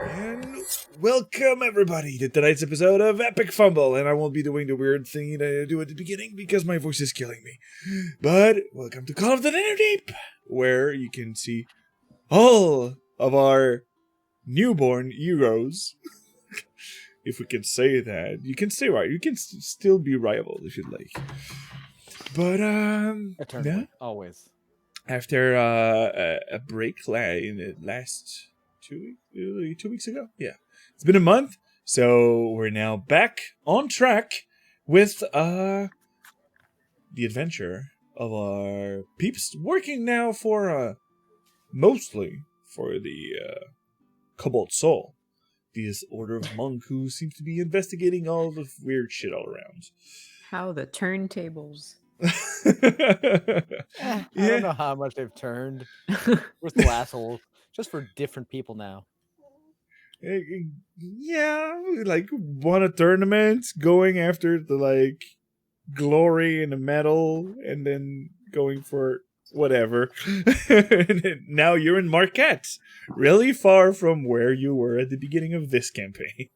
And welcome everybody to tonight's episode of Epic Fumble, and I won't be doing the weird thing that I do at the beginning because my voice is killing me. But welcome to Call of the Netherdeep, where you can see all of our newborn heroes. If we can say that. You can stay right. You can still be rival if you'd like. But, Eternally, yeah. always. After a break in the last 2 weeks ago? Yeah. It's been a month, so we're now back on track with the adventure of our peeps, working now for, mostly for the Cobalt Soul. This order of monk who seems to be investigating all the weird shit all around. How the turntables. I don't know how much they've turned. We're still assholes. Just for different people now. Yeah, like won a tournament, going after the like glory and the medal, and then going for whatever. And now you're in Marquette, really far from where you were at the beginning of this campaign.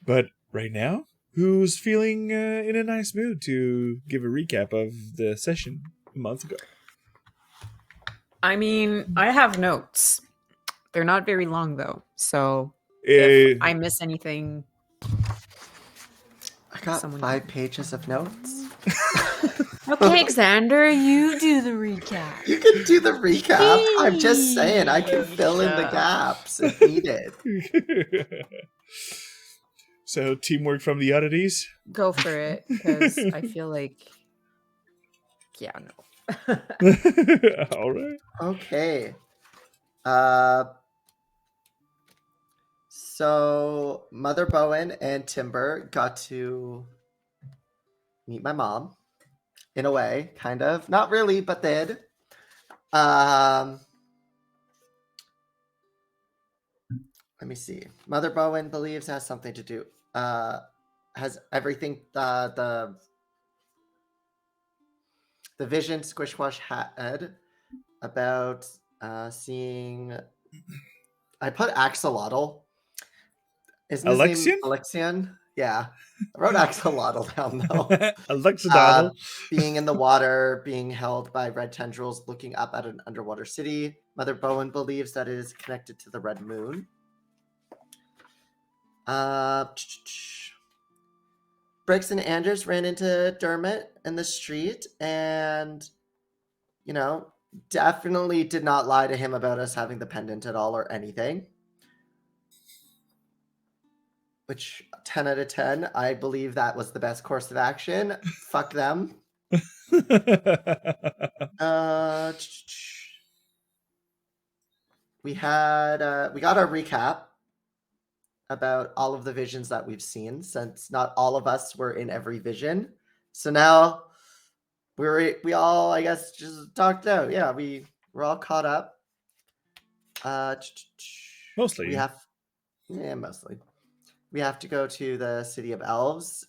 But right now, who's feeling in a nice mood to give a recap of the session a month ago? I mean, I have notes. They're not very long, though. So if I miss anything... I got 5 pages of notes. Okay, Xander, you do the recap. You can do the recap. I'm just saying, I can fill in the gaps if needed. So, teamwork from the oddities? Go for it, because I feel like... Yeah, no. All right. Okay. So Mother Bowen and Timber got to meet my mom in a way, kind of. Not really, but did. Let me see. Mother Bowen believes it has something to do. Has everything the vision Squishwash had about seeing. I put axolotl. Isn't his name Alexian? Yeah. I wrote axolotl down though. Alexidotl. Being in the water, being held by red tendrils, looking up at an underwater city. Mother Bowen believes that it is connected to the red moon. Briggs and Anders ran into Dermot in the street and, definitely did not lie to him about us having the pendant at all or anything. Which, 10 out of 10, I believe that was the best course of action. Fuck them. We got our recap about all of the visions that we've seen, since not all of us were in every vision. So now we all, I guess, just talked out. Yeah, we're all caught up. Mostly. Mostly. We have to go to the city of elves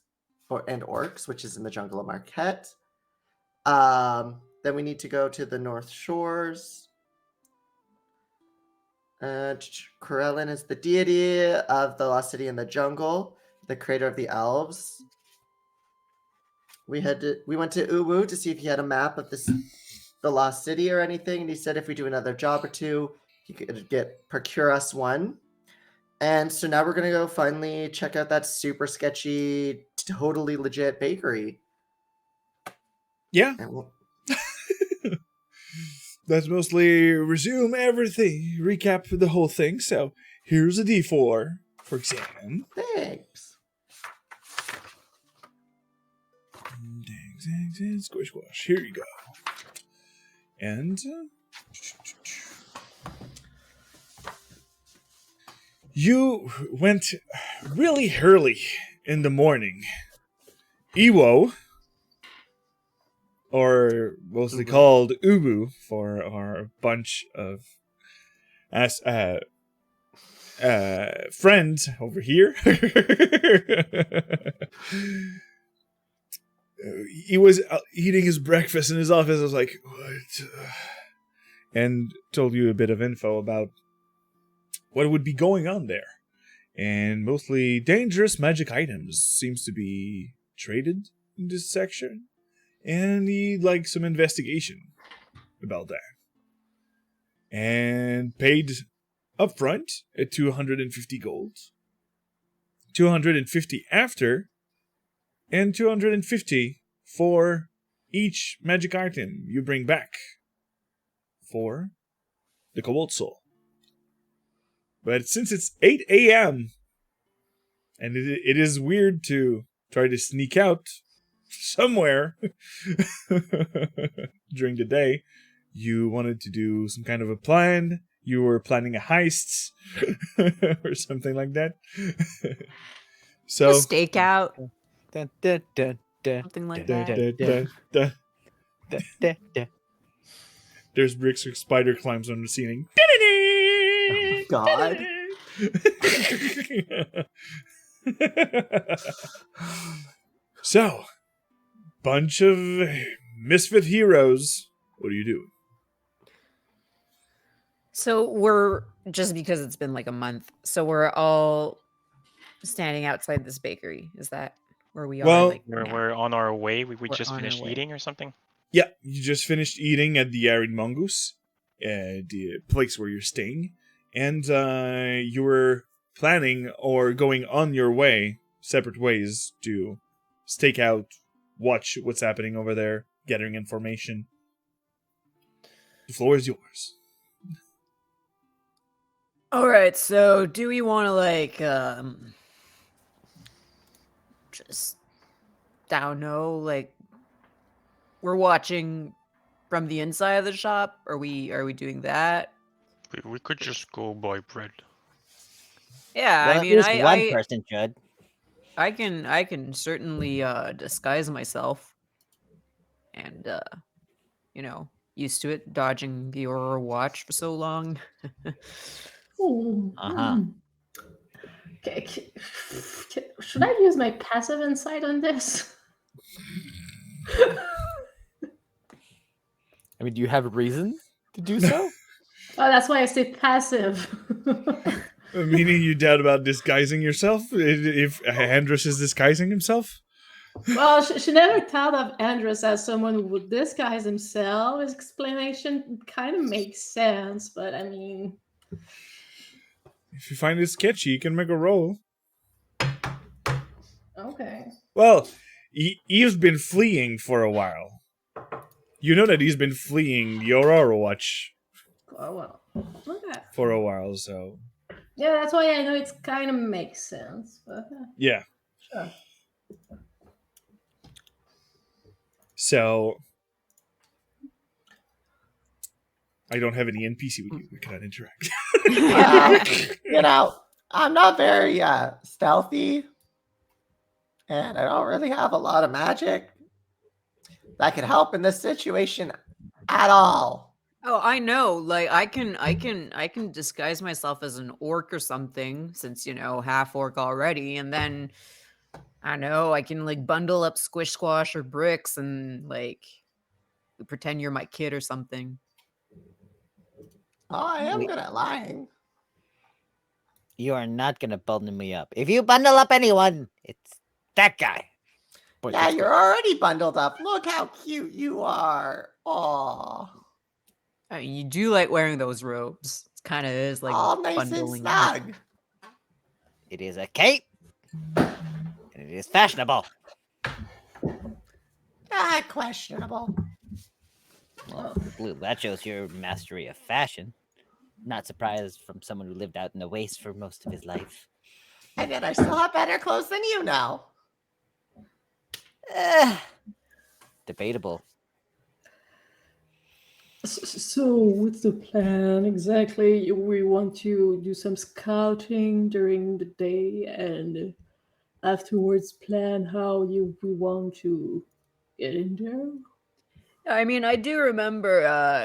and orcs, which is in the jungle of Marquette. Then we need to go to the North Shores. Corellin is the deity of the lost city in the jungle, the creator of the elves. We went to Uwu to see if he had a map of the lost city or anything, and he said if we do another job or two, he could procure us one. And so now we're going to go finally check out that super sketchy, totally legit bakery. Yeah. That's mostly resume everything, recap the whole thing. So here's a D4 for exam. Thanks. Squish squash. Here you go. And you went really early in the morning. Iwo, or mostly called Ubu for our bunch of friends over here. He was eating his breakfast in his office. I was like, what? And told you a bit of info about what would be going on there. And mostly dangerous magic items seems to be traded in this section. And he'd like some investigation about that. And paid upfront at 250 gold. 250 after, and 250 for each magic item you bring back for the Cobalt Soul. But since it's 8 a.m., and it is weird to try to sneak out somewhere during the day, you wanted to do some kind of a plan. You were planning a heist or something like that. So A stakeout, Dun, dun, dun, dun, something like dun, that. dun, dun, dun, dun, dun. There's Brick's spider climbs on the ceiling. Oh, God. So, bunch of misfit heroes. What do you do? So we're just because it's been like a month, so we're all standing outside this bakery. Is that where we Well, are? Like now? We're on our way. We We're just on our finished way. eating or something. Yeah, you just finished eating at the Arid Mongoose, the place where you're staying, and you were planning or going on your way, separate ways, to stake out, watch what's happening over there, gathering information. The floor is yours. All right. So do we want to just I don't know, like we're watching from the inside of the shop? Are we doing that? We could just go buy bread. Yeah, Well, I at mean, least one person should. I can certainly disguise myself, and used to it, dodging the Aurora Watch for so long. Ooh, Uh-huh. Should I use my passive insight on this? I mean, do you have a reason to do so? Oh, that's why I say passive. Meaning you doubt about disguising yourself? If Andros is disguising himself? Well, she never thought of Andros as someone who would disguise himself. His explanation kind of makes sense, but I mean... If you find it sketchy, you can make a roll. Okay. Well, he's been fleeing for a while. You know that he's been fleeing the Aurora Watch Oh, well. Okay. for a while, so... Yeah, that's why I know it kind of makes sense. But Yeah. sure. So... I don't have any NPC with you. We cannot interact. I'm not very stealthy, and I don't really have a lot of magic that could help in this situation at all. Oh, I know. Like I can disguise myself as an orc or something, since half orc already, and then I know I can like bundle up squish squash or bricks and like pretend you're my kid or something. Oh, I am good at lying. You are not gonna bundle me up. If you bundle up anyone, it's that guy. Boy, Yeah, you're already bundled up. Look how cute you are. Aw. I mean, you do like wearing those robes. It kind of is like All nice and bundling up. snug. It is a cape, and it is fashionable. Questionable. Well, Blue, that shows your mastery of fashion. Not surprised from someone who lived out in the waste for most of his life. And yet I still have better clothes than you now. Debatable. So, what's the plan exactly? We want to do some scouting during the day and afterwards plan how we want to get in there. I mean, I do remember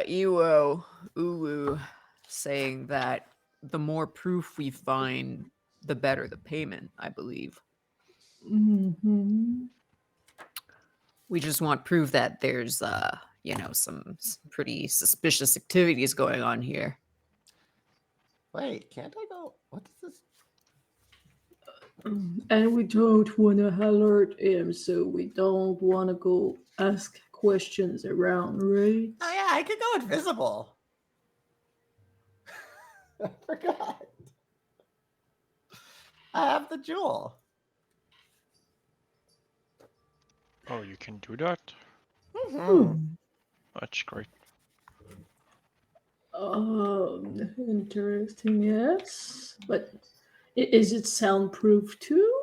Uwu saying that the more proof we find, the better the payment, I believe. Mm-hmm. We just want proof that there's some pretty suspicious activities going on here. Wait, can't I go What is this? And we don't want to alert him, so we don't want to go ask questions around, right? Oh yeah, I could go invisible. I forgot. I have the jewel. Oh, you can do that? Mhm. That's great. Interesting, yes. But is it soundproof too?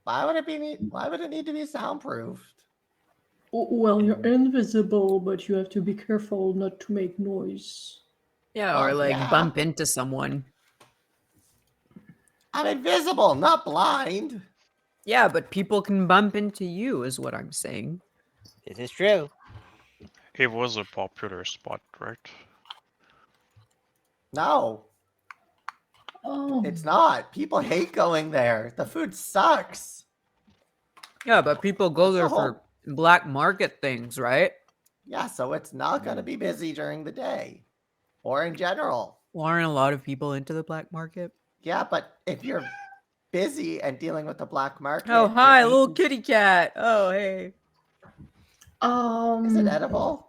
Why would it be? Why would it need to be soundproofed? Well, you're invisible, but you have to be careful not to make noise. Yeah, or Well, like yeah. bump into someone. I'm invisible, not blind. Yeah, but people can bump into you, is what I'm saying. This is true. It was a popular spot, right? No, Oh, it's not. People hate going there. The food sucks. Yeah, but people go That's the there whole- for black market things, right? Yeah, so it's not going to be busy during the day or in general. Well, aren't a lot of people into the black market? Yeah, but if you're busy and dealing with the black market, Oh, it hi, little means- kitty cat. Oh, hey. Is it edible?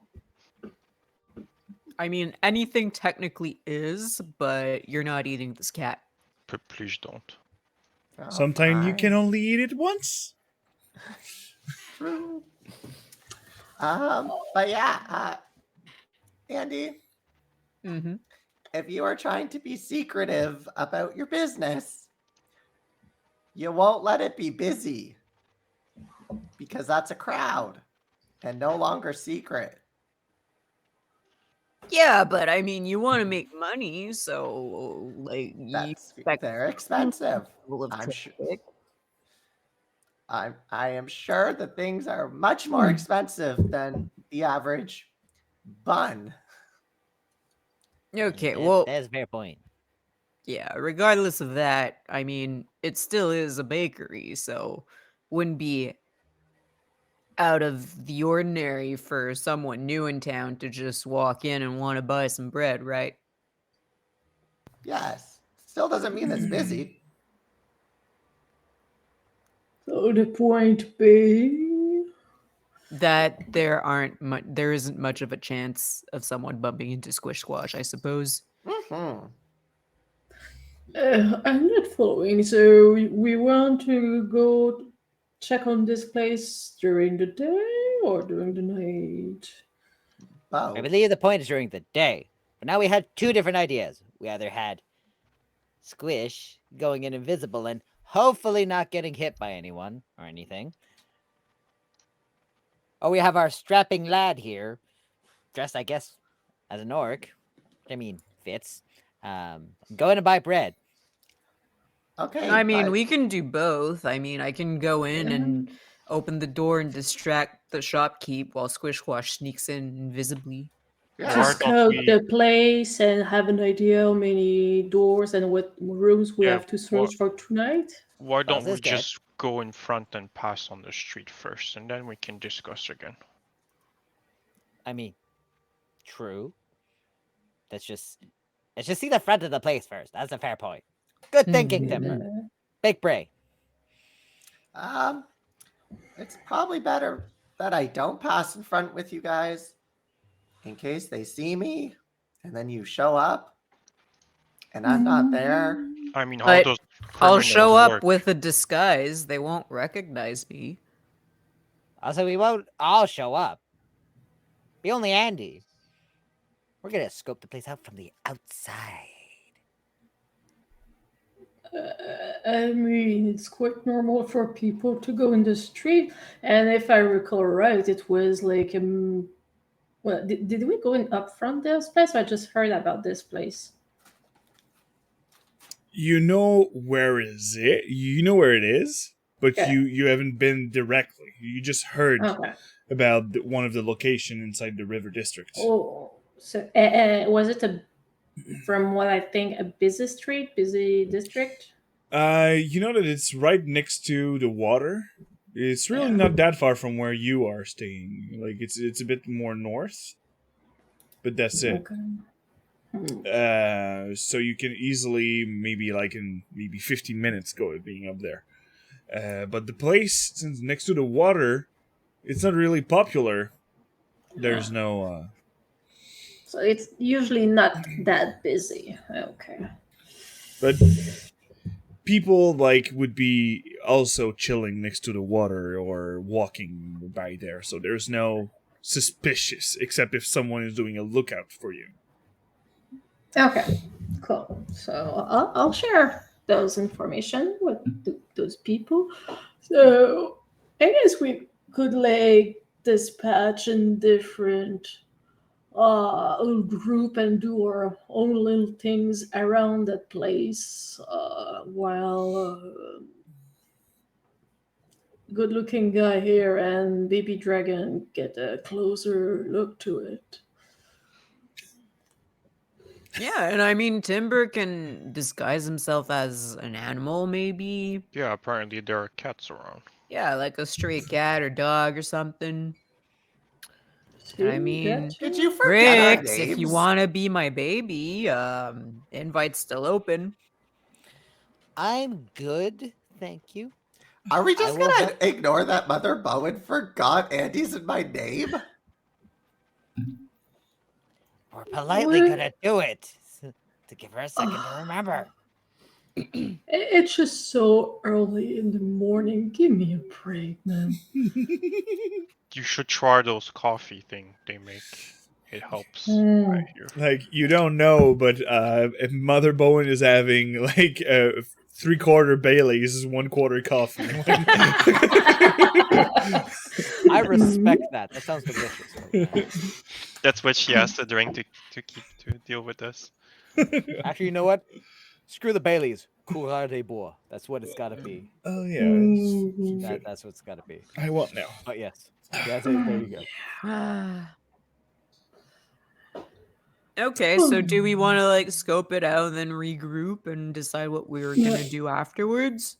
I mean, anything technically is, but you're not eating this cat. Please don't. Oh, Sometimes you can fine. only eat it once. True. But yeah, Andy, Mm-hmm. if you are trying to be secretive about your business, you won't let it be busy because that's a crowd and no longer secret. Yeah, but I mean, you want to make money, so like you That's expect they're expensive. level of I'm sure. traffic. I am sure that things are much more expensive than the average bun. Okay, well, That's a fair point. yeah, regardless of that, I mean, it still is a bakery, so wouldn't be out of the ordinary for someone new in town to just walk in and want to buy some bread, right? Yes, still doesn't mean it's busy. so the point being, That there isn't much of a chance of someone bumping into Squish Squash, I suppose. Mm-hmm. I'm not following. So we want to go check on this place during the day or during the night? I Both. believe the point is during the day. But now we had two different ideas. We either had Squish going in invisible and hopefully not getting hit by anyone or anything. Or we have our strapping lad here, dressed, I guess, as an orc. I mean, fits. Going to buy bread. Okay, I mean, but we can do both. I mean, I can go in and open the door and distract the shopkeep while Squish Squash sneaks in invisibly. To Why yeah, don't scout we? the place and have an idea how many doors and what rooms we Yeah. have to search for tonight? Why don't this we good. just go in front and pass on the street first, and then we can discuss again. I mean, true. Let's just see the front of the place first. That's a fair point. Good thinking, Timber. Big Bray. um, it's probably better that I don't pass in front with you guys in case they see me and then you show up and I'm not there. I mean, how But does I'll criminals show up work? with a disguise. They won't recognize me. Also, we won't all show up. Be only Andy. We're gonna scope the place out from the outside. I mean, it's quite normal for people to go in the street, and if I recall right, it was like well, did we go in up front this place? I just heard about this place. You know where is it? You know where it is, but Yeah. you haven't been directly. You just heard Okay. about one of the location inside the river district. Oh, so was it from what I think, a busy street, busy district? You know that it's right next to the water. It's really Yeah. not that far from where you are staying. Like it's a bit more north, but that's it. Okay. So you can easily, maybe like in maybe 15 minutes, go being up there. But the place, since next to the water, it's not really popular. There's no. So it's usually not that busy. Okay. But people like would be also chilling next to the water or walking by there, so there's no suspicious, except if someone is doing a lookout for you. Okay, cool. So I'll share those information with those people. So I guess we could like dispatch in different little group and do our own little things around that place while good looking guy here and baby dragon get a closer look to it. Yeah, and I mean Timber can disguise himself as an animal, maybe. Yeah, apparently there are cats around. Yeah, like a stray cat or dog or something. And I See, mean, that Did too? you forget our Bricks, if you names? want to be my baby, invite's still open. I'm good, thank you. Are we I just will gonna ignore that Mother Bowen forgot Andy's in my name? We're politely What? gonna do it to give her a second to remember. It's just so early in the morning. Give me a break, man. You should try those coffee thing they make. It helps. Mm. I hear. Like, you don't know, but if Mother Bowen is having like 3/4 Bailey's, 1/4 coffee. I respect that. That sounds delicious. That's what she has to drink to deal with us. Actually, you know what? Screw the Baileys. Courage des bois. That's what it's gotta be. Oh yeah, Mm. That's what's gotta be. I want now. But yes. Yeah, there you go. Okay, so do we want to like scope it out and then regroup and decide what we were gonna do afterwards?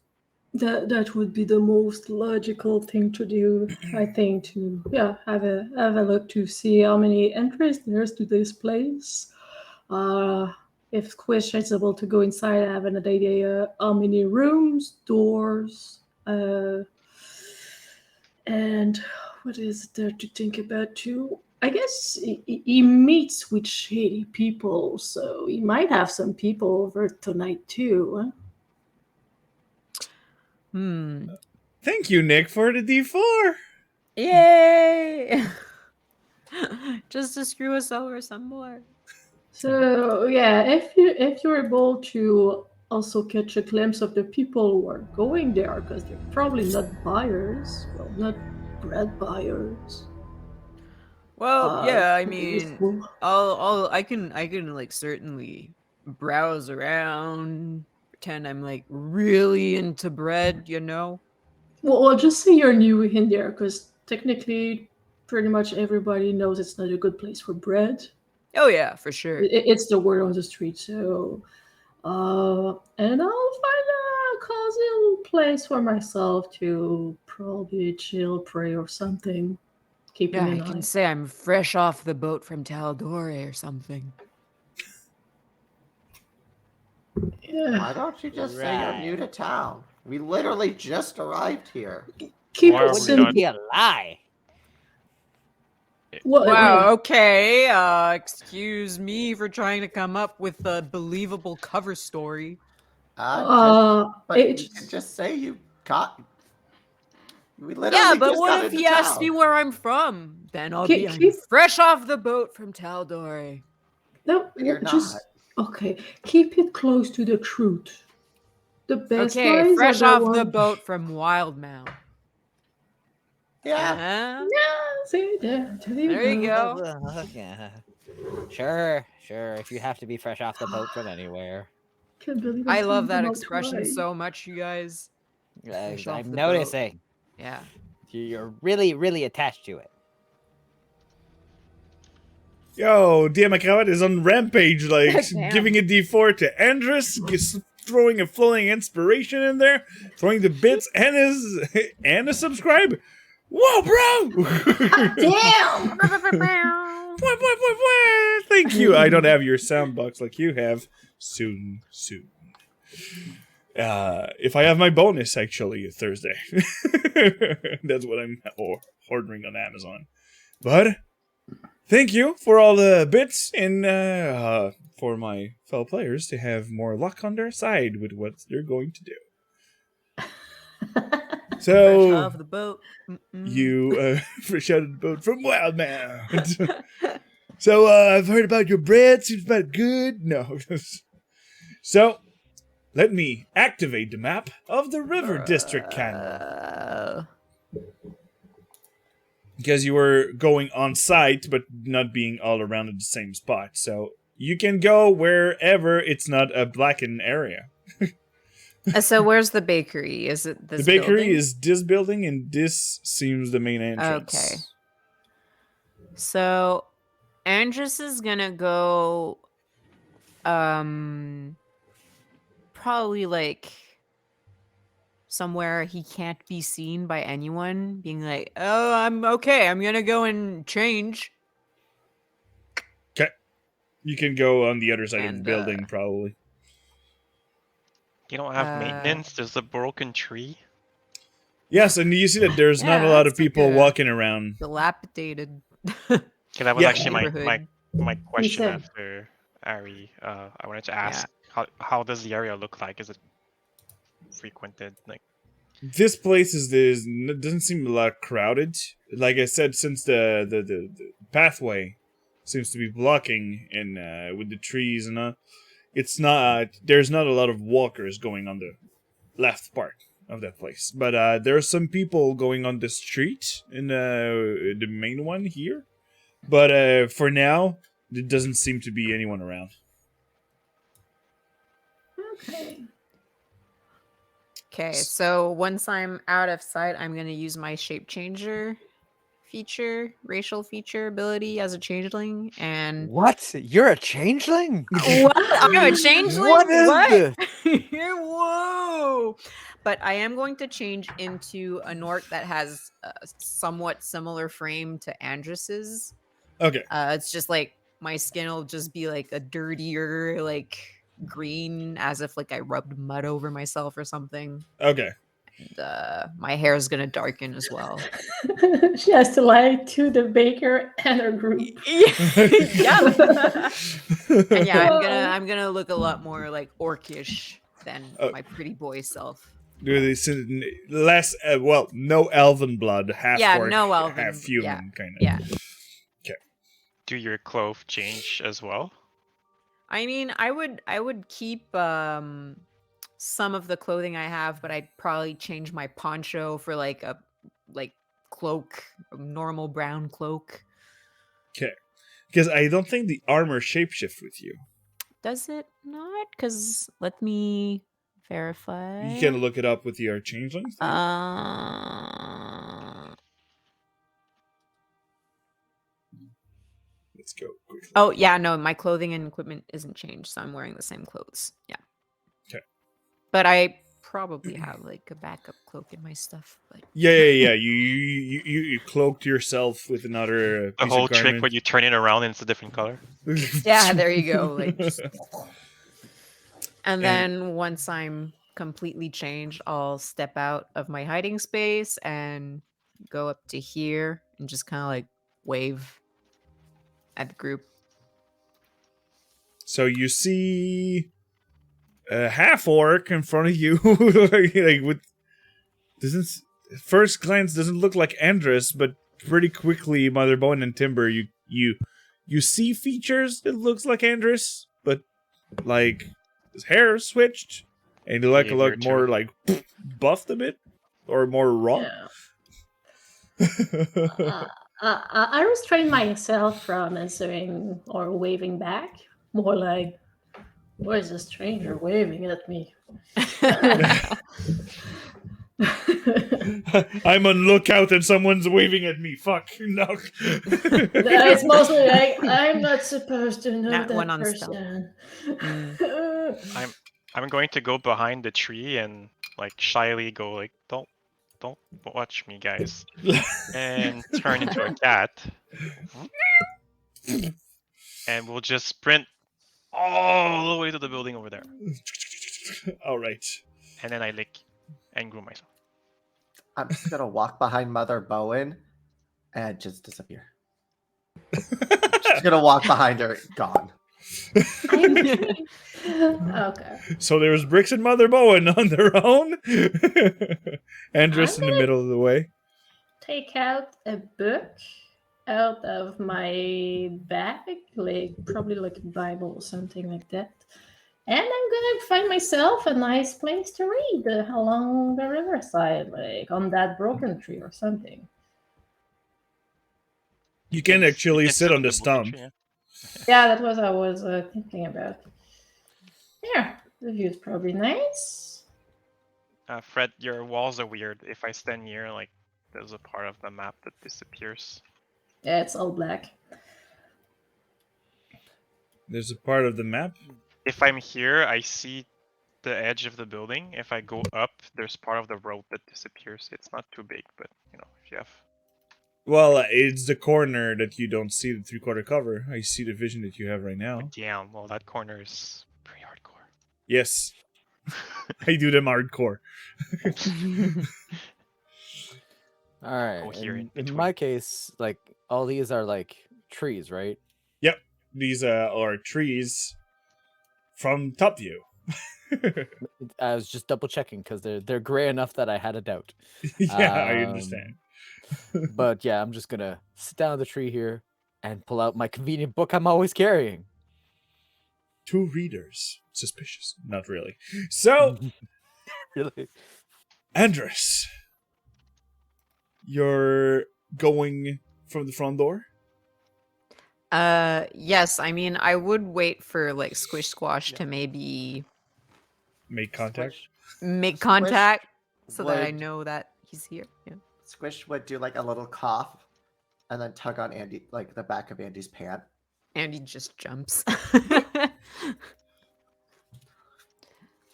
That would be the most logical thing to do, I think. To have a look to see how many entries there's to this place. If Squish is able to go inside, I have an idea how many rooms, doors, and what is there to think about too? I guess he meets with shady people, so he might have some people over tonight too. Huh? Thank you, Nick, for the D4. Yay! Just to screw us over some more. So yeah, if you're able to also catch a glimpse of the people who are going there, because they're probably not buyers, well, not bread buyers. Well, yeah, I could be mean, useful. I can like certainly browse around, pretend I'm like really into bread, you know? Well, just say you're new in there, because technically, pretty much everybody knows it's not a good place for bread. Oh yeah, for sure. It's the word on the street. So, and I'll find a cozy little place for myself to probably chill, pray, or something. Keeping Yeah, I an can eye. say I'm fresh off the boat from Taldore or something. Yeah. Why don't you just say you're new to town? We literally just arrived here. Keep Why it are we simple. not- Be a lie. What? Wow, okay. Excuse me for trying to come up with a believable cover story. But you it's can just say you got. We literally Yeah, but just what got if into he asks town. me where I'm from? Then I'll Keep- be I'm keep- fresh off the boat from Taldore. no. But you're Just okay. Keep it close to the truth. The best Okay, lies fresh are off the the one. boat from Wildmount. Yeah. Uh-huh. Yeah, see there. There you go. Yeah. Sure. If you have to be fresh off the boat from anywhere. Can't believe I I'm love telling that them expression outright. so much, you guys. Fresh off I'm the noticing. Yeah. You're really, really attached to it. Yo, Diamacravat is on rampage, like Damn. giving a D4 to Andrus, throwing a flowing inspiration in there, throwing the bits and a subscribe. Whoa, bro! Damn! Thank you. I don't have your sound box like you have. Soon. If I have my bonus, actually, Thursday. That's what I'm ordering on Amazon. But thank you for all the bits and for my fellow players to have more luck on their side with what they're going to do. Fresh So off the boat. you fresh out of the boat from Wildmount. So I've heard about your bread. Seems about good. No. So let me activate the map of the River District Canyon. Because you were going on site, but not being all around at the same spot. So you can go wherever it's not a blackened area. So where's the bakery? Is it this The bakery building? is this building, and this seems the main entrance. Okay. So Andres is gonna go probably like somewhere he can't be seen by anyone, being like, oh, I'm okay, I'm gonna go and change. Okay. You can go on the other side of the And, building, probably. You don't have maintenance? There's a broken tree? Yes, and you see that there's not a Yeah, lot of that's like people a- walking around. Dilapidated. Okay, that was Yeah. actually my Neighborhood. question said- after Ari. I wanted to ask, how does the area look like? Is it frequented? Like, This place doesn't seem a lot crowded. Like I said, since the pathway seems to be blocking in with the trees and it's not. There's not a lot of walkers going on the left part of that place, but there are some people going on the street in the main one here. But for now, there doesn't seem to be anyone around. Okay. Okay, so once I'm out of sight, I'm gonna use my shape changer feature, racial feature ability as a changeling, and What? You're a changeling? what? I'm a changeling. What is this? Whoa! But I am going to change into a Nort that has a somewhat similar frame to Andrus's. Okay. It's just like my skin will just be like a dirtier, like green, as if like I rubbed mud over myself or something. Okay. And my hair is gonna darken as well. She has to lie to the baker and her group. Yeah. And yeah, Wow. I'm gonna look a lot more like orcish than Oh. my pretty boy self. Less, no elven blood, half Yeah, orc, no elven, half human, kind of. Yeah. do your clothes change as well? I mean, I would keep some of the clothing I have, but I'd probably change my poncho for like a cloak, a normal brown cloak. Okay. Because I don't think the armor shapeshift with you. Does it not? Because let me verify. You can look it up with your changeling thing. Let's go quickly. Oh yeah, no, my clothing and equipment isn't changed, so I'm wearing the same clothes. Yeah. Okay. But I probably have like a backup cloak in my stuff. But Yeah. You cloaked yourself with another The piece whole of trick garment. where you turn it around and it's a different color? yeah, there you go. Like, just... And- and then once I'm completely changed, I'll step out of my hiding space and go up to here and just kind of like wave at the group. So you see a half orc in front of you, like with doesn't first glance doesn't look like Andrus, but pretty quickly, Motherbone and Timber, you see features that looks like Andrus, but like his hair switched, and he look a Behavior lot more too. like buffed a bit or more raw. Yeah. I restrain myself from answering or waving back. More like, why is a stranger waving at me? I'm on lookout and someone's waving at me. Fuck no. It's mostly like, I'm not supposed to know Not that one on stealth. person. I'm going to go behind the tree and like shyly go like, don't watch me, guys, and turn into a cat. and we'll just sprint all the way to the building over there, All right. and then I lick and groom myself. I'm just gonna walk behind Mother Bowen and just disappear. Just gonna walk behind her, gone. Okay. So there's Bricks and Mother Bowen on their own. Andress I'm in the gonna- middle of the way. Take out a book out of my bag, like probably like a Bible or something like that. And I'm gonna find myself a nice place to read along the riverside, like on that broken tree or something. You can actually You can sit on the broken stump. tree, yeah. Yeah, that was I was thinking about. Yeah, the view's probably nice. Fred, your walls are weird. If I stand near, like, there's a part of the map that disappears. Yeah, it's all black. There's a part of the map. If I'm here, I see the edge of the building. If I go up, there's part of the road that disappears. It's not too big, but you know, if you have. Well, it's the corner that you don't see the 3/4 cover. I see the vision that you have right now. Damn, well, that corner is pretty hardcore. Yes, I do them hardcore. All right. Go here in In between. my case, like all these are like trees, right? Yep, these are trees from top view. I was just double checking because they're gray enough that I had a doubt. Yeah, I understand. But yeah, I'm just gonna sit down on the tree here and pull out my convenient book I'm always carrying. 2 readers. Suspicious. Not really. So, Really? Andress, you're going from the front door? Yes. I mean, I would wait for like Squish Squash to maybe Make contact? make contact so that I would- know that he's here. Yeah. Squish would do like a little cough and then tug on Andy, like the back of Andy's pant. And he just jumps.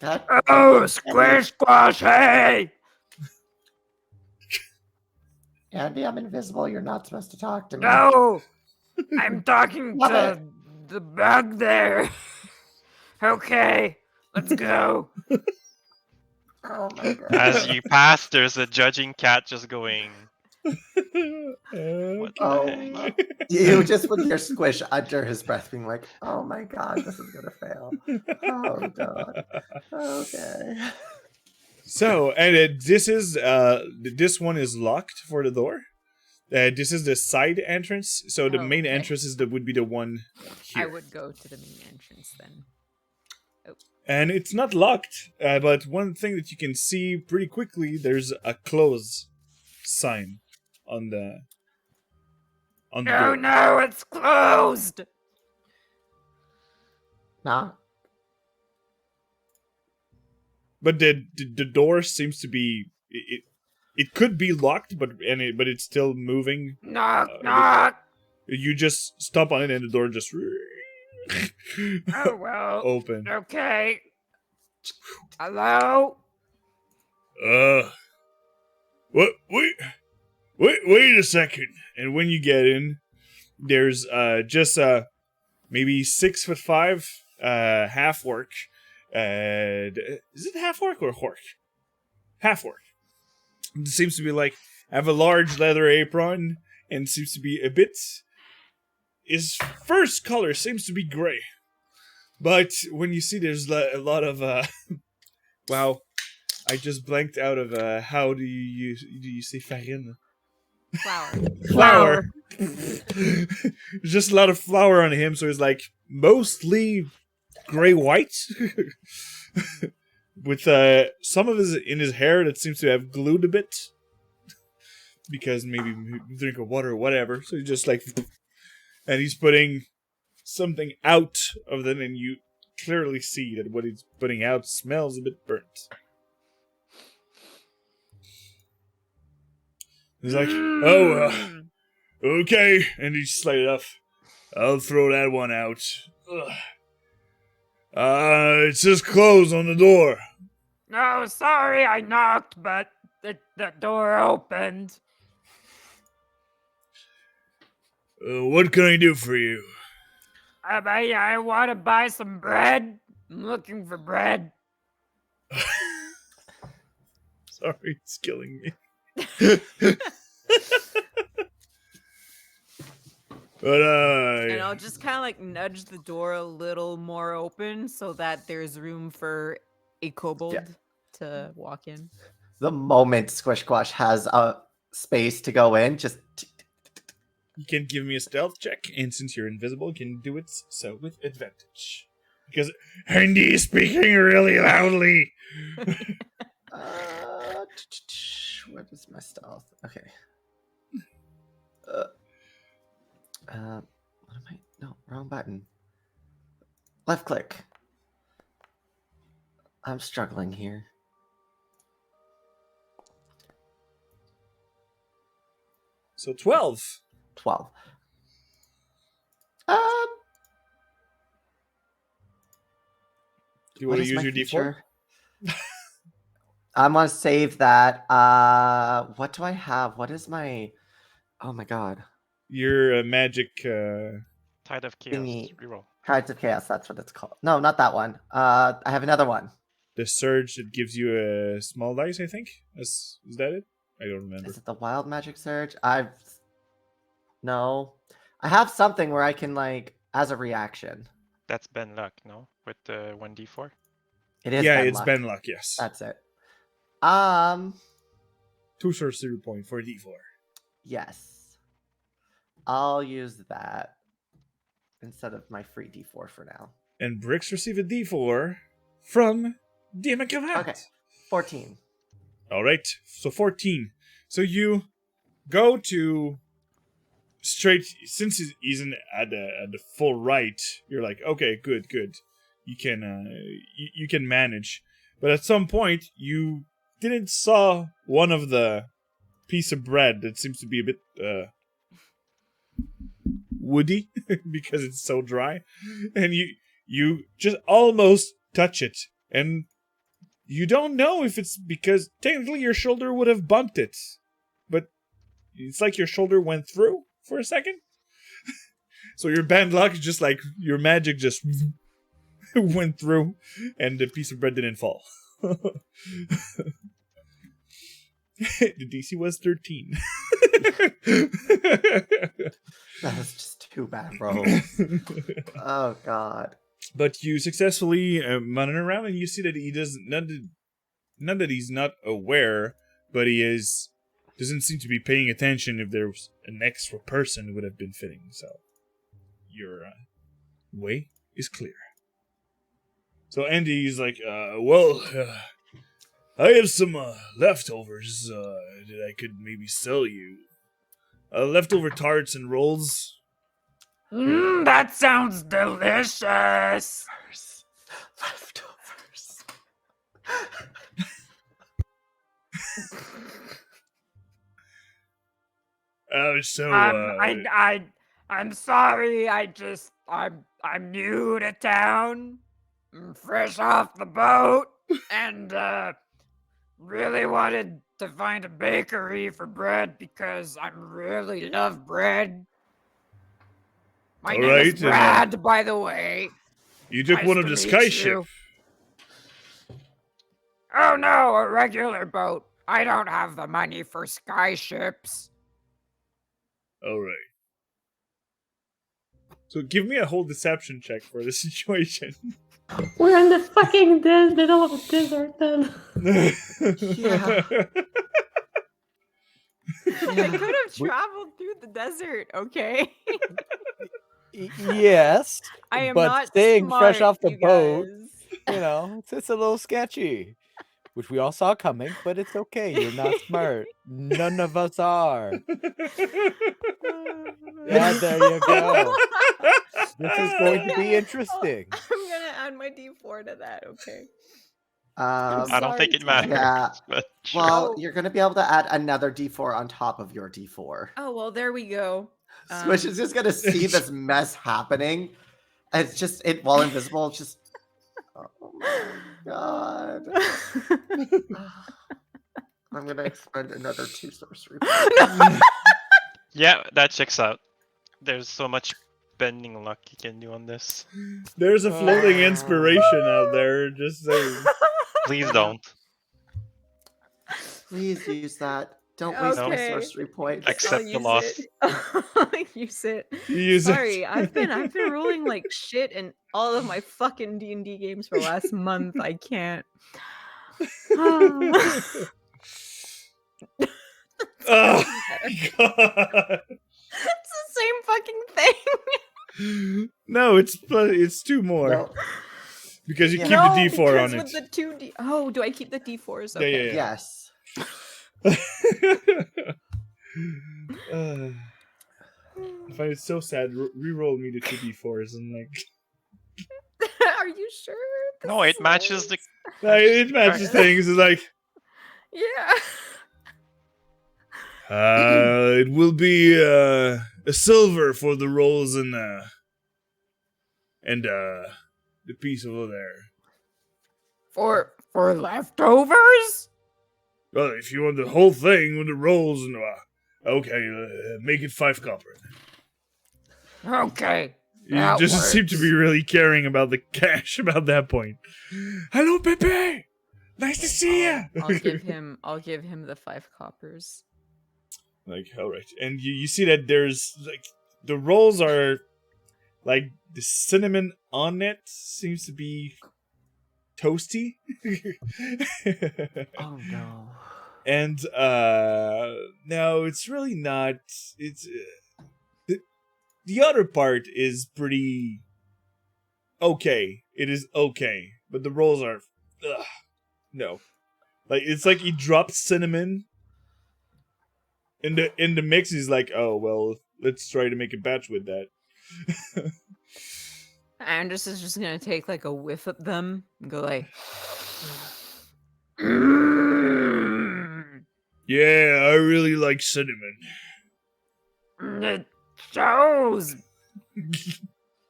God, Oh, Squish Squash, hey! Andy, I'm invisible. You're not supposed to talk to me. No! I'm talking Love to it. the bug there. Okay, let's go. Oh my god. As you pass, there's a judging cat just going. What the Oh, heck? you just would hear Squish under his breath being like, oh my god, this is gonna fail. Oh god. Okay. So, and this one is locked for the door. This is the side entrance. So the Oh, main okay. entrance would be the one here. I would go to the main entrance then. And it's not locked, but one thing that you can see pretty quickly, there's a close sign on the Oh door. no, it's closed! Nah. But the door seems to be it could be locked, but it's still moving. Knock, Uh, knock! You just stomp on it, and the door just Oh well. open. Okay. Hello? What? Wait a second. And when you get in, there's just maybe 6'5", half orc. Is it half orc or hork? Half orc. It seems to be like have a large leather apron and seems to be a bit. His first color seems to be gray, but when you see there's a lot of wow, I just blanked out of how do you say farine? Flower. Just a lot of flour on him, so it's like mostly gray white. With some of his hair that seems to have glued a bit. Because maybe drink of water or whatever. So he's just like, and he's putting something out of them, and you clearly see that what he's putting out smells a bit burnt. He's like, okay, and he's just like, enough. I'll throw that one out. Ugh. It says close on the door. No, sorry, I knocked, but the door opened. What can I do for you? I want to buy some bread. I'm looking for bread. Sorry, it's killing me. But And I'll just kind of like nudge the door a little more open so that there's room for a kobold to walk in. The moment Squish Squash has a space to go in, just you can give me a stealth check, and since you're invisible, you can do it so with advantage. Because Andy is speaking really loudly. what is my stealth? Okay. What am I? No, wrong button. Left click. I'm struggling here. So 12. 12. Do you What want to is use my your feature? D4? I'm gonna save that. What do I have? What is my? Oh my god. Your magic. Tide of Chaos. Thingy. Reroll. Cards of Chaos. That's what it's called. No, not that one. I have another one. The surge that gives you a small dice, I think. Is that it? I don't remember. Is it the Wild Magic Surge? No. I have something where I can like as a reaction. That's Ben Luck, no? With the 1d4. It is. Yeah, Ben it's Luck. Ben Luck. Yes. That's it. 2 sorcery point for D4. Yes. I'll use that instead of my free D4 for now. And Bricks receive a D4 from Demon Command. Okay. 14. All right. So 14. So you go to straight, since he's at the full right. You're like, okay, good. You can manage. But at some point, you didn't saw one of the piece of bread that seems to be a bit woody because it's so dry, and you just almost touch it, and you don't know if it's because technically your shoulder would have bumped it, but it's like your shoulder went through for a second. So your bad luck, just like your magic, just went through, and the piece of bread didn't fall. The DC was 13. That was just two bad rolls. Oh god. But you successfully run around, and you see that he doesn't. Not that he's not aware, but he doesn't seem to be paying attention if there was an extra person who would have been fitting. So your way is clear. So Andy's like, I have some leftovers that I could maybe sell you. Leftover tarts and rolls. That sounds delicious. Leftovers. I'm sorry. I'm new to town. I'm fresh off the boat, and really wanted to find a bakery for bread because I really love bread. My name is Brad, by the way. You took Nice one of to the meet sky you. ship. Oh no, a regular boat. I don't have the money for sky ships. All right. So give me a whole deception check for the situation. We're in the fucking middle of a desert then. Yeah. I could have traveled through the desert, okay? Yes, I am but not staying fresh smart, off the you boat, guys. it's a little sketchy, which we all saw coming, but it's okay. You're not smart. None of us are. Yeah, there you go. This is going to be interesting. I'm gonna add my D4 to that, okay? I don't think it matters. Yeah. But sure. Well, you're gonna be able to add another D4 on top of your D4. Oh, well, there we go. Squish is just gonna see this mess happening. And it's just while invisible, it's just oh my god. I'm gonna expend another 2 sorcery. Yeah, that checks out. There's so much bending luck you can do on this. There's a floating inspiration out there. Just saying. Please don't. Please use that. Don't waste my Okay. sorcery points. Accept the I'll loss. use it. Use it. Use it. Sorry, I've been rolling like shit in all of my fucking D&D games for the last month. I can't. Oh God. It's the same fucking thing. No, it's two more No. because you Yeah. keep No, the D4 because on with it. the 2D. Oh, do I keep the D4s? Yeah, Okay. Yes. I find it so sad. Reroll me the 2d4s and like Are you sure? No, it matches the. it matches things. It's like Yeah. it will be a silver for the rolls and the piece over there. For leftovers? Well, if you want the whole thing with the rolls and okay, make it 5 copper. Okay. You That just works. seem to be really caring about the cash about that point. Hello, Pepe. Nice to see you. I'll give him the 5 coppers. Like, all right, and you see that there's like the rolls are like the cinnamon on it seems to be toasty. Oh no. And no, it's really not. It's the other part is pretty okay. It is okay, but the rolls are no. Like it's like he dropped cinnamon in the mix. He's like, oh well, let's try to make a batch with that. Andres is just gonna take like a whiff of them and go like, Yeah, I really like cinnamon. it shows.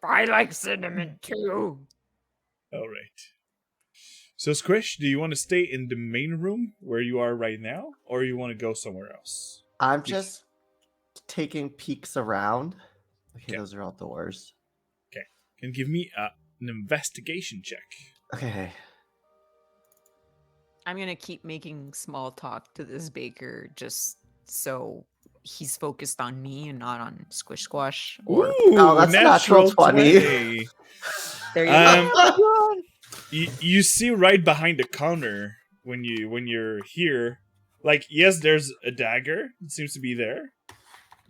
I like cinnamon too. All right. So, Squish, do you want to stay in the main room where you are right now, or you want to go somewhere else? I'm just taking peeks around. Okay, Okay. those are all doors. Can give me an investigation check. Okay. I'm gonna keep making small talk to this baker just so he's focused on me and not on Squish Squash. Or Oh, that's a natural 20. there you Um, go. you see right behind the counter when you're here, like yes, there's a dagger. It seems to be there.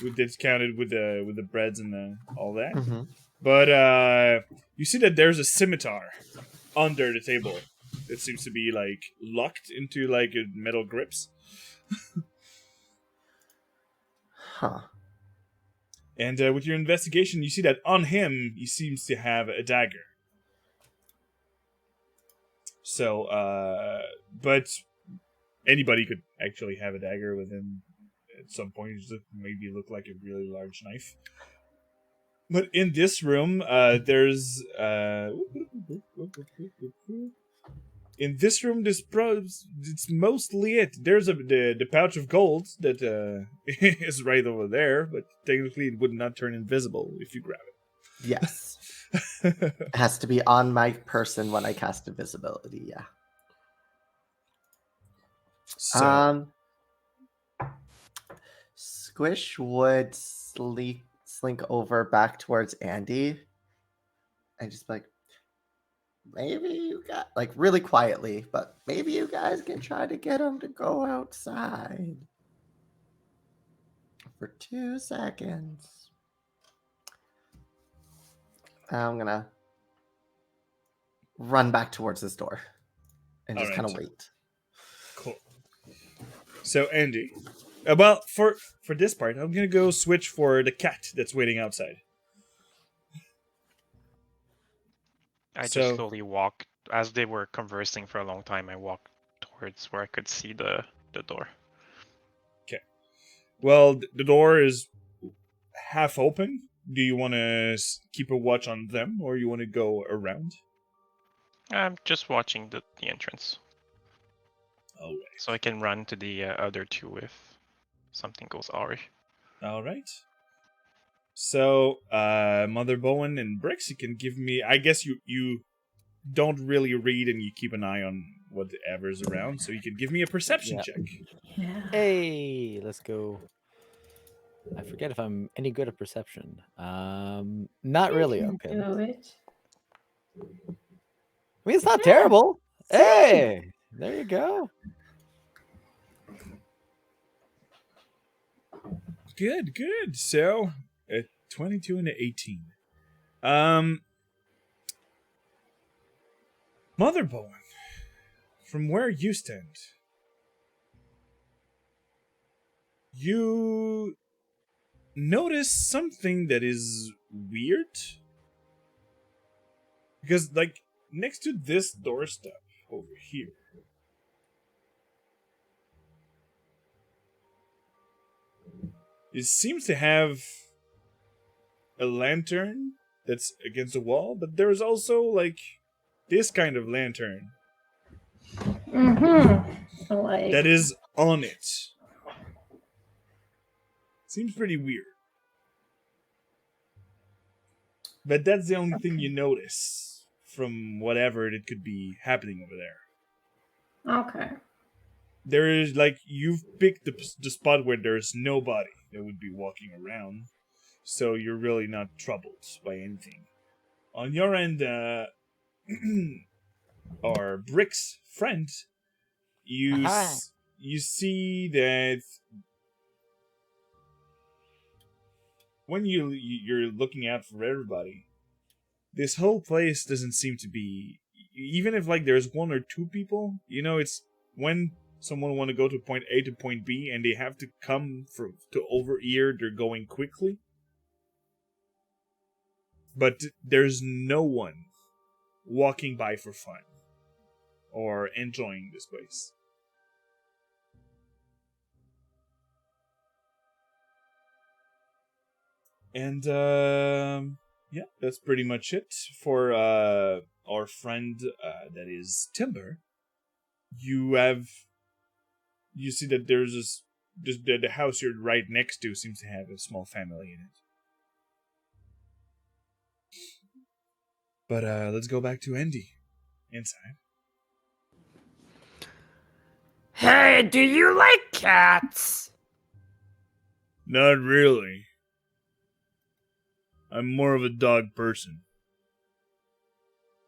It's counted with the breads and all that. Mm-hmm. But you see that there's a scimitar under the table. It seems to be like locked into like metal grips. Huh. And with your investigation, you see that on him, he seems to have a dagger. So, but anybody could actually have a dagger with him at some point. It just maybe look like a really large knife. But in this room, there's in this room, it's mostly it. There's the pouch of gold that is right over there, but technically it would not turn invisible if you grab Yes. it. It has to be on my person when I cast invisibility, yeah. So, Squish would slink over back towards Andy and just be like, maybe you got, like really quietly, but maybe you guys can try to get him to go outside for 2 seconds. I'm gonna run back towards this door and just kind of Alright. wait. Cool. So Andy, well, for this part, I'm gonna go switch for the cat that's waiting outside. I just So- slowly walked as they were conversing for a long time. I walked towards where I could see the door. Well, the door is half open. Do you want to keep a watch on them, or you want to go around? I'm just watching the entrance, All right. so I can run to the other two if something goes awry. All right. So, Mother Bowen and Brix, you can give me. I guess you don't really read and you keep an eye on whatever's around, so you can give me a perception Yeah. check. Yeah. Hey, let's go. I forget if I'm any good at perception. Not really. You Okay. can do it. I mean, it's not Yeah, terrible. same. Hey, there you go. Good, good. So, 22 and 18. Um, Mother Bowen, from where you stand, you notice something that is weird. Because, like, next to this doorstep over here, it seems to have a lantern that's against the wall, but there's also, like, this kind of lantern Mm-hmm. Like, that is on it. Seems pretty weird. But that's the only thing you notice from whatever it could be happening over there. okay. There is, like, you've picked the spot where there's nobody that would be walking around, so you're really not troubled by anything. On your end, our Brick's friend, Aha. you see that when you're looking out for everybody, this whole place doesn't seem to be, even if like there's one or two people, it's when someone want to go to point A to point B and they have to come to overear, they're going quickly. But there's no one walking by for fun or enjoying this place. And yeah, that's pretty much it for our friend that is Timber. You see that there's the house you're right next to seems to have a small family in it. But let's go back to Andy inside. Hey, do you like cats? Not really. I'm more of a dog person.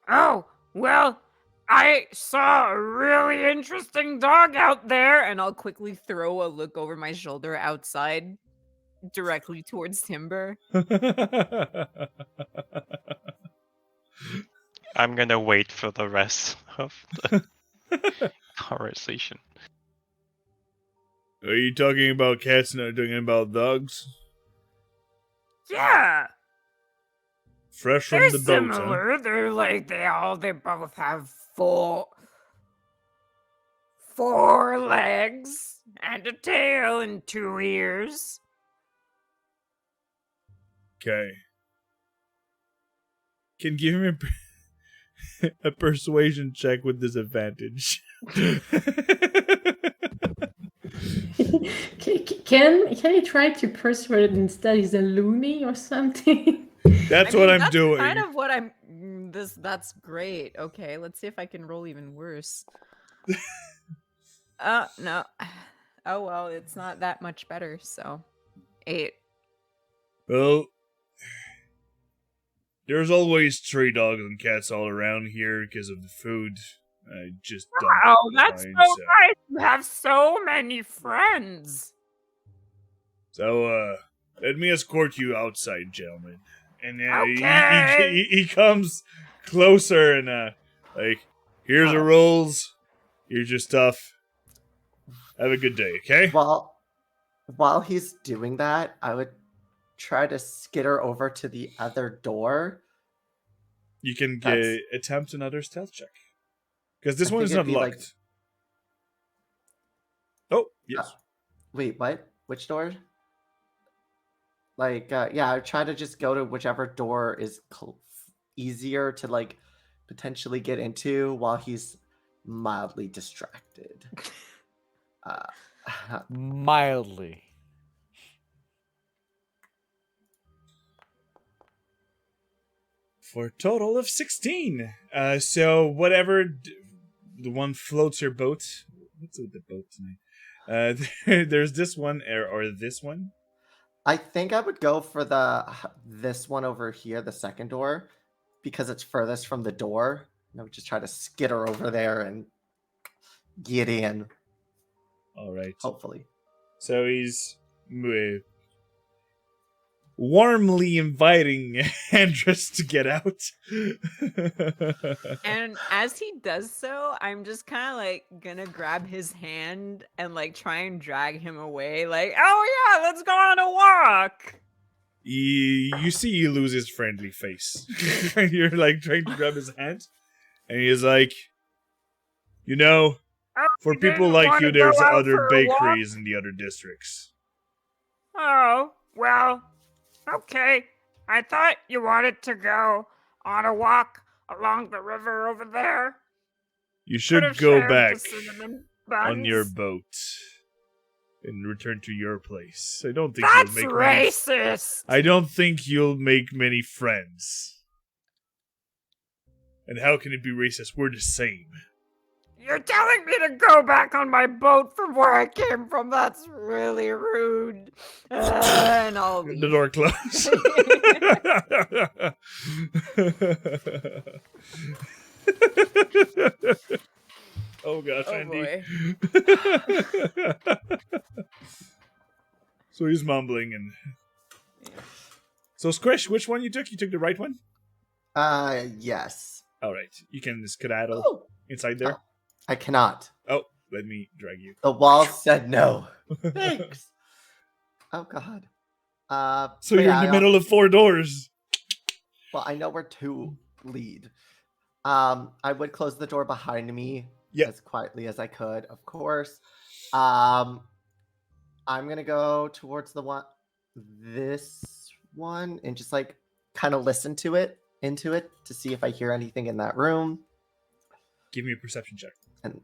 Oh, well, I saw a really interesting dog out there, and I'll quickly throw a look over my shoulder outside directly towards Timber. I'm gonna wait for the rest of the conversation. Are you talking about cats, not talking about dogs? Yeah, Fresh they're from the boat, huh? similar. They're like they both have four legs and a tail and 2 ears. Okay. Can give me a persuasion check with disadvantage. Can he try to persuade instead he's a loony or something? That's what I'm doing. Kind of what I'm. That's great. Okay, let's see if I can roll even worse. No. Oh well, it's not that much better. So, 8. Well, there's always stray dogs and cats all around here because of the food. I just don't. Oh, that's so nice. You have so many friends. So, let me escort you outside, gentlemen. And Okay. he comes closer and like, here's the rolls, here's your stuff. Have a good day, okay? While he's doing that, I would try to skitter over to the other door. You can That's- attempt another stealth check. Because this I one is think not it'd be locked. Oh, yes. Wait, what? Which door? Yeah, I try to just go to whichever door is easier to like potentially get into while he's mildly distracted. Mildly. for a total of 16. So whatever the one floats your boat. What's with the boat tonight? There's this one or this one. I think I would go for this one over here, the second door, because it's furthest from the door. And I would just try to skitter over there and get in, All right. hopefully. So he's warmly inviting Andrus to get out. And as he does so, I'm just kind of like gonna grab his hand and like try and drag him away. Like, oh yeah, let's go on a walk. You see, he loses friendly face. You're like trying to grab his hand, and he's like, you know, Oh, for you people didn't like wanna you, go there's out other for a walk? bakeries in the other districts. Oh, well, okay. I thought you wanted to go on a walk along the river over there. You Could should have go shared back the cinnamon on your buns. boat and return to your place. I don't think That's you'll make many. racist. I don't think you'll make many friends. And how can it be racist? We're the same. You're telling me to go back on my boat from where I came from. That's really rude. And I'll The leave. door closed. Oh gosh, Oh Andy. boy. So he's mumbling and. So Squish, which one you took? You took the right one? Yes. All right, you can skedaddle Oh, inside there. I cannot. Oh, let me drag you. The wall said no. Thanks. Oh God. So but you're yeah, in the I middle of 4 doors. Well, I know where to lead. I would close the door behind me Yep. as quietly as I could, of course. I'm gonna go towards this one, and just like kind of listen to it, into it, to see if I hear anything in that room, Give me a perception check. and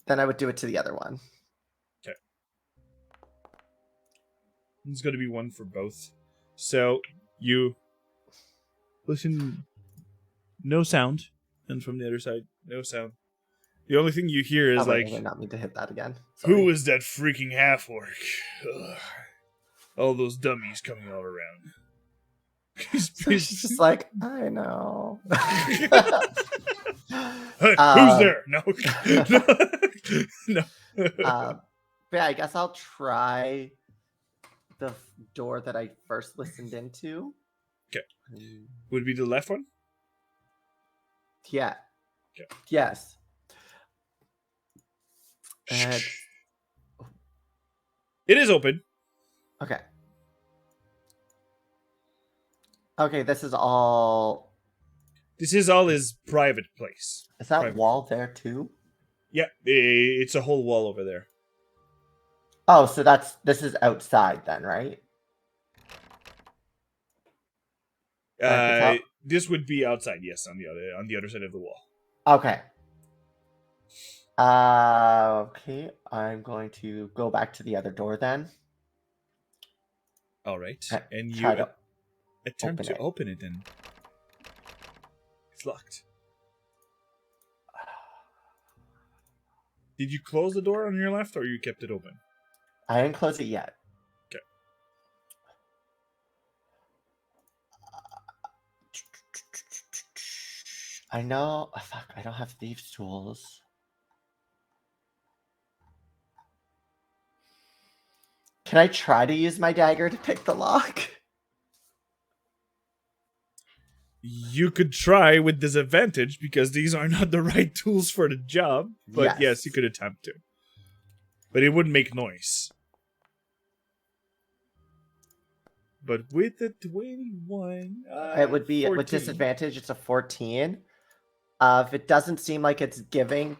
then I would do it to the other one. There's going to be one for both. So you listen. No sound, and from the other side, no sound. The only thing you hear is Oh, wait, like, I did not mean to hit that again. "Who Sorry. is that freaking half orc? All those dummies coming all around." So she's just like, I know. Hey, who's there? No, no. But yeah, I guess I'll try the door that I first listened into. Okay. Would it be the left one? Yeah. Okay. Yes. And It is open. okay. Okay, this is all. This is all his private place. Is that Private. wall there too? Yeah, it's a whole wall over there. Oh, so this is outside then, right? At the top? This would be outside, yes, on the other side of the wall. Okay. Okay, I'm going to go back to the other door then. All right, Okay, and you try to attempt open to it. open it, and it's locked. Did you close the door on your left, or you kept it open? I didn't close it yet. Okay. I know. Oh, fuck, I don't have thieves' tools. Can I try to use my dagger to pick the lock? You could try with disadvantage because these are not the right tools for the job. But yes, you could attempt to. But it wouldn't make noise. But with the 21, It would be 14. with disadvantage. It's a 14. If it doesn't seem like it's giving,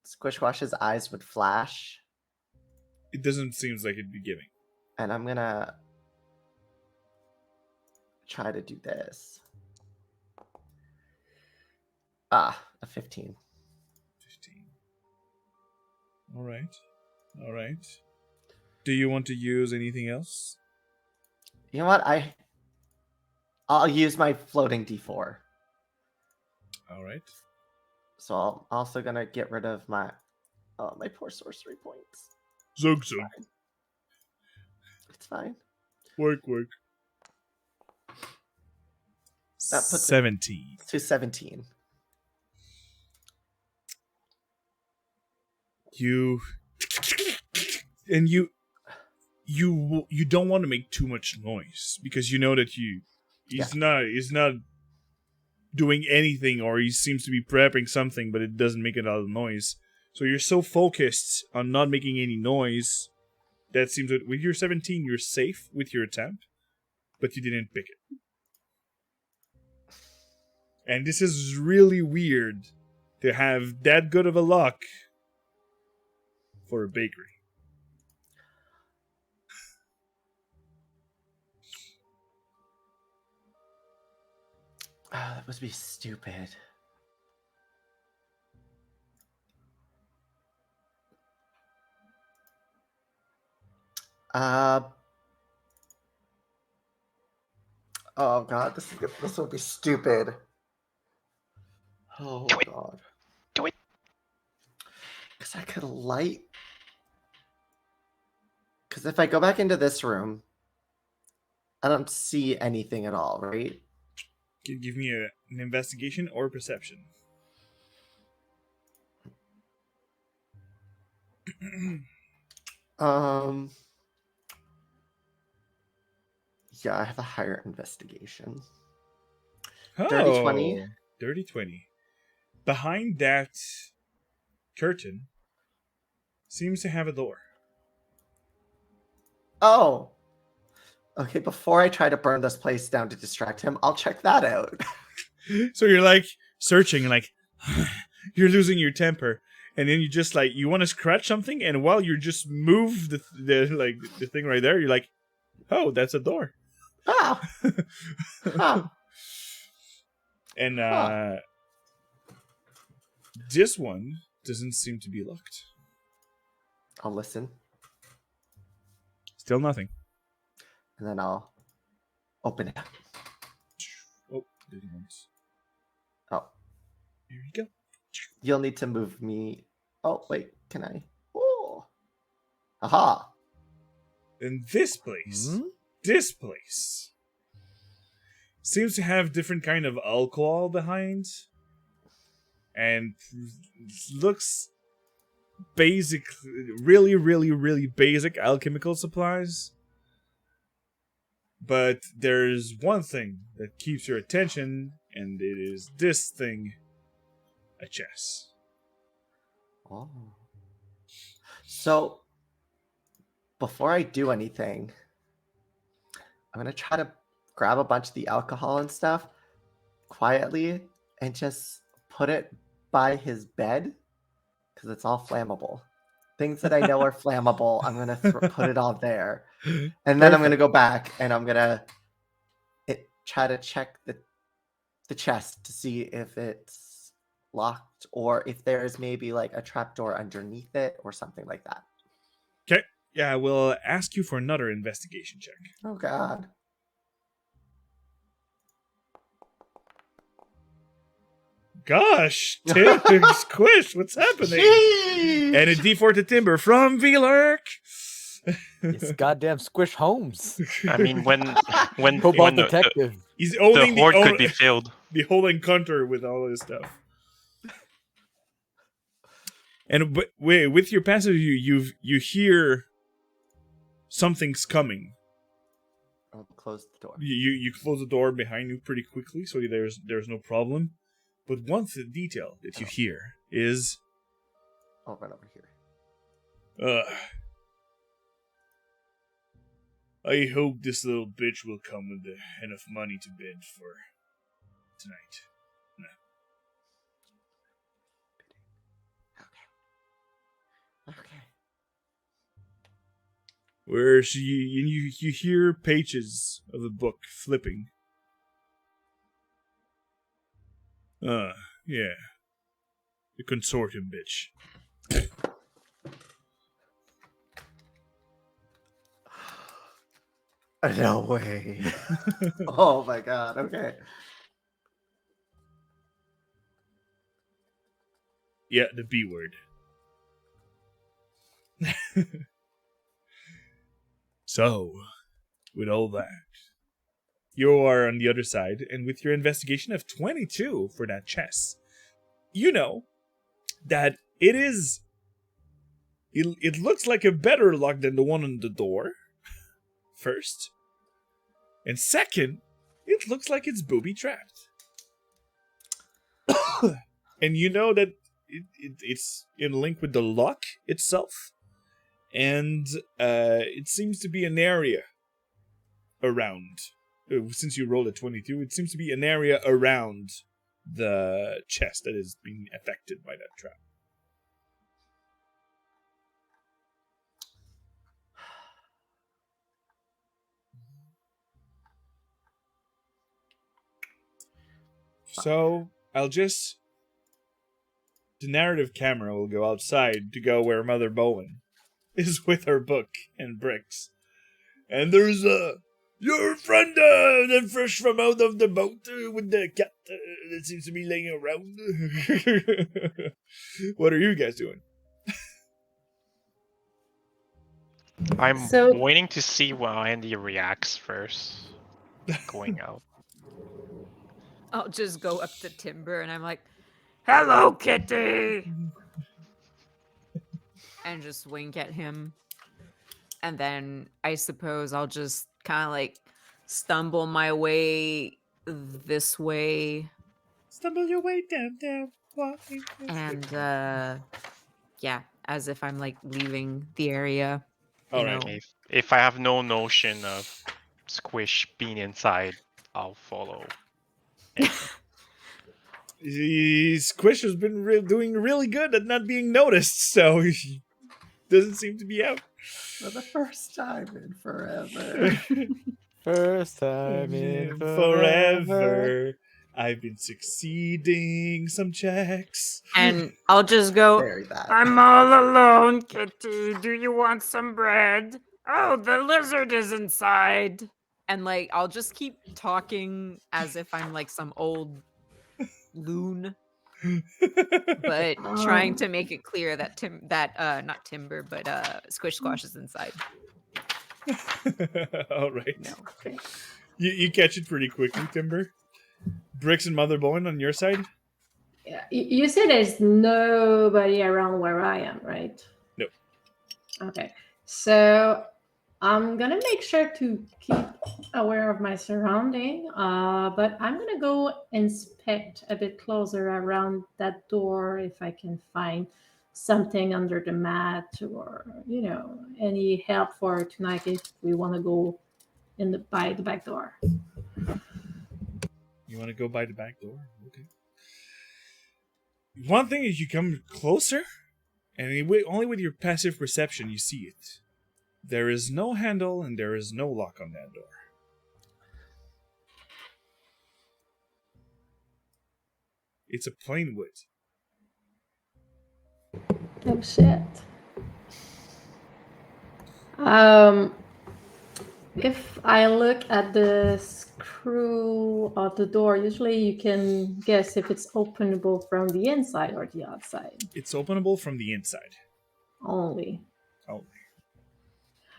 Squishwash's eyes would flash, It doesn't seem like it'd be giving. and I'm gonna try to do this. A 15. 15. All right. All right. Do you want to use anything else? You know what? I'll use my floating D4. All right. So I'm also gonna get rid of my my poor sorcery points. Zug zug. It's fine. Work. That puts it 17. to 17. You don't want to make too much noise because you know that he's not doing anything, or he seems to be prepping something, but it doesn't make a lot of noise. So you're so focused on not making any noise that seems that with your 17 you're safe with your attempt, but you didn't pick it. And this is really weird to have that good of a luck for a bakery. That must be stupid. Oh god, this will be stupid. Oh Do it. god. Do it. Because I could light. Because if I go back into this room, I don't see anything at all, right? Can you give me an investigation or perception? Yeah, I have a higher investigation. Oh, Dirty 20. Dirty 20. Behind that curtain seems to have a door. Oh. Okay, before I try to burn this place down to distract him, I'll check that out. So you're like searching, like you're losing your temper, and then you just like you want to scratch something, and while you just move the thing right there, you're like, oh, that's a door. Ah. Huh. And Huh. this one doesn't seem to be locked. I'll listen, Still nothing. and then I'll open it. Oh, did he once? Oh, Here you go. you'll need to move me. Oh, wait, can I? Oh. Aha. And this place seems to have different kind of alcohol behind, and looks basic, really basic alchemical supplies. But there's one thing that keeps your attention, and it is this thing, a chess. Oh. So, before I do anything, I'm going to try to grab a bunch of the alcohol and stuff quietly and just put it by his bed because it's all flammable. Things that I know are flammable, I'm going to put it all there. And then I'm going to go back and I'm going to try to check the chest to see if it's locked or if there's maybe like a trapdoor underneath it or something like that. Okay. Yeah, I will ask you for another investigation check. Oh god. Gosh, Tim, Squish, what's happening? Jeez! And a D4 to Timber from V-Lurk. It's goddamn Squish Holmes. I mean, when Cobalt the Detective. He's the owning horde could be filled. the whole encounter with all this stuff. And wait, with your passive, you hear something's coming. I'll close the door. You close the door behind you pretty quickly, so there's no problem. But one detail that you hear is, I'll run over here. I hope this little bitch will come with enough money to bid for tonight. Okay. Where you hear pages of the book flipping. Yeah. The consortium bitch. No way. Oh my god. Okay. Yeah, the B word. So, with all that, you are on the other side, and with your investigation of 22 for that chess, you know that it looks like a better lock than the one on the door, first. And second, it looks like it's booby trapped. And you know that it's in link with the lock itself. And it seems to be an area around. Since you rolled a 22, it seems to be an area around the chest that is being affected by that trap. So the narrative camera will go outside to go where Mother Bowen is with her book and bricks. And there's your friend that fresh from out of the boat with the cat that seems to be laying around. What are you guys doing? I'm So- waiting to see how Andy reacts first. Going out. I'll just go up to Timber and I'm like, Hello, Kitty. and just wink at him. And then I suppose I'll just kind of like stumble my way this way. Stumble your way down, walking. And yeah, as if I'm like leaving the area. All you right. know. If I have no notion of Squish being inside, I'll follow. Squish has been doing really good at not being noticed, so he doesn't seem to be out. For the first time in forever. First time in Forever. I've been succeeding some checks. And I'll just go, Very bad. I'm all alone, Kitty. Do you want some bread? Oh, the lizard is inside. and like I'll just keep talking as if I'm like some old loon, but trying to make it clear that not Timber, but Squish Squash is inside. All right. No. Okay. You catch it pretty quickly, Timber. Bricks and Mother Bowen on your side? Yeah, you say there's nobody around where I am, right? No. Okay. So I'm gonna make sure to keep aware of my surrounding, but I'm gonna go inspect a bit closer around that door if I can find something under the mat or any help for tonight if we want to go by the back door. You want to go by the back door? Okay. One thing is you come closer, and only with your passive perception you see it. There is no handle and there is no lock on that door. It's a plain wood. Oh shit. If I look at the screw of the door, usually you can guess if it's openable from the inside or the outside. It's openable from the inside. Only. Only.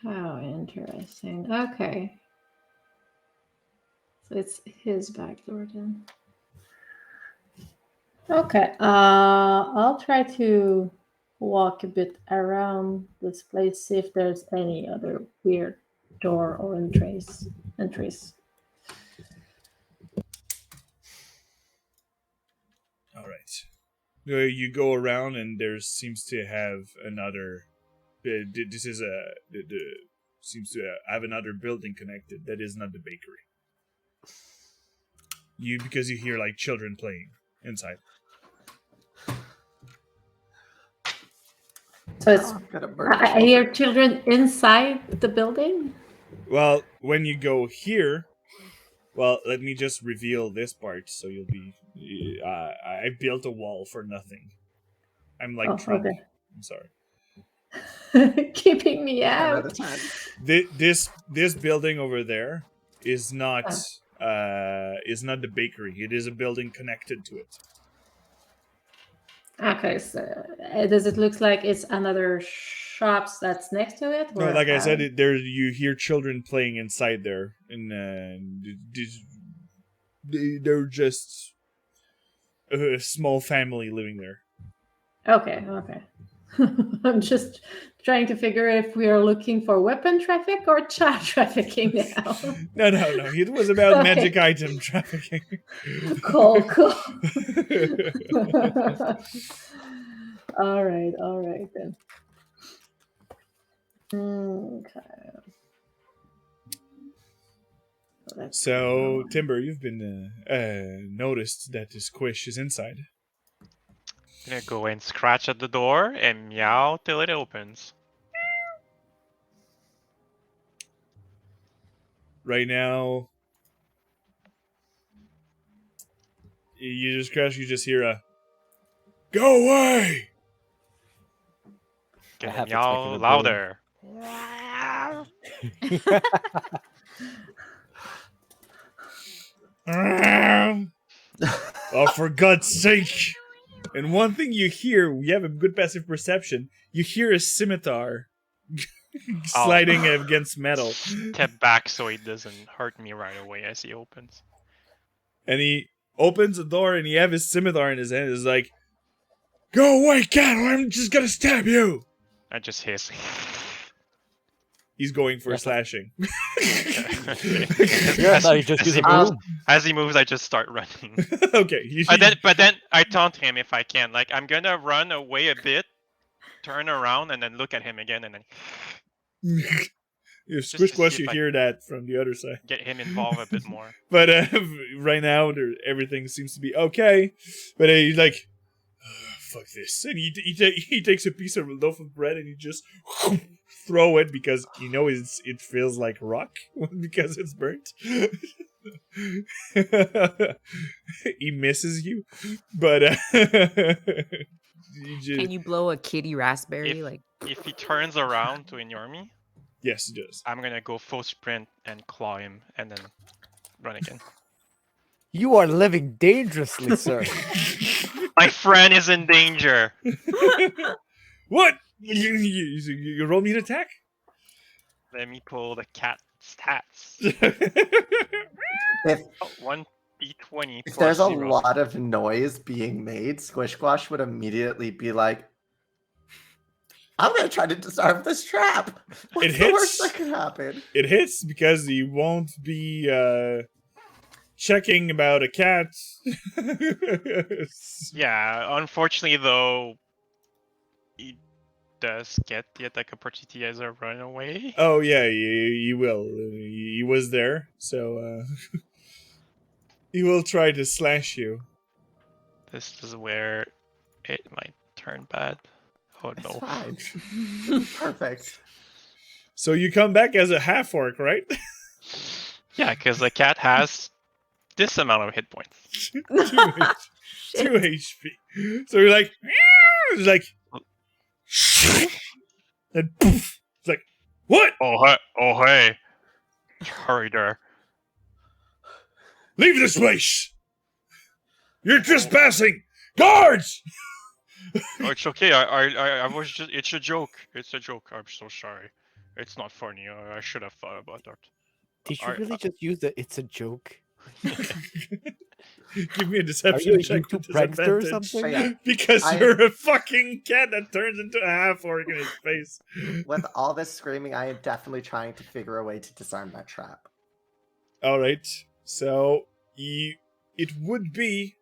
How interesting. Okay. So it's his back door then. Okay. I'll try to walk a bit around this place, see if there's any other weird door or entries. All right. You go around and there seems to have another. This is seems to have another building connected that is not the bakery. Because you hear like children playing inside. So it's I'm gonna murder I hear children inside the building. Well, when you go here, let me just reveal this part so you'll be. I built a wall for nothing. I'm like Oh, trendy. okay. I'm sorry. keeping me 10 out out. of 10. This building over there is not Ah. the bakery. It is a building connected to it. Okay, so does it look like it's another shops that's next to it? No, or like I how? said, there you hear children playing inside there, and they're just a small family living there. Okay. I'm just trying to figure if we are looking for weapon traffic or child trafficking now. No. It was about Okay. magic item trafficking. Cool. All right then. Okay. So, Timber, you've been noticed that the squish is inside. Gonna go and scratch at the door and meow till it opens. Right now, you just crash. You just hear a "Go away!" Gonna have to meow expect a louder. Oh, for God's sake! And one thing you hear, we have a good passive perception. You hear a scimitar sliding against metal, Step back so it doesn't hurt me right away as he opens. and he opens the door and he have his scimitar in his hand. He's like, "Go away, cat! Or I'm just gonna stab you!" I just hiss. He's going for Yeah. slashing. Yeah, I thought he just used a broom. As he moves, I just start running. Okay. But then I taunt him if I can. Like, I'm gonna run away a bit, turn around, and then look at him again, and then You to squish see squash, if you I- hear that from the other side. get him involved a bit more. But right now, everything seems to be okay. But he's like, "Fuck this!" And he takes a piece of loaf of bread and he just throw it because he knows it feels like rock because it's burnt. He misses you, but Can you blow a kitty raspberry? Like, If he turns around to ignore me, yes, it does. I'm gonna go full sprint and claw him, and then run again. You are living dangerously, sir. My friend is in danger. What? You roll me an attack? Let me pull the cat's stats. If, 1d20 if plus there's a 0. lot of noise being made, Squish Squash would immediately be like, I'm gonna try to disarm this trap. What's the worst that could happen? It hits because he won't be checking about a cat. Yeah, unfortunately though, he does get the attack opportunity as a runaway. Oh yeah, he will. He was there, so he will try to slash you. This is where it might turn bad. Oh It's no. fine. Perfect. So you come back as a half orc, right? Yeah, because the cat has this amount of hit points. 2 HP. So you're like, it's like, and poof. It's like, what? Oh hey. Hurry there. Leave this place! You're trespassing! Guards! Oh, it's okay. I was just. It's a joke. It's a joke. I'm so sorry. It's not funny. I should have thought about that. Did you Alright, really just use the "it's a joke"? Give me a Are deception you a check with YouTube prankster or disadvantage. something? Yeah. Because I- you're a fucking cat that turns into a half orc in his face. With all this screaming, I am definitely trying to figure a way to disarm that trap. Alright, so it would be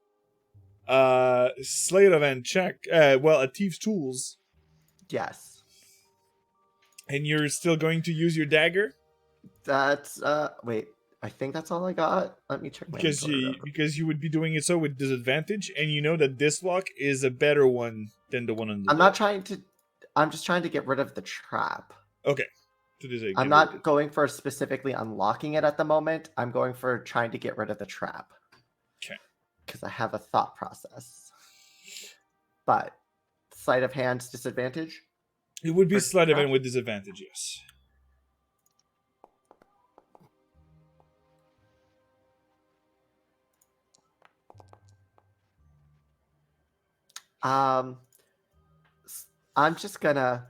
sleight of hand check. Well, a thief's tools. Yes. And you're still going to use your dagger? That's wait, I think that's all I got. Let me check my inventory. Because you would be doing it so with disadvantage, and you know that this lock is a better one than the one on the I'm door. not trying to I'm just trying to get rid of the trap. Okay. So there's a- I'm not going for specifically unlocking it at the moment. I'm going for trying to get rid of the trap. Okay. Because I have a thought process. But sleight of hand disadvantage? It would be For sleight of trap? hand with disadvantage, yes. Um, I'm just gonna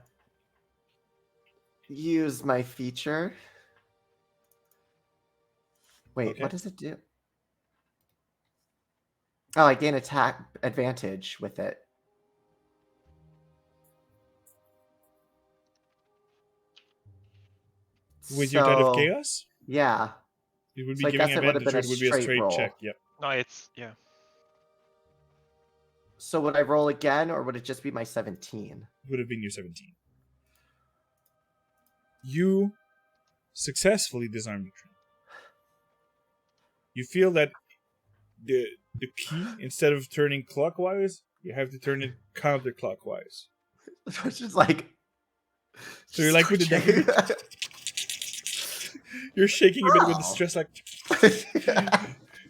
use my feature. Wait, Okay. what does it do? Oh, I gain attack advantage with it. With your Tide of So, Chaos, yeah. it would be So I giving guess it would have advantage, been or a it would be a straight straight roll. check. Yep. No, it's yeah. So would I roll again, or would it just be my 17? Would have been your 17. You successfully disarm the trap. You feel that the key, instead of turning clockwise, you have to turn it counterclockwise. Which is like. So you're like with the switching. dagger, you're shaking a bit with the Oh. stress, like,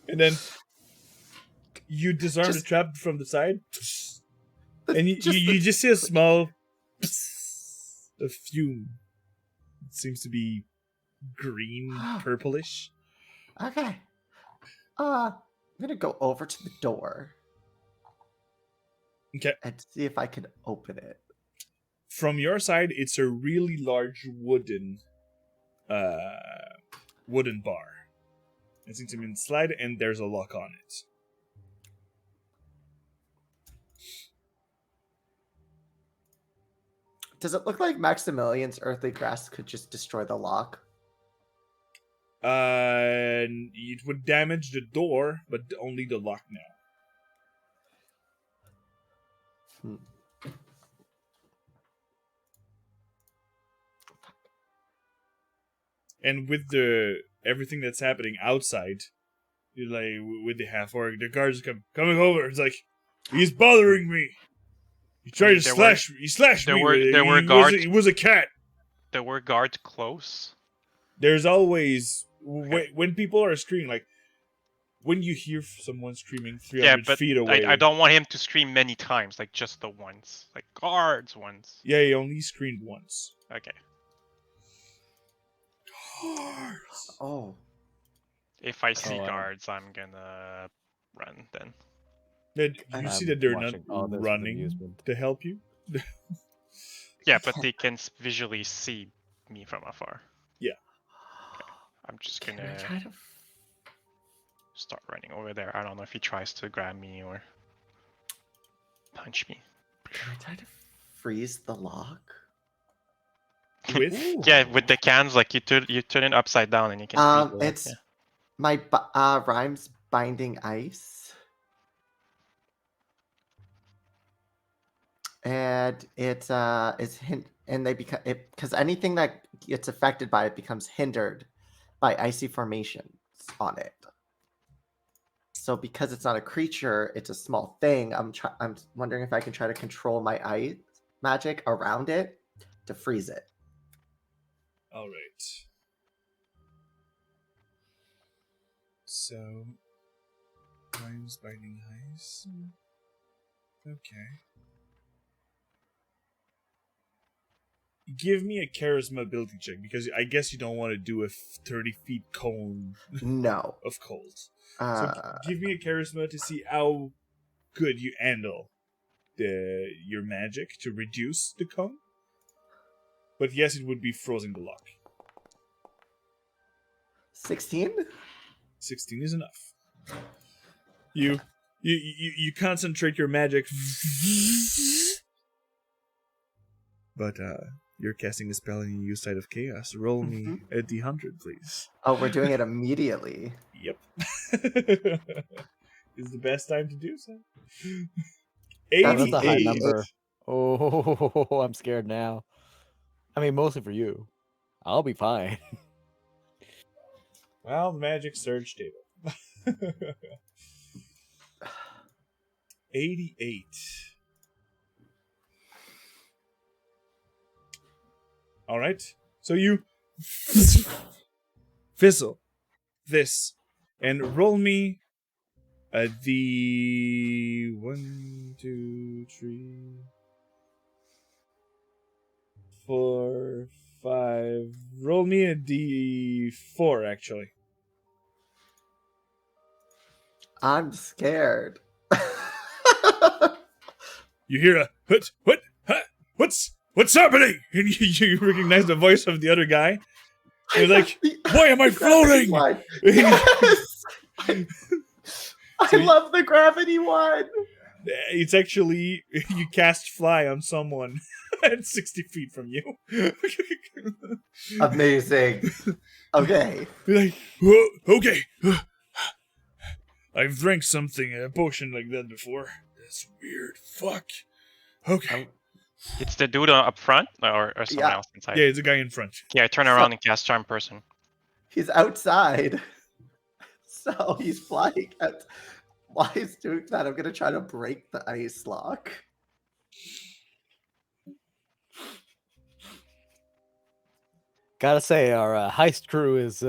and then you disarm the Just- trap from the side, and you the- just see a small a fume. It seems to be green, purplish. Okay. I'm gonna go over to the door. Okay. And see if I can open it. From your side, it's a really large wooden bar. It seems to be slide, and there's a lock on it. Does it look like Maximilian's earthly grasp could just destroy the lock? It would damage the door, but only the lock now. And with everything that's happening outside, you're like with the half orc, the guards coming over. It's like, he's bothering me. He tried to slash me. He slashed me. There were guards. He was a cat. There were guards close. There's always when people are screaming, like when you hear someone screaming 300 feet away. I don't want him to scream many times, like just the once, like guards once. Yeah, he only screamed once. Okay. Guards. Oh. If I see guards, I'm gonna run then. You see that they're not running to help you? Yeah, but they can visually see me from afar. Yeah. Okay. I'm just gonna Can I try to... start running over there. I don't know if he tries to grab me or punch me. Can I try to freeze the lock? With? Yeah, with the cans, like you turn it upside down and you can. It's my rhymes binding ice, and it is and they become it because anything that gets affected by it becomes hindered by icy formations on it. So because it's not a creature, it's a small thing. I'm wondering if I can try to control my ice magic around it to freeze it. All right. So, rhymes binding ice. Okay. Give me a charisma ability check, because I guess you don't want to do a 30 feet cone No. of cold. So give me a charisma to see how good you handle your magic to reduce the cone. But yes, it would be frozen the lock. 16? 16 is enough. You concentrate your magic, but you're casting a spell and you use Tide of Chaos. Roll me a d100, please. Oh, we're doing it immediately. Yep. Is the best time to do so. 88. That's a high number. Oh, I'm scared now. I mean, mostly for you. I'll be fine. Well, magic surge table. 88. All right. So you fizzle this and roll me the 1, 2, 3. 4, 5. Roll me a d4, actually. I'm scared. You hear a what? Huh? What's happening? And you recognize the voice of the other guy. And you're like, why am I The gravity floating? one. Yes! I love the gravity one. It's actually you cast fly on someone at 60 feet from you. Amazing. Okay. You're like, whoa, okay. I've drank something, a potion like that before. That's weird. Fuck. Okay. It's the dude up front or someone Yeah. else inside. Yeah, it's a guy in front. Yeah, I turn around and cast charm person. He's outside. So he's flying out. While he's doing that, I'm gonna try to break the ice lock. Gotta say, our heist crew is.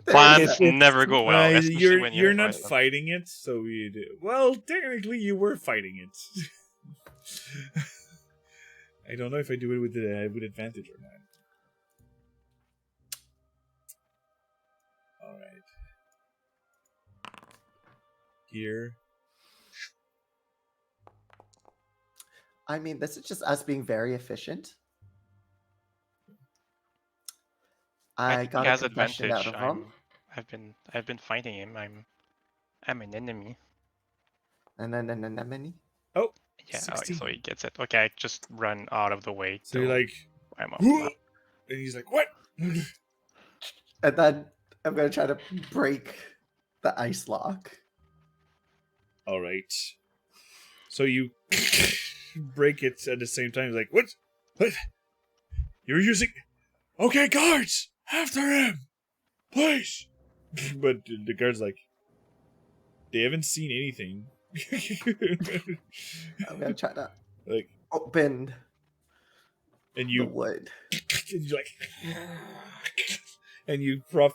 Plans it's- never go well, especially when you're you're not fighting it, so you do. Well, technically, you were fighting it. I don't know if I do it with advantage or not. All right. Here. I mean, this is just us being very efficient. I think got he a has confession out advantage. of him. I've been fighting him. I'm an enemy. And then anemone. Oh, Yeah, 16. so he gets it. Okay, I just run out of the way. So you're like, I'm up. "Whoa!" And he's like, what? And then I'm gonna try to break the ice lock. All right. So you break it at the same time. He's like, what? What? You're using... Okay, guards! After him! Please! But the guard's like, they haven't seen anything. I'm gonna try to Like, open and the you... wood. And you're like... And you press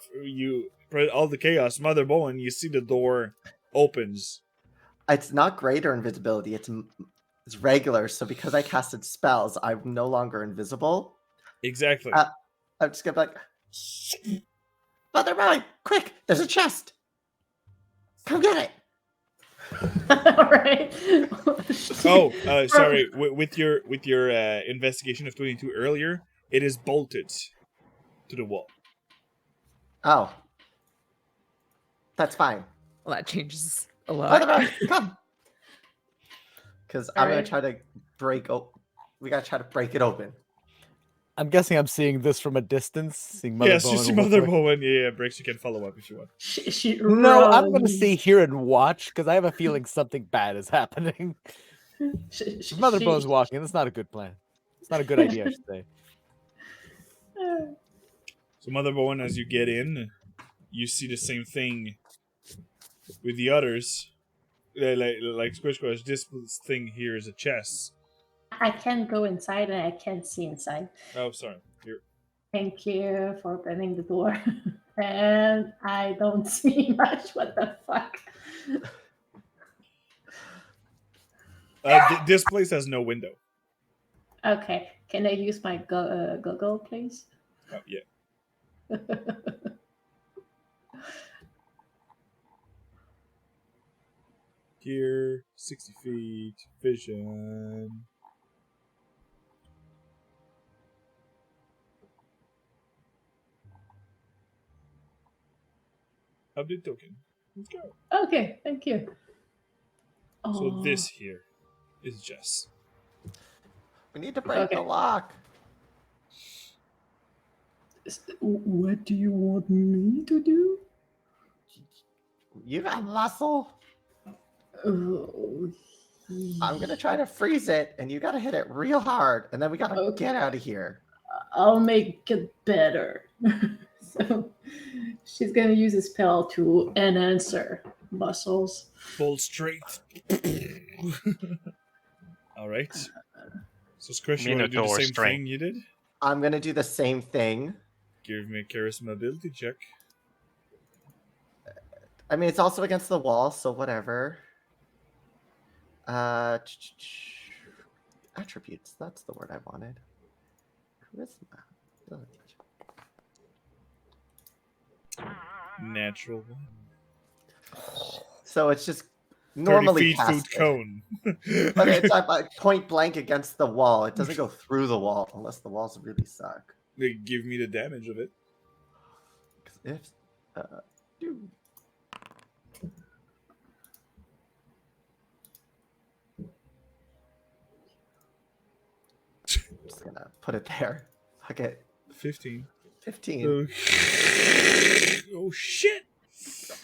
all the chaos, Mother Bowen, you see the door opens. It's not greater invisibility. It's regular. So because I casted spells, I'm no longer invisible. Exactly. I'm just gonna be like, Mother Bowen, quick! There's a chest. Come get it. All right. Oh, sorry. With your investigation of 22 earlier, it is bolted to the wall. Oh, that's fine. Well, that changes a lot. Mother Bowen, come. Because I'm gonna Alright. try to we gotta try to break it open. I'm guessing I'm seeing this from a distance. Seeing Mother Yes, you Bowen see walk Mother away. Bowen. Yeah, Breaks, you can follow up if you want. She No, I'm gonna runs. stay here and watch because I have a feeling something bad is happening. If Mother Bowen's walking, that's not a good plan. It's not a good idea, I should say. So Mother Bowen, as you get in, you see the same thing with the others. Like Squish Squish, this thing here is a chest. I can't go inside and I can't see inside. Oh, sorry. Here. Thank you for opening the door. And I don't see much. What the fuck? This place has no window. Okay. Can I use my goggle, please? Oh, yeah. Here, 60 feet, vision. Update token. Let's go. Okay, thank you. So Oh, this here is Jess. We need to break Okay. the lock. what do you want me to do? You got muscle. Oh, I'm gonna try to freeze it, and you gotta hit it real hard, and then we gotta Okay. get out of here. I'll make it better. So she's gonna use a spell to enhance her muscles. Full strength. Alright. So Squish, you want to do the Minotaur same strength. thing you did? I'm gonna do the same thing. Give me a charisma ability check. I mean, it's also against the wall, so whatever. attributes. That's the word I wanted. Charisma. Ability. Natural one. So it's just 30 normally feet food casted. cone. But it's like point blank against the wall. It doesn't go through the wall unless the walls really suck. They give me the damage of it. 'Cause if dude. I'm just gonna put it there. Fuck it. 15. 15. Oh shit!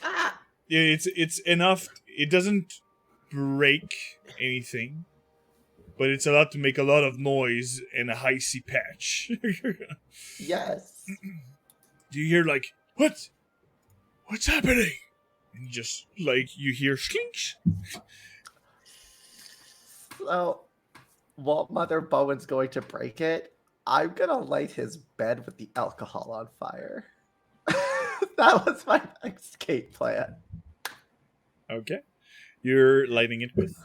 Ah! Yeah, it's enough. It doesn't break anything, but it's allowed to make a lot of noise in a icy patch. Yes. Do you hear like what? What's happening? And just like you hear slinks. So while Mother Bowen's going to break it, I'm gonna light his bed with the alcohol on fire. That was my escape plan. Okay, you're lighting it with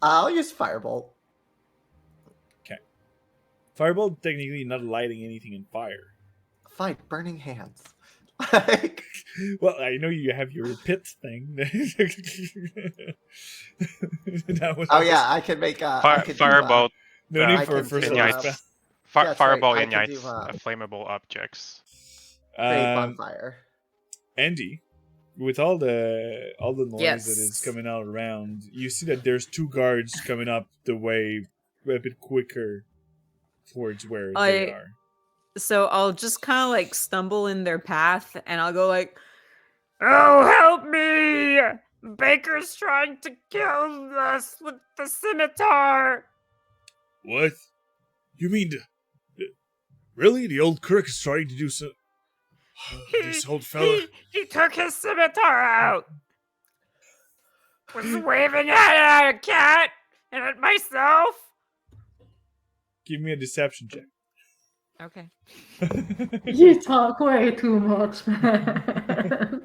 I'll use firebolt. fireball. Technically, not lighting anything in fire. Fine, burning hands. Like, Well, I know you have your pit thing. That was oh yeah, I can make I could do, Firebolt. no I need for can first do, level uh, spell. That's right, Fireball I can ignites do, flammable objects. create Um, bonfire. Andy, with all the noise that is Yes. coming out around, you see that there's 2 guards coming up the way a bit quicker towards where they are. So I'll just kind of like stumble in their path and I'll go like, Oh, help me! Baker's trying to kill us with the scimitar. What? You mean really? The old crook is trying to do so. This old fella. He took his scimitar out. Was waving at a cat and at myself. Give me a deception check. okay. You talk way too much, man.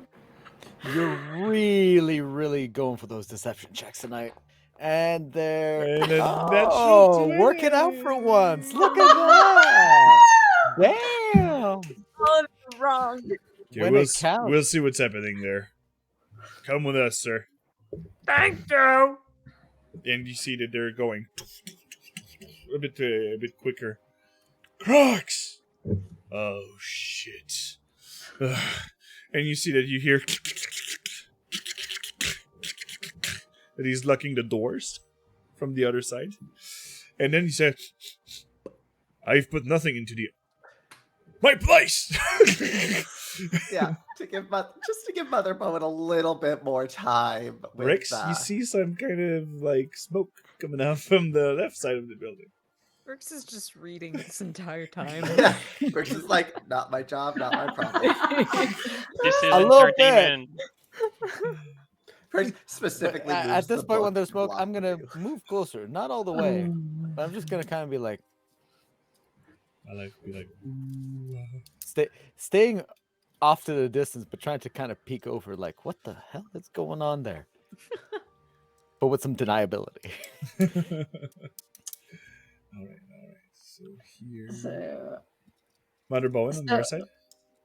You're really, really going for those deception checks tonight. And they're And a natural working out for 20. once. Look at that. Damn. Oh, wrong. Okay, When we'll, it counts. we'll see what's happening there. Come with us, sir. Thank you. And you see that they're going a bit quicker. Crocs! Oh shit! And you see that you hear that he's locking the doors from the other side, and then he said, "I've put nothing into my place." Yeah, to give Mother Bowen a little bit more time. With, Rex, you see some kind of like smoke coming out from the left side of the building. Brooks is just reading this entire time. Yeah, Rex is like, not my job, not my problem. This is A little bit. entertainment. Rex specifically But moves at this the point, when book there's to smoke, block I'm gonna view. move closer, not all the way, Oh, but I'm just gonna kind of be like I like to be like, ooh. staying off to the distance, but trying to kind of peek over, like, what the hell is going on there? But with some deniability. All right. So here, so, Mother Bowen on your side.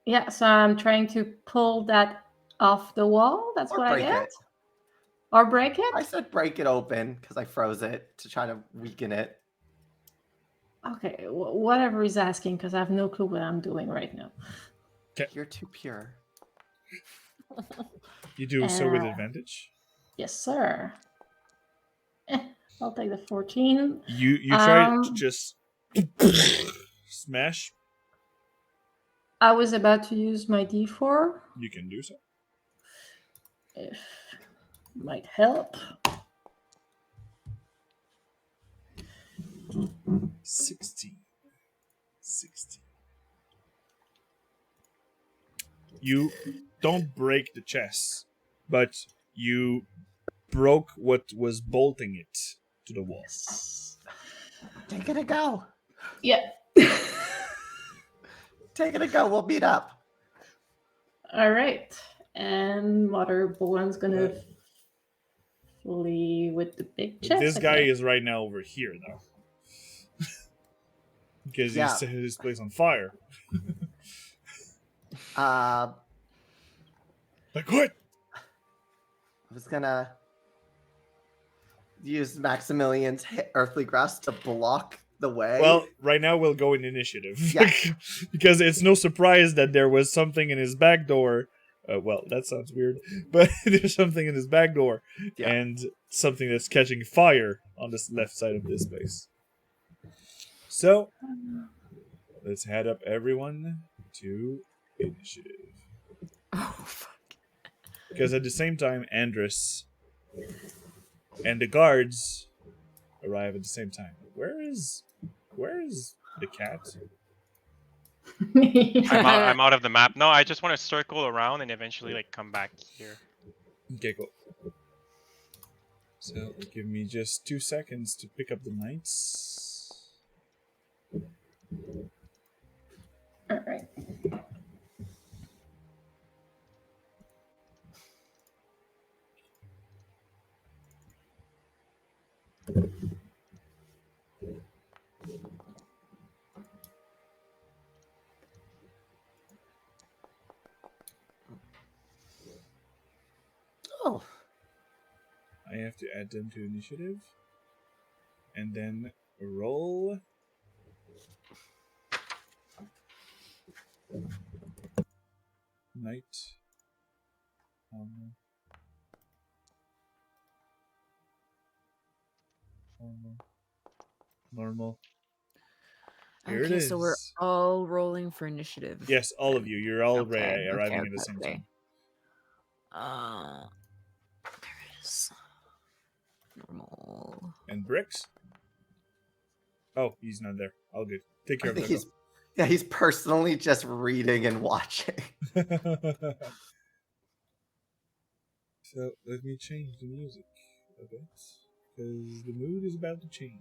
yeah, so I'm trying to pull that off the wall. That's Or what I break get. it. Or break I it? said break it open because I froze it to try to weaken it. Okay, whatever he's asking, because I have no clue what I'm doing right now. You're too pure. You do so with advantage. Yes, sir. I'll take the 14. You try to Um, just smash. I was about to use my D4, You can do so. if might help. 16. You don't break the chest, but you broke what was bolting it to the wall. Take it a go. Yeah. Take it a go. We'll meet up. All right. And Mother Bowen's gonna Hopefully with the big chest. This guy again. is right now over here, though. Because he Yeah. set his place on fire. I Like, what? was gonna use Maximilian's earthly grasp to block the way. Well, right now we'll go in initiative. Yeah. Because it's no surprise that there was something in his back door. Well, that sounds weird. But there's something in his back door. Yeah. And something that's catching fire on this left side of this space. So, let's head up everyone to initiative. Oh fuck. Because at the same time, Andrus and the guards arrive at the same time. Where is the cat? I'm out of the map. No, I just want to circle around and eventually like come back here. Okay, cool. So give me just 2 seconds to pick up the knights. All right. Oh, I have to add them to initiative. And then roll. Knight. Armor. Normal. Here it Okay, is. so we're all rolling for initiative. Yes, all of you. You're all Okay, arriving okay, at the same okay. time. There it is. Normal. And Bricks? Oh, he's not there. All good. Take I care think of he's personally just reading and watching. that. So let me change the music a bit. Because the mood is about to change.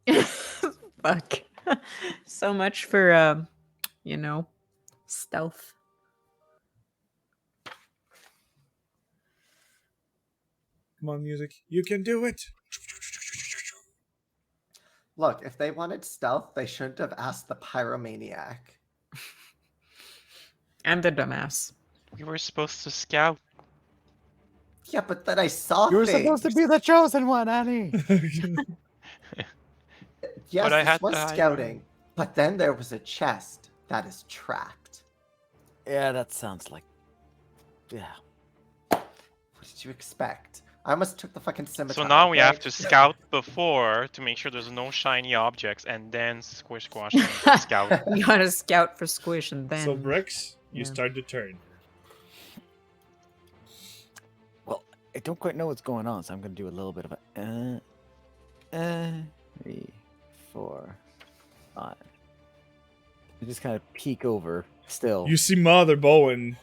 Yeah. Fuck. So much for stealth. Come on, music. You can do it. Look, if they wanted stealth, they shouldn't have asked the pyromaniac. And the dumbass. We were supposed to scout. Yeah, but then I saw You were things. supposed to be the chosen one, Annie. Yes, But I this had was to hide scouting. But then there was a chest that is trapped. Yeah, that sounds like. Yeah. What did you expect? I almost took the fucking scimitar. So now we have okay? to scout before to make sure there's no shiny objects, and then squish squash and then scout. You gotta scout for squish and then. So, Bricks, you yeah. start the turn. Well, I don't quite know what's going on, so I'm gonna do a little bit of a 3, 4, 5. I just kind of peek over still. You see Mother Bowen,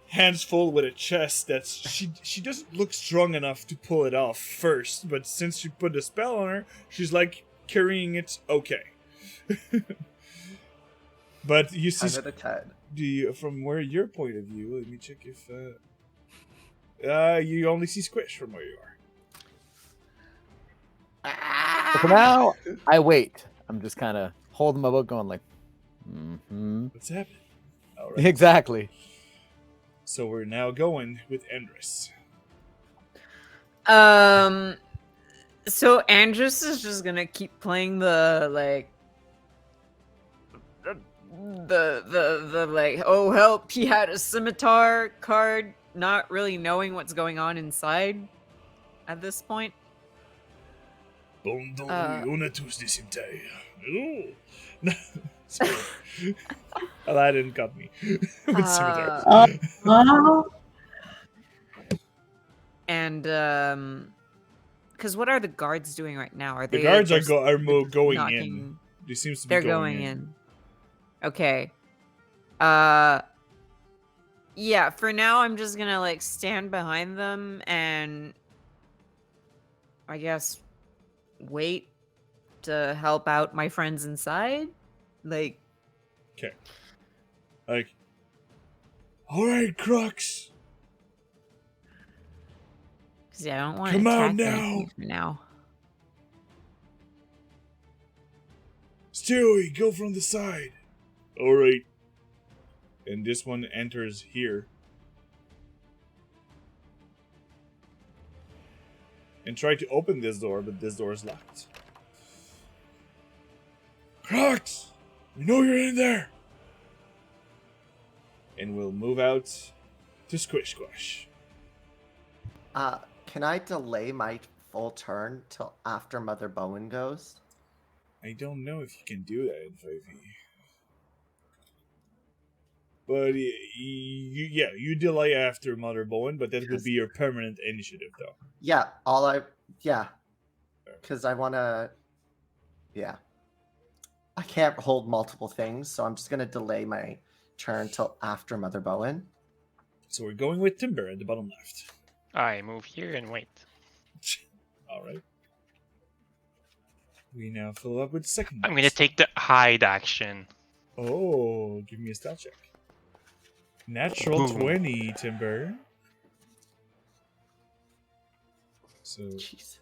hands full with a chest that's she doesn't look strong enough to pull it off first, but since you put the spell on her, she's like carrying it okay. But you see 10 out of 10. from where your point of view, let me check if you only see Squish from where you are. So for now, I wait. I'm just kind of holding my book going like, mm-hmm. What's happening? All right. Exactly. So we're now going with Endress. So Andrus is just gonna keep playing the like oh help, he had a scimitar card, not really knowing what's going on inside at this point. Sorry. Aladdin got me. With scimitar. And because what are the guards doing right now? Are The they guards are just going in. knocking- They seems to be They're going going in. in. Okay. Yeah, for now I'm just gonna like stand behind them and I guess wait to help out my friends inside. Like Okay. Like, all right, Crux. Because I don't want to Come attack on now. anything for now. Stewie, go from the side. All right. And this one enters here. And try to open this door, but this door is locked. Crocs! You know you're in there! And we'll move out to Squish Squash. Can I delay my full turn till after Mother Bowen goes? I don't know if you can do that in 5e. But you delay after Mother Bowen, but that would be your permanent initiative, though. Yeah, because I want to, yeah. I can't hold multiple things, so I'm just going to delay my turn till after Mother Bowen. So we're going with Timber at the bottom left. I move here and wait. All right. We now follow up with second. I'm gonna take the hide action. Oh, give me a stealth check. Natural Boom. 20, Timber. So Jeez.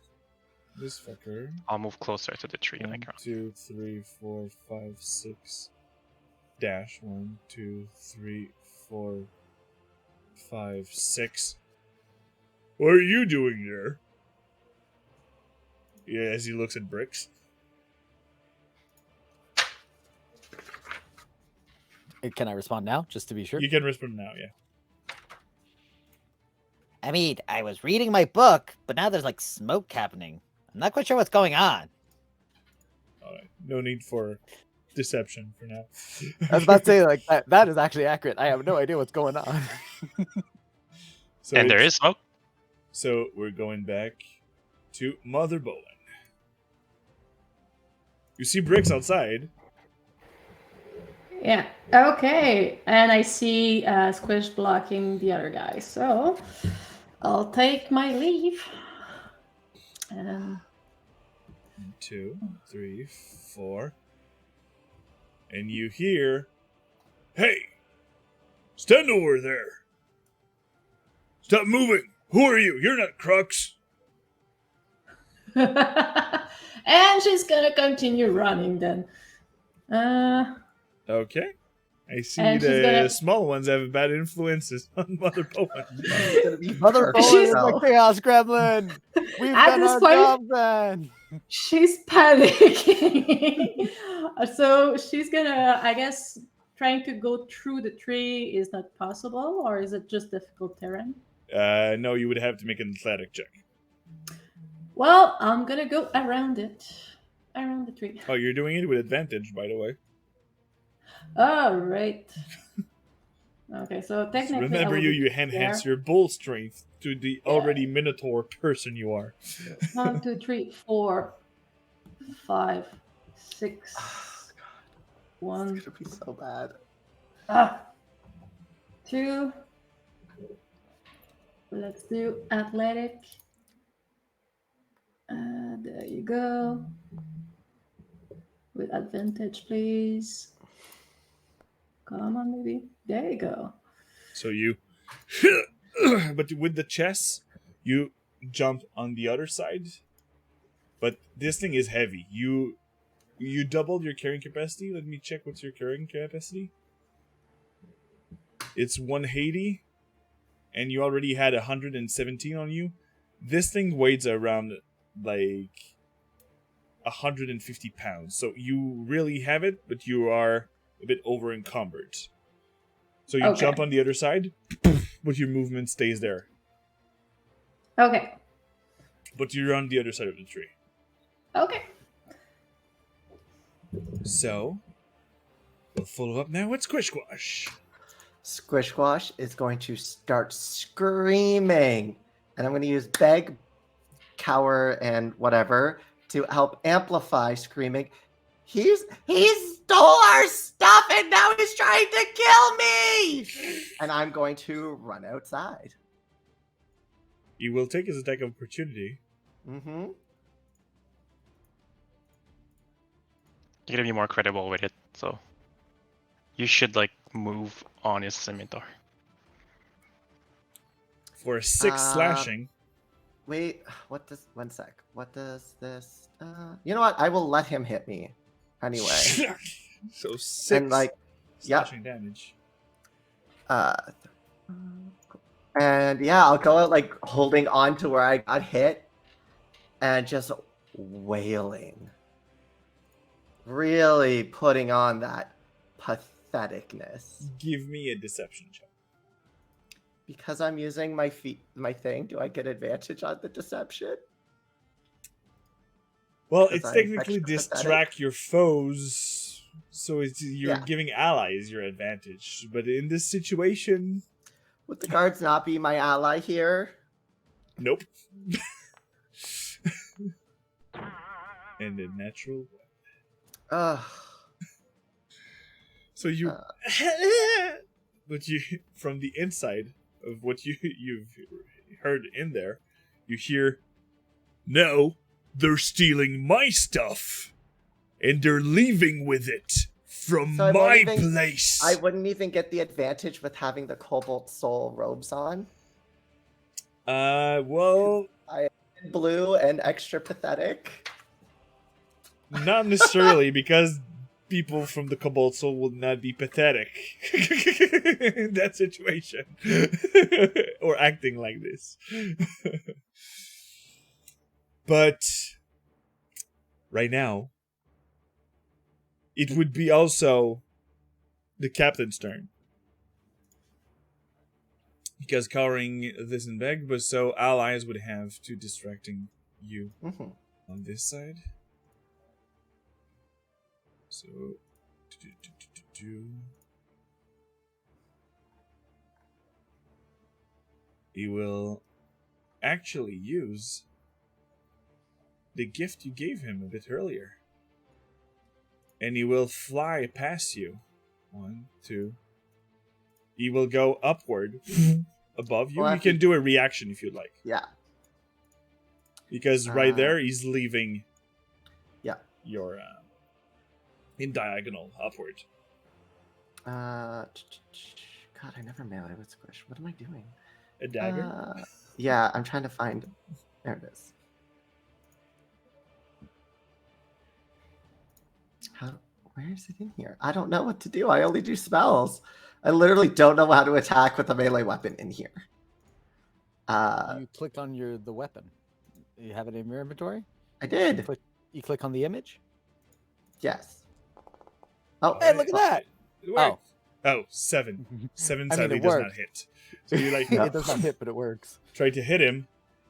this fucker. I'll move closer to the tree. 1, Like, 2, 3, 4, 5, 6. Dash 1, 2, 3, 4, 5, 6. What are you doing there? Yeah, as he looks at bricks. Can I respond now, just to be sure? You can respond now, yeah. I mean, I was reading my book, but now there's like smoke happening. I'm not quite sure what's going on. Alright, no need for deception for now. I was about to say, like, that is actually accurate. I have no idea what's going on. So and there it's- is smoke. So we're going back to Mother Bowen. You see bricks outside. Yeah. Okay. And I see Squish blocking the other guy. So I'll take my leave. 1, 2, 3, 4. And you hear, "Hey! Stand over there! Stop moving! Who are you? You're not Crux!" And she's gonna continue running then. Okay. I see And she's the gonna- small ones have bad influences on Mother Bowen. It's gonna be Mother perfect, Bowen is though. the Chaos Gremlin! We've At done this our point- job then! She's panicking. So she's gonna, I guess, trying to go through the tree is not possible, or is it just difficult terrain? No, you would have to make an athletic check. Well, I'm gonna go around it. Around the tree. Oh, you're doing it with advantage, by the way. All right. Okay, so Just technically, I remember will you be enhance there. your bull strength to the Yeah. already Minotaur person you are. 1, 2, 3, 4, 5, 6. It's 1, gonna be so bad. 2. Let's do athletic. There you go. With advantage, please. Come on, baby. There you go. So you, but with the chess, you jump on the other side. But this thing is heavy. You doubled your carrying capacity. Let me check what's your carrying capacity. It's 180, and you already had 117 on you. This thing weighs around like 150 pounds. So you really have it, but you are a bit over encumbered. So you Okay. jump on the other side, but your movement stays there. Okay. But you're on the other side of the tree. Okay. So we'll follow up now with Squish Squash. Squish Squash is going to start screaming, and I'm going to use beg, cower, and whatever to help amplify screaming. He stole our stuff, and now he's trying to kill me. And I'm going to run outside. You will take his attack of opportunity. Mm-hmm. You're gonna be more credible with it, so you should like move on his scimitar. For a 6 slashing. Wait, what does... One sec. What does this... You know what? I will let him hit me. Anyway. So 6 And, like, yep. slashing damage. And yeah, I'll go out like holding on to where I got hit and just wailing. Really putting on that patheticness. Give me a deception check. Because I'm using my thing, do I get advantage on the deception? Well, Because it's I'm technically extra distract your foes, so you're Yeah. giving allies your advantage. But in this situation, Would the guards not be my ally here? nope. And a natural. Ugh. So you, but you from the inside of what you've heard in there, you hear, "No, they're stealing my stuff, and they're leaving with it from So I my won't even- place." I wouldn't even get the advantage with having the Cobalt Soul robes on. Well, Blue and extra pathetic. not necessarily, because people from the Cobalt Soul will not be pathetic in that situation or acting like this. But right now, it would be also the captain's turn. Because covering this in bag, but so allies would have to distracting you Mhm. on this side. So, he will actually use the gift you gave him a bit earlier. And he will fly past you. 1, 2. He will go upward above you. Well, You can do a reaction if you'd like. Yeah. Because right there, he's leaving Yeah. your in diagonal upward. God, I never melee with squish. What am I doing? A dagger? Yeah, I'm trying to find. There it is. Where is it in here? I don't know what to do. I only do spells. I literally don't know how to attack with a melee weapon in here. You click on the weapon. You have it in your inventory? I did. You click on the image? Yes. Oh, Hey, look at that! It worked. Oh, 7. 7 I mean, sadly it does not worked. hit. So you like It does not hit, but it works. try to hit him,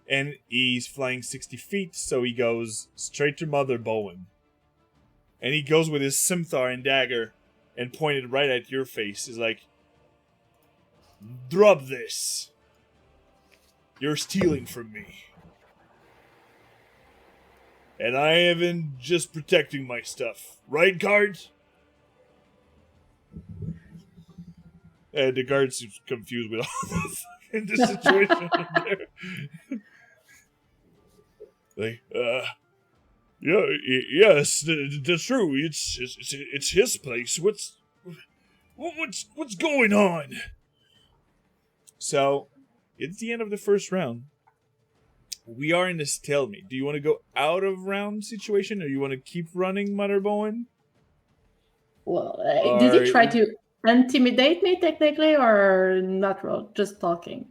and he's flying 60 feet, so he goes straight to Mother Bowen. And he goes with his scimitar and dagger and pointed right at your face. He's like, "Drop this. You're stealing from me. And I am just protecting my stuff. Right, guards?" And the guard seems confused with all the situation there. Like, yeah, yes, that's true. It's his place. What's going on? So, it's the end of the first round. We are in a stalemate. Do you want to go out of round situation, or you want to keep running, Mother Bowen? Well, did he try to intimidate me technically, or not? Real, just talking.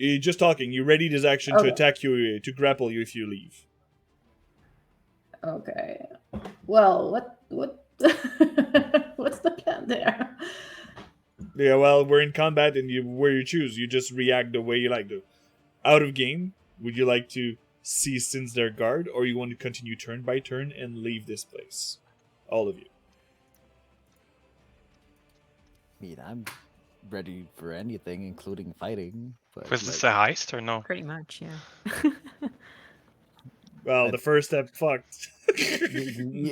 Just talking. You readied his action to attack you, to grapple you if you leave. Okay. Well, what what's the plan there? Yeah, well, we're in combat, and where you choose, you just react the way you like to. Out of game, would you like to cease since their guard, or you want to continue turn by turn and leave this place? All of you. I mean, I'm ready for anything, including fighting. But Was this a heist or no? Pretty much, yeah. Well, the first step fucked.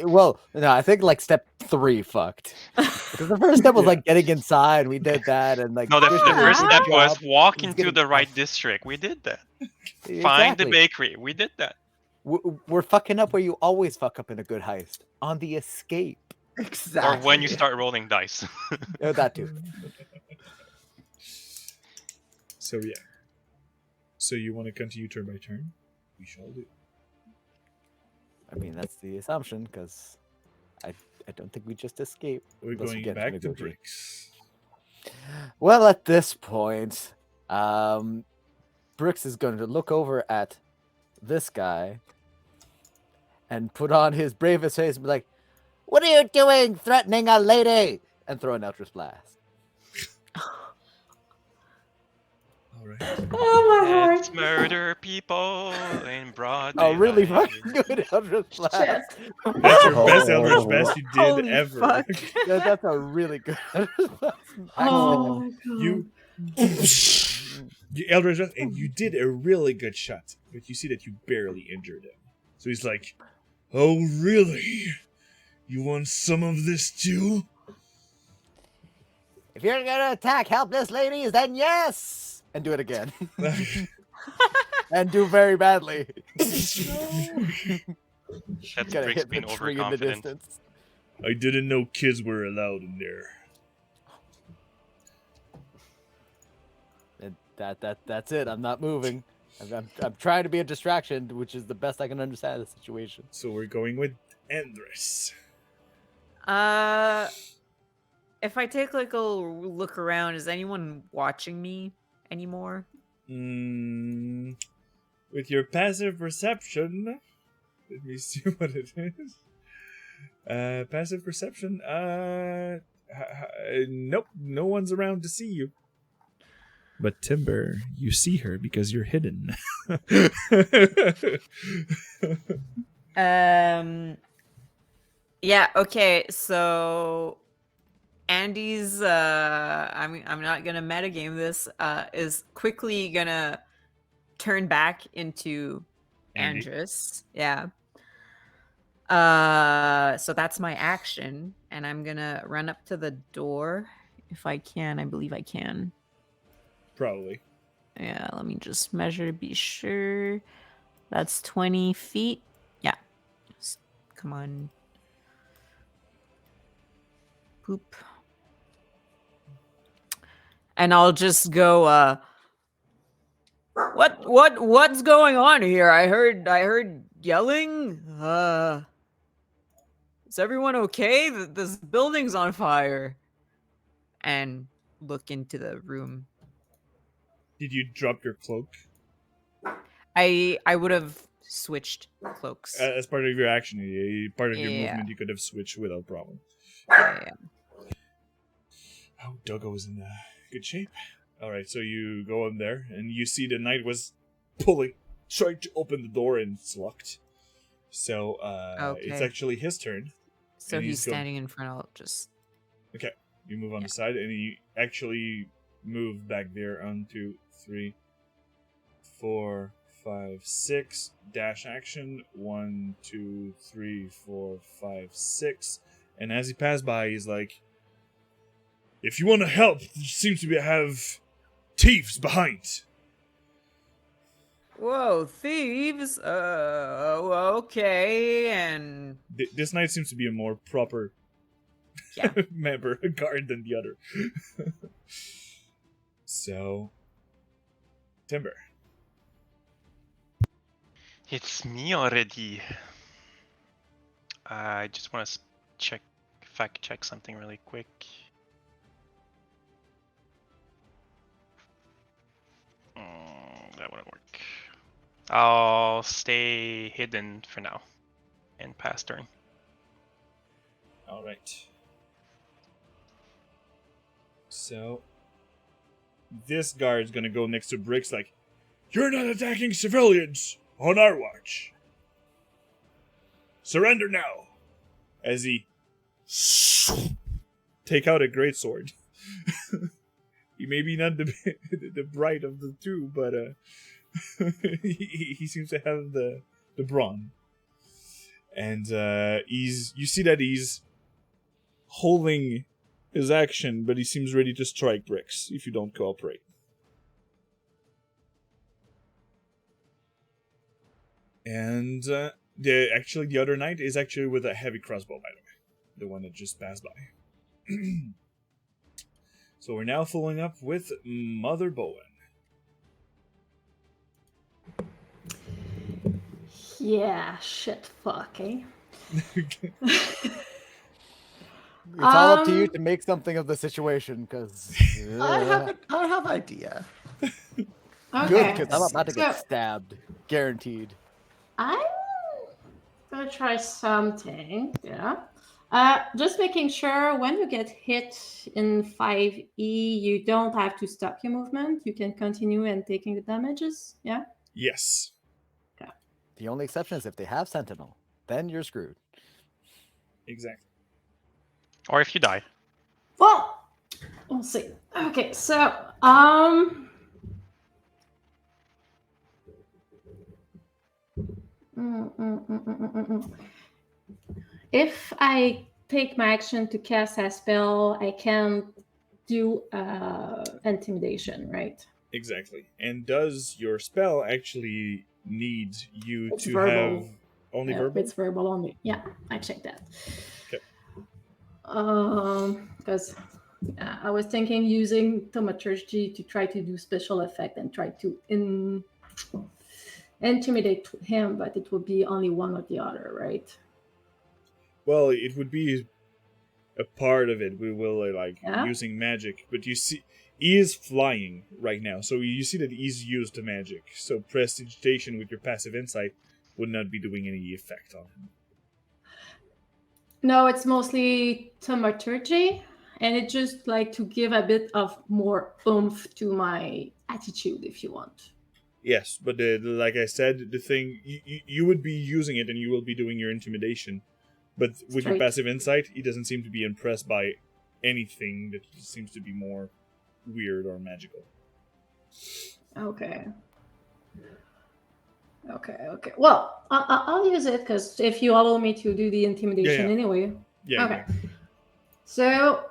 well, no, I think like step 3 fucked. Because the first step was like getting inside. We did that, and like No, the first step was walk He's into getting- the right district. We did that. Find the Exactly. bakery. We did that. We're fucking up where you always fuck up in a good heist, on the escape. exactly. Or when you start rolling dice. Oh, that too. So So you want to continue turn by turn? We shall do. I mean, that's the assumption, because I don't think we just escaped. We're unless we going get into back to negotiation. Bricks. Well, at this point, Brooks is going to look over at this guy and put on his bravest face and be like, "What are you doing, threatening a lady?" And throw an Eldritch Blast. All right. Oh my Let's heart. murder people in broad Oh, really daylight. fucking good Eldritch Blast. Shit. That's your best Oh. Eldritch Blast you did Holy ever. fuck. That's a really good Eldritch Blast. Oh my god. You Eldritch Blast, and you did a really good shot, but you see that you barely injured him. So he's like, "Oh, really? You want some of this too?" If you're gonna attack helpless ladies, then yes! And do it again. And do very badly. That's Gonna Bricks hit the being tree in the overconfident. distance. I didn't know kids were allowed in there. And that's it. I'm not moving. I'm trying to be a distraction, which is the best I can understand the situation. So we're going with Andres. If I take like a look around, is anyone watching me anymore? With your passive perception, let me see what it is. Passive perception. Nope, no one's around to see you. But Timber, you see her because you're hidden. Yeah, okay, so Andy's I'm not gonna metagame this, is quickly gonna turn back into Andy. Andrus. Yeah. So that's my action, and I'm gonna run up to the door if I can. I believe I can. Probably. Yeah, let me just measure to be sure. That's 20 feet. Yeah. Come on. Poop. And I'll just go, what's going on here? I heard yelling. Is everyone okay? This building's on fire. And look into the room. Did you drop your cloak? I would have switched cloaks. As part of your action, part of your Yeah. movement, you could have switched without problem. Yeah. Oh, Doggo is in good shape. All right, so you go in there, and you see the knight was trying to open the door, and it's locked. So it's Okay. actually his turn. So and he's he's going- standing in front. I'll just. Okay, you move on Yeah. the side, and you actually move back there. 1, 2, 3, 4, 5, 6. Dash action. 1, 2, 3, 4, 5, 6. And as he passed by, he's like, "If you want to help, there seems to have thieves behind." Whoa, thieves! Okay, and This knight seems to be a more proper yeah. member, guard than the other. So, Timber. It's me already. I just want to fact check something really quick. That wouldn't work. I'll stay hidden for now and pass turn. All right. So, this guard's gonna go next to Bricks like, "You're not attacking civilians on our watch. Surrender now." As he take out a greatsword. He may be not the bright of the two, but he seems to have the brawn. And you see that he's holding his action, but he seems ready to strike Bricks if you don't cooperate. And the other knight is actually with a heavy crossbow, by the way. The one that just passed by. So we're now following up with Mother Bowen. Yeah, shit, fuck, eh? It's all up to you Um, to make something of the situation, because I have idea. good, Okay, because I'm about to get so stabbed, guaranteed. I'm gonna try something. Yeah. Just making sure when you get hit in 5e, you don't have to stop your movement. You can continue and taking the damages. Yeah. Yes. The only exception is if they have Sentinel, then you're screwed. Exactly. Or if you die. Well, we'll see. Okay, so if I take my action to cast a spell, I can do intimidation, right? Exactly. And does your spell actually need you It's to have verbal. only verbal? It's verbal only. Yeah, I checked that. Okay. Because I was thinking using thaumaturgy to try to do special effect and try to intimidate him, but it would be only one or the other, right? Well, it would be a part of it. We will Yeah. using magic, but you see, he is flying right now, so you see that he's used to magic. So prestidigitation with your passive insight would not be doing any effect on him. No, it's mostly thaumaturgy, and it just like to give a bit of more oomph to my attitude, if you want. Yes, but like I said, the thing you would be using it, and you will be doing your intimidation. But with your Straight. passive insight, he doesn't seem to be impressed by anything that seems to be more weird or magical. Okay. Okay. Well, I'll use it because if you allow me to do the intimidation Yeah. anyway. Yeah. Okay. So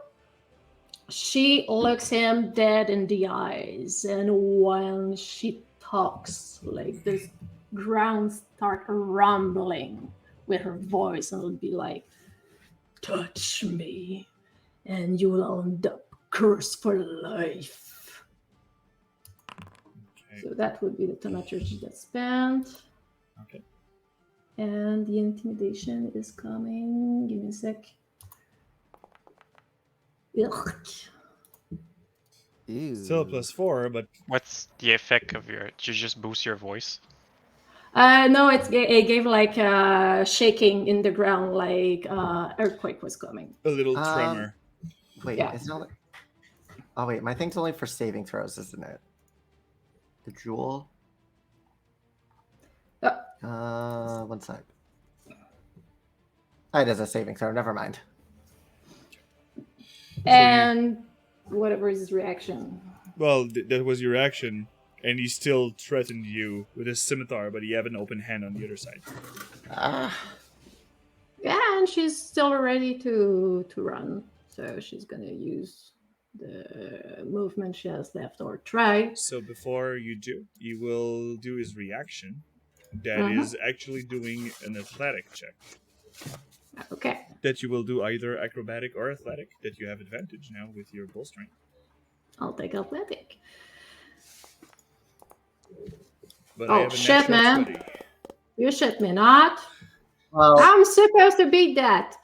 she looks him dead in the eyes, and when she talks, like the ground start rumbling with her voice, and it'll be like, "Touch me, and you'll end up cursed for life." Okay. So that would be the thaumaturgy that's spent. Okay. And the intimidation is coming. Give me a sec. Ugh. Ew. Still a +4, but What's the effect of your? Did you just boost your voice? No, it gave like shaking in the ground, like earthquake was coming. a little tremor. Wait, Yeah. it's not. Oh wait, my thing's only for saving throws, isn't it? The jewel. One sec. It is a saving throw. Never mind. And whatever is his reaction. Well, that was your action, and he still threatened you with his scimitar, but he have an open hand on the other side. Yeah, and she's still ready to run. So she's gonna use the movement she has left or try. So before you do, you will do his reaction. That is actually doing an athletic check. Okay. That you will do either acrobatic or athletic. That you have advantage now with your bull strength. I'll take athletic. But Oh, I have a shit, natural man. 20. You shit me not. Well, I'm supposed to beat that.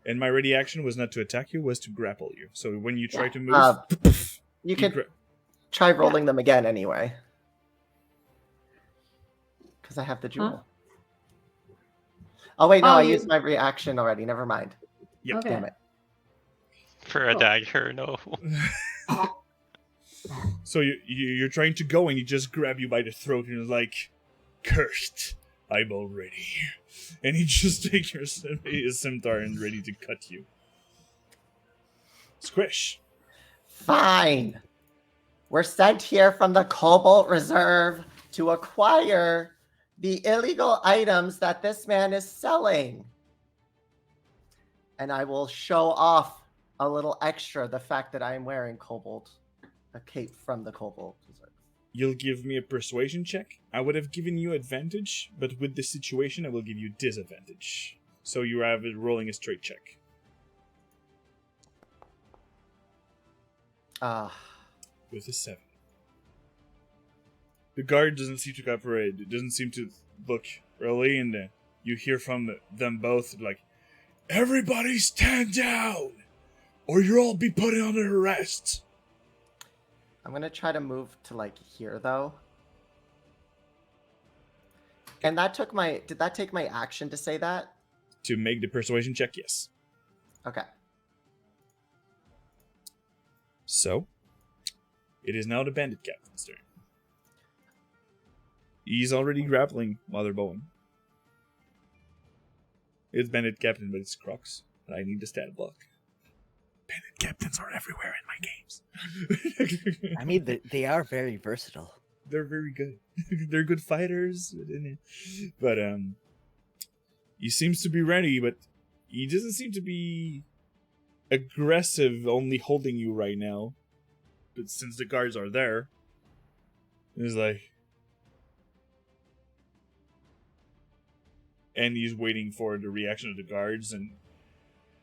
And my ready action was not to attack you, was to grapple you. So when you try to move, you he can try rolling them again anyway. Because I have the jewel. Huh? Oh wait, no, Oh, I you- used my reaction already. Never mind. Yep. Okay. Damn it. For a Cool. dagger, no. So you're trying to go, and he just grab you by the throat and is like, "Cursed, I'm already." And he just takes his scimitar and ready to cut you. Squish. Fine. We're sent here from the Cobalt Reserve to acquire the illegal items that this man is selling. And I will show off a little extra the fact that I am wearing Cobalt, a cape from the Cobalt Reserve. You'll give me a persuasion check. I would have given you advantage, but with this situation, I will give you disadvantage. So you have it rolling a straight check. With a 7. The guard doesn't seem to cooperate. It doesn't seem to look really, and you hear from them both like, "Everybody stand down, or you'll all be put under arrest." I'm gonna try to move to like here though. And did that take my action to say that? To make the persuasion check, yes. Okay. So, it is now the bandit captain's turn. He's already grappling Mother Bowen. It's bandit captain, but it's Crocs. And I need the stat block. Bandit captains are everywhere in my games. I mean, they are very versatile. They're very good. They're good fighters. But he seems to be ready, but he doesn't seem to be aggressive, only holding you right now. But since the guards are there, he's like... And he's waiting for the reaction of the guards and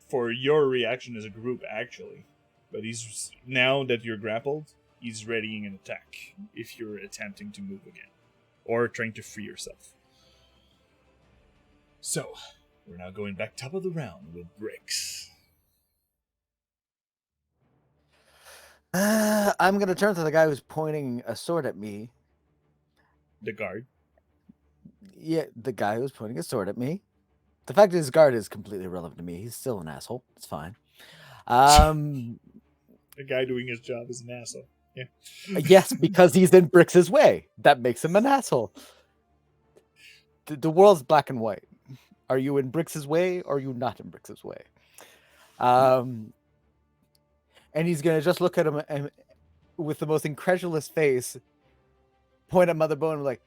for your reaction as a group, actually. But he's now that you're grappled, he's readying an attack if you're attempting to move again or trying to free yourself. So, we're now going back top of the round with Bricks. I'm gonna turn to the guy who's pointing a sword at me. The guard. Yeah, the guy who's pointing a sword at me. The fact that his guard is completely irrelevant to me. He's still an asshole. It's fine. The guy doing his job is an asshole. Yeah. Yes, because he's in Brix's way. That makes him an asshole. The world's black and white. Are you in Brix's way or are you not in Brix's way? And he's gonna just look at him and with the most incredulous face, point at Mother Bone and be like,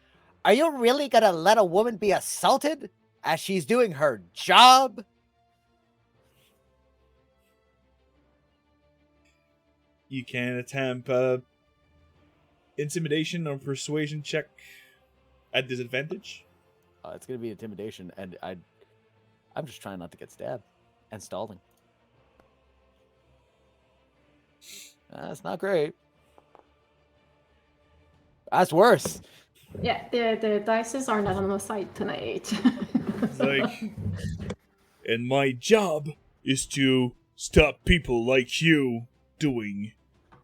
"Are you really gonna let a woman be assaulted as she's doing her job?" You can attempt intimidation or persuasion check at disadvantage. It's gonna be intimidation, and I'm just trying not to get stabbed and stalling. That's not great. That's worse. Yeah, the dices are not on my side tonight. It's like, and my job is to stop people like you doing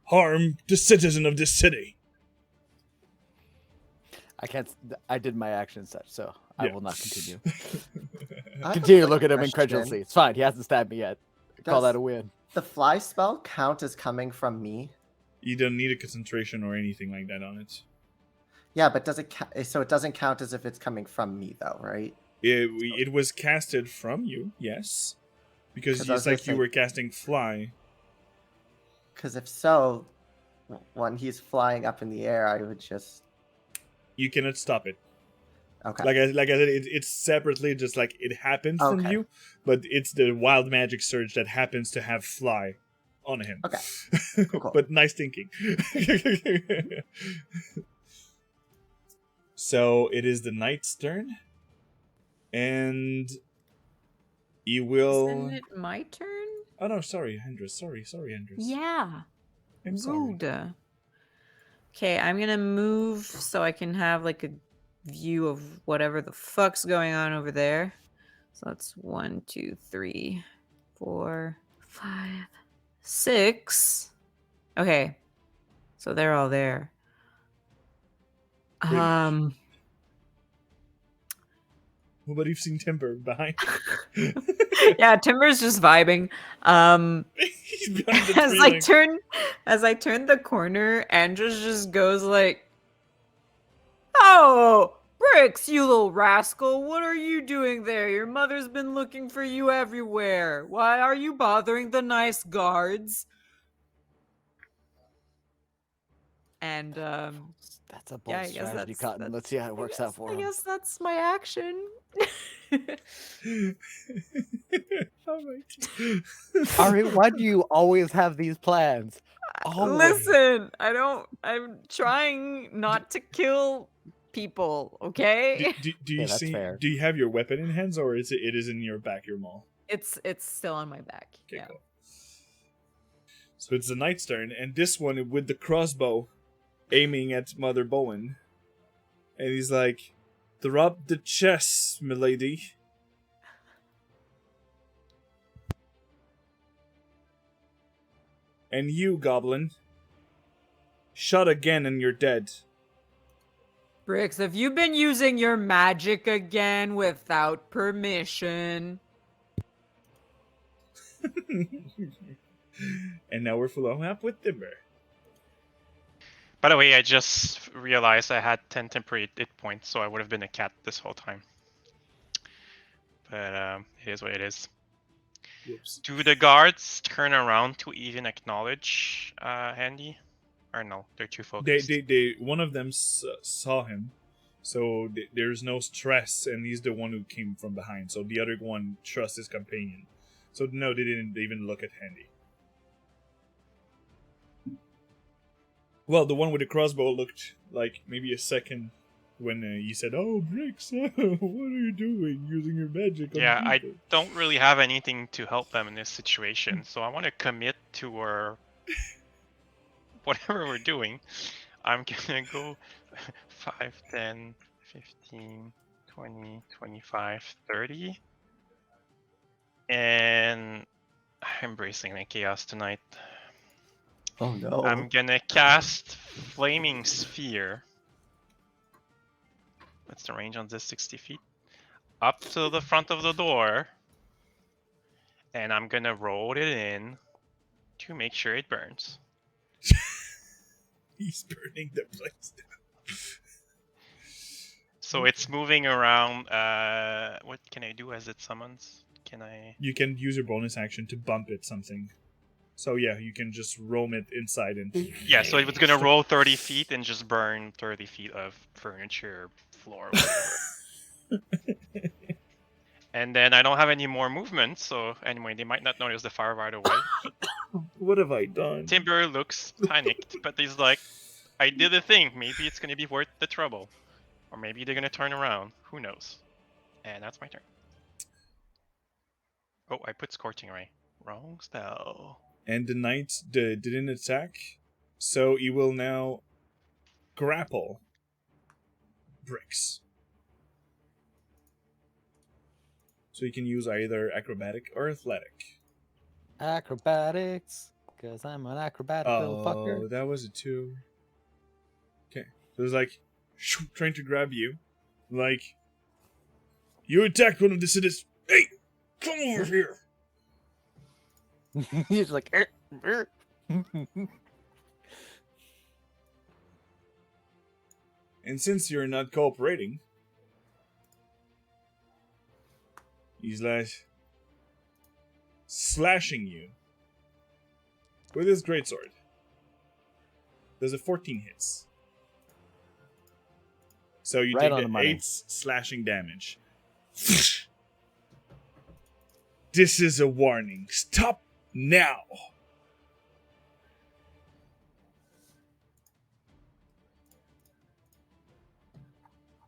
harm to citizen of this city. I can't. I did my action and such, so I Yeah. will not continue. I have a Continue to quick look at him question. incredulously. It's fine. He hasn't stabbed me yet. Call Does that a win. the fly spell count as coming from me? You don't need a concentration or anything like that on it. Yeah, but does it so it doesn't count as if it's coming from me though, right? It was casted from you, yes. Because 'Cause I was it's like gonna you say- were casting fly. Because if so, when he's flying up in the air, I would just You cannot stop it. okay. Like I said, it's separately, just like it happens from Okay. you, but it's the wild magic surge that happens to have fly on him. Okay. Cool. But nice thinking. So it is the knight's turn, and he will. Isn't it my turn? Oh no, sorry, Hendris. Sorry, Hendris. Yeah. I'm sorry. Rude. Okay, I'm gonna move so I can have like a view of whatever the fuck's going on over there. So that's 1, 2, 3, 4, 5, 6. Okay. So they're all there. Pretty much. Well, but you've seen Timber behind. Yeah, Timber's just vibing. He's behind the tree, As I turn the corner, Andres just goes like, "Oh, Bricks, you little rascal, what are you doing there? Your mother's been looking for you everywhere. Why are you bothering the nice guards?" And That's a bold yeah, I guess strategy, that's- Cotton. Let's see how it works out for I him. guess that's my action. All right. Ari, why do you always have these plans? Always. Listen, I'm trying not to kill people, okay? Do you Yeah, that's see? fair. Do you have your weapon in hands, or is it is in your back, your maul? It's still on my back. Okay, Yeah. cool. So it's the knight's turn, and this one with the crossbow, aiming at Mother Bowen, and he's like, Drop the chest, milady. And you, goblin. Shot again and you're dead. Bricks, have you been using your magic again without permission? And now we're following up with Timber. By the way, I just realized I had 10 temporary hit points, so I would have been a cat this whole time. But it is what it is. Whoops. Do the guards turn around to even acknowledge Handy? Or no, they're too focused. One of them saw him, so there's no stress, and he's the one who came from behind. So the other one trusts his companion. So no, they didn't even look at Handy. Well, the one with the crossbow looked like maybe a second when you said, "Oh, Bricks, what are you doing using your magic?" Yeah, on I people?" don't really have anything to help them in this situation, so I want to commit to our whatever we're doing. I'm gonna go 5, 10, 15, 20, 25, 30. And I'm embracing my chaos tonight. Oh no. I'm gonna cast Flaming Sphere. What's the range on this? 60 feet? Up to the front of the door. And I'm gonna roll it in to make sure it burns. He's burning the place down. So it's moving around. What can I do as it summons? Can I? You can use your bonus action to bump it something. So yeah, you can just roam it inside and... Yeah, so it was gonna roll 30 feet and just burn 30 feet of furniture, floor, whatever. And then I don't have any more movement, so anyway, they might not notice the fire right away. What have I done? Timber looks panicked, but he's like, I did a thing. Maybe it's gonna be worth the trouble. Or maybe they're gonna turn around. Who knows? And that's my turn. Oh, I put Scorching Ray. Wrong spell. And the knight didn't attack, so he will now grapple Bricks. So you can use either acrobatic or athletic. Acrobatics, because I'm an acrobatic little Oh, fucker. that was a 2. Okay, so it's like trying to grab you, like you attacked one of the citizens. Hey, come over here! He's like, And since you're not cooperating, he's like slashing you with his greatsword. There's a 14 hits. So you Right on take the the money. 8 slashing damage. This is a warning. Stop now.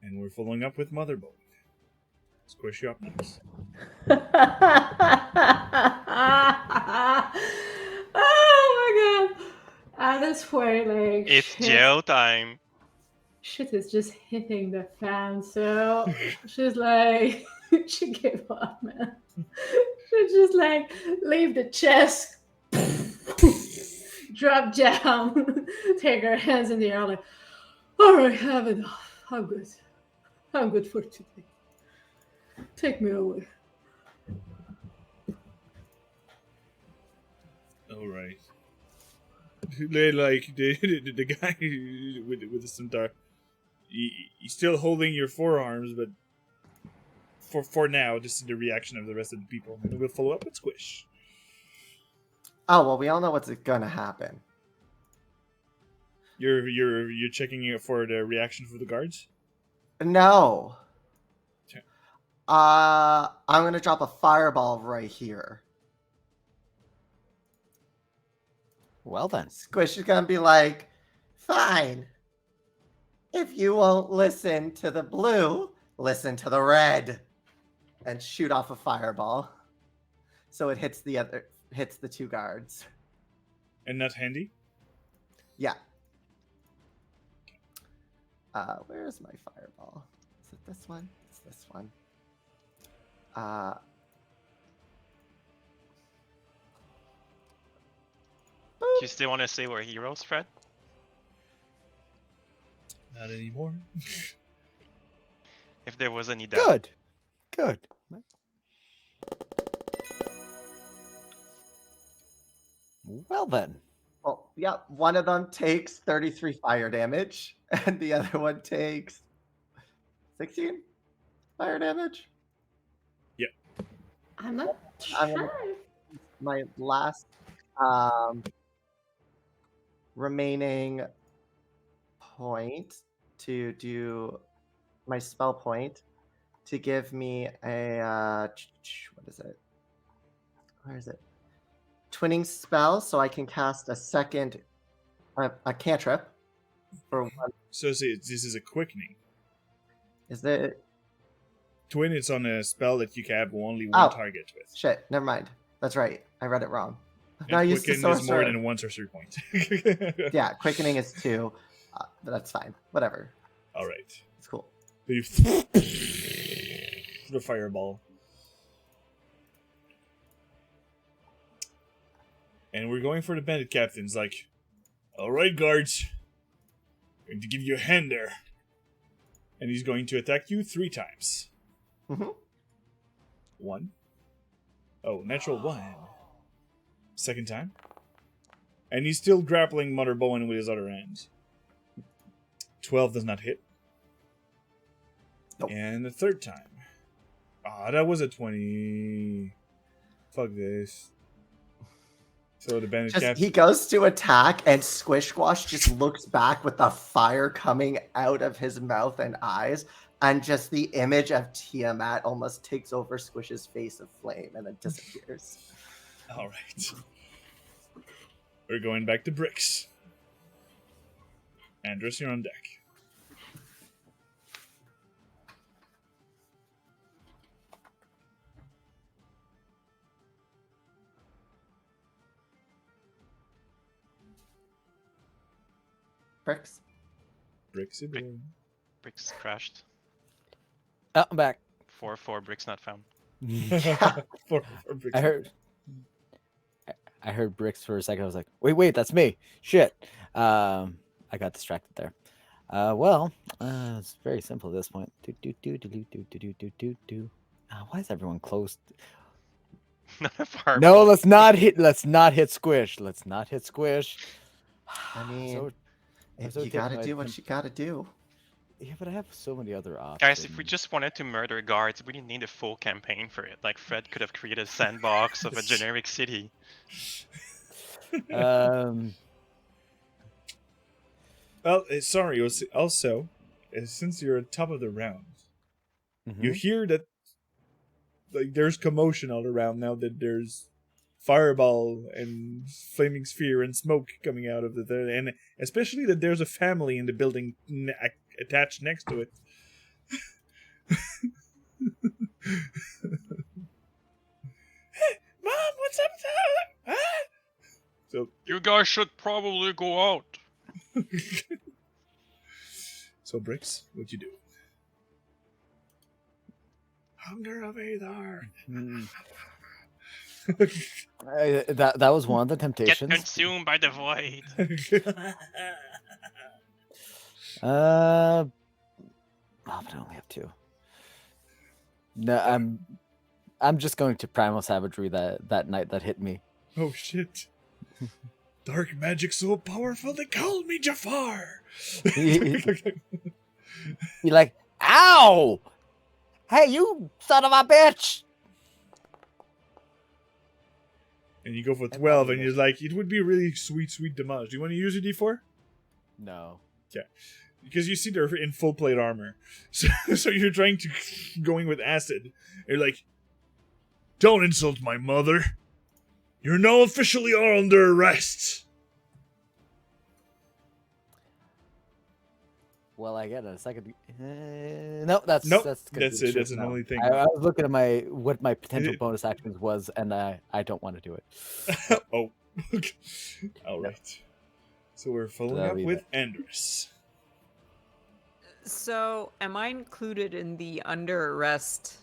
And we're following up with Motherboard. Squish your options. Oh my god! At this point, like It's shit, jail time. shit is just hitting the fan. So she's like, she gave up, man. She just like leave the chest, drop down, take her hands in the air, like, all right, have enough. I'm good. I'm good for today. Take me away. All right. Like the guy with the centaur, he's still holding your forearms, but for now, this is the reaction of the rest of the people. And we'll follow up with Squish. Oh well, we all know what's gonna happen. You're checking it for the reaction for the guards. No. Okay. I'm gonna drop a fireball right here. well then. Squish is gonna be like, fine. If you won't listen to the blue, listen to the red. And shoot off a fireball. So it hits the 2 guards. And not Handy. Yeah. Where's my fireball? Is it it this one? It's this one. Do you still want to say we're heroes, Fred? Not anymore. If there was any doubt. Good. Good. Well then. Well, yeah, one of them takes 33 fire damage, and the other one takes 16 fire damage. I'm not I'm gonna- sure. My last remaining point to do my spell point to give me a what is it? Where is it? Twinning spell, so I can cast a second a cantrip for one. So say this is a quickening. Is it? Twin, it's on a spell that you can have only one Oh. target with. Shit, never mind. That's right. I read it wrong. I'm And not used to quicken is more sorcerer. than one sorcery point. Yeah, quickening is 2, but that's fine. Whatever. All right. It's cool. So you the fireball. And we're going for the bandit captains, like, alright, guards. I'm going to give you a hand there. And he's going to attack you 3 times. Mhm. 1. Oh, natural 1. Second time. And he's still grappling Mother Bowen with his other hand. 12 does not hit. Nope. And the third time. Ah, that was a 20. Fuck this. So the bandit Just captain. he goes to attack, and Squish Squash just looks back with the fire coming out of his mouth and eyes, and just the image of Tiamat almost takes over Squish's face of flame and then disappears. Alright. We're going back to bricks. Andrus, you're on deck. Bricks. Bricks it in. Bricks crashed. Oh, I'm back. 4 bricks not found. Four bricks. I heard bricks for a second. I was like, wait, that's me. Shit. I got distracted there. It's very simple at this point. Why is everyone close? Fireball. No, let's not hit Squish. Let's not hit Squish. I mean, So- if so you gotta taking do my what you gotta do. yeah, but I have so many other options. Guys, if we just wanted to murder guards, we didn't need a full campaign for it. Like, Fred could have created a sandbox of a generic city. um, Well, sorry. Also, since you're at top of the round, you mhm. hear that like there's commotion all around now. That there's fireball and flaming sphere and smoke coming out of and especially that there's a family in the building attached next to it. Mom, what's up there? Huh? So You guys should probably go out. So Bricks, what'd you do? Hunger of Aether. Mm. That was one of the Get temptations. consumed by the void. But I only have 2. No, I'm just going to primal savagery that night that hit me. Oh shit. Dark magic so powerful they call me Jafar. You're like, ow! Hey, you son of a bitch! And you go for 12 and you're like, it would be really sweet damage. Do you want to use a D4? No. Because you see they're in full plate armor. So you're trying to going with acid. You're like, don't insult my mother. You're now officially under arrest. Well, I get a second. No, that's Nope, that's gonna that's be it. true That's the now. only thing. I was looking at what my potential It- bonus actions was, and I don't want to do it. Oh. All right. So we're following That'll up be with Andrus. So, am I included in the under arrest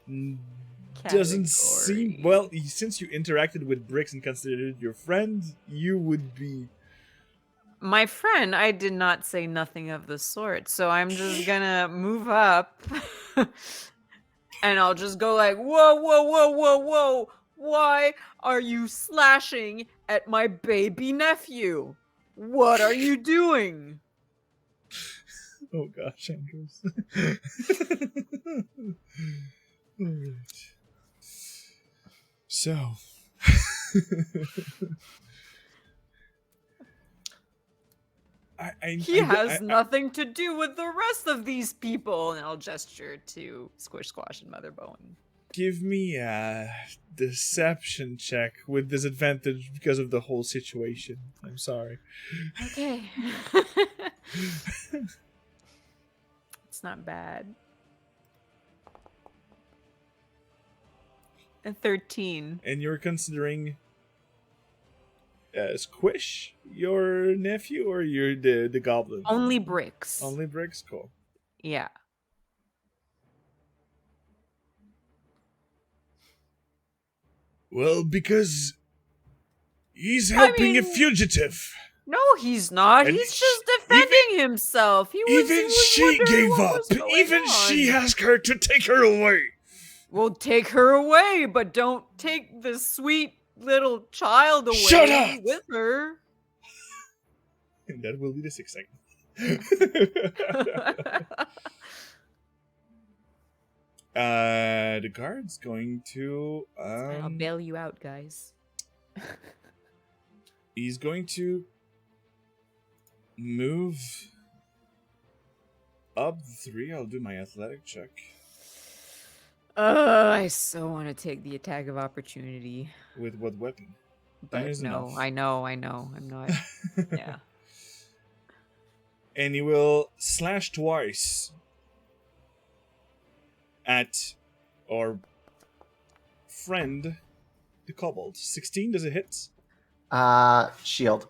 Doesn't seem category? well. Since you interacted with Bricks and considered it your friend, you would be. My friend, I did not say nothing of the sort. So I'm just gonna move up, and I'll just go like, whoa, whoa, whoa, whoa, whoa! Why are you slashing at my baby nephew? What are you doing? Oh gosh, Andrews. Alright. So. He has nothing to do with the rest of these people. And I'll gesture to Squish Squash and Mother Bowen. Give me a deception check with disadvantage because of the whole situation. I'm sorry. Okay. It's not bad. A 13. And you're considering Squish your nephew or you're the goblin? Only Bricks. Only Bricks? Cool. Yeah. Well, because he's helping a fugitive. No, he's not. And He's just defending himself. He was Even she wondering gave what up. was going Even on. she asked her to take her away. Well, take her away, but don't take the sweet little child away Shut up! with her. And that will be the 6th segment. The guard's going to. I'll bail you out, guys. He's going to move up 3. I'll do my athletic check. I so want to take the attack of opportunity. With what weapon? But is no, enough. I know. I'm not. Yeah. And he will slash twice at our friend, the kobold. 16, does it hit? Shield.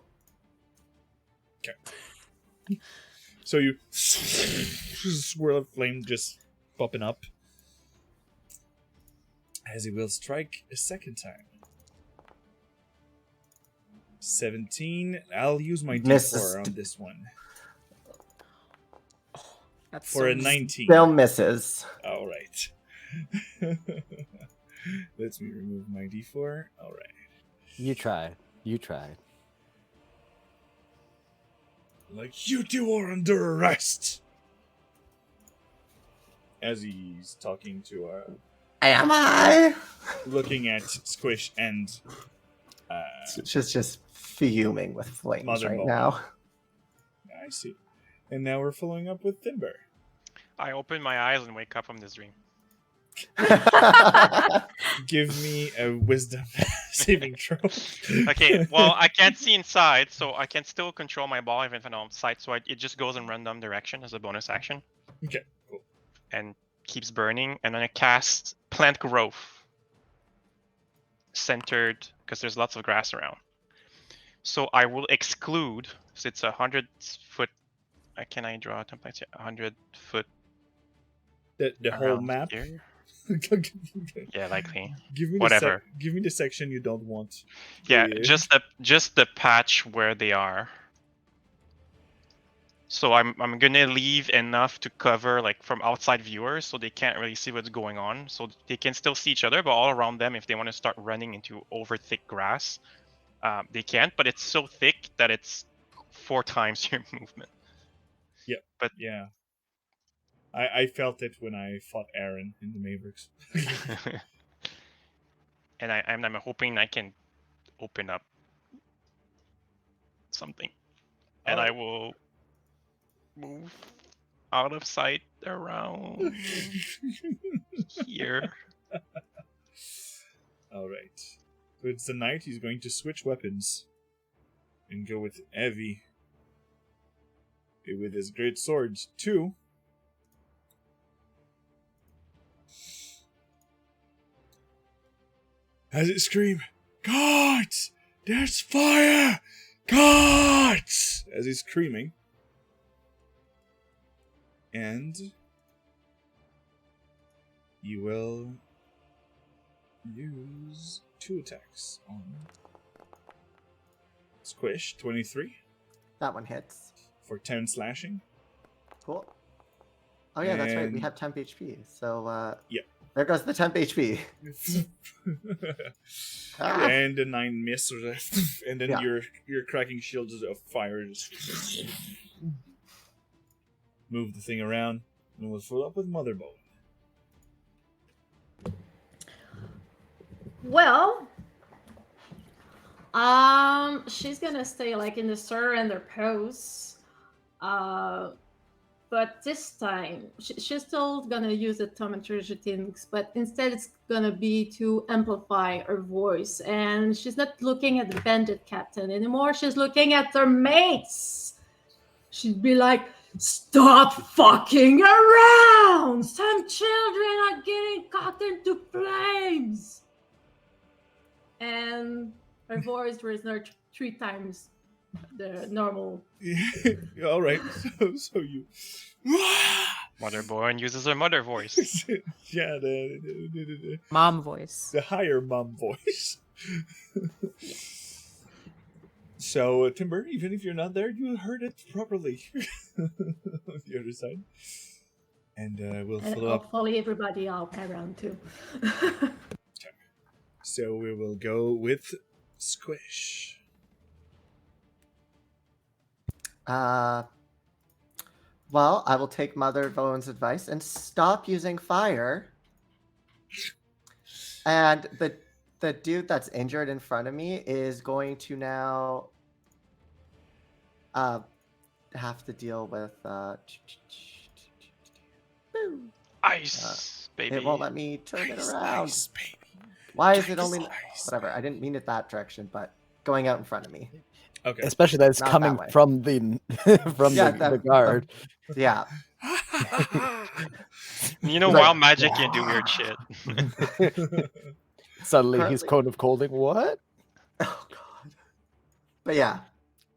Okay. So you swirl of flame just popping up. As he will strike a second time. 17. I'll use my Misses. D4 on this one. That's For so a 19. Still misses. Alright. Let me remove my D4. Alright. You tried. You tried. Like, you two are under arrest! As he's talking to, Am I? looking at Squish and, She's just fuming with flames Mother right Bowen. now. I see. And now we're following up with Timber. I open my eyes and wake up from this dream. Give me a wisdom saving throw. Okay, well, I can't see inside, so I can still control my ball even if I'm outside, so it just goes in random direction as a bonus action. Okay, cool. And keeps burning, and then I cast Plant Growth. Centered, because there's lots of grass around. So I will exclude, so it's 100 foot, can I draw a template? 100 foot The whole around map? here? Yeah, likely. Give me Whatever. Give me the section you don't want. Yeah, Yeah. just the patch where they are. So I'm gonna leave enough to cover like from outside viewers, so they can't really see what's going on. So they can still see each other, but all around them, if they want to start running into over thick grass, they can't. But it's so thick that it's 4 times your movement. Yeah, but yeah, I felt it when I fought Aaron in the Mavericks. And I'm hoping I can open up something, and I will move out of sight around here. All right. So it's the knight. He's going to switch weapons and go with Evie with his great sword 2. As it scream, "Gods! There's fire! Gods!" As he's screaming. And you will use 2 attacks on Squish. 23 That one hits. for 10 slashing. Cool. Oh yeah, that's right. We And- have temp HP. So Yep. there goes the temp HP. Ah. And a 9 miss, and then Yeah. your cracking shield of fire just move the thing around, and we'll fill up with Mother Bone. Well, she's gonna stay like in the surrender pose. But this time she's still gonna use the thaumaturgy things, but instead it's gonna be to amplify her voice. And she's not looking at the bandit captain anymore. She's looking at her mates. She'd be like, "Stop fucking around! Some children are getting caught into flames." And her voice was not 3 times the normal. All right, so you. Motherborn uses her mother voice. Yeah, the Mom voice. higher mom voice. So, Timber, even if you're not there, you heard it properly. On the other side. And we'll And follow up. hopefully everybody else around too. So we will go with Squish. Well, I will take Mother Bone's advice and stop using fire. And the dude that's injured in front of me is going to now have to deal with boom. Ice, baby. It won't let me turn it around. Ice, baby. Why is it Ice, only ice, whatever? I didn't mean it that direction, but going out in front of me. Okay. Especially that it's Not coming that way. from the from Yeah, the guard. Yeah. You know, Like- wild magic can do weird shit. Suddenly he's Currently- cone of colding. What? Oh god. But yeah,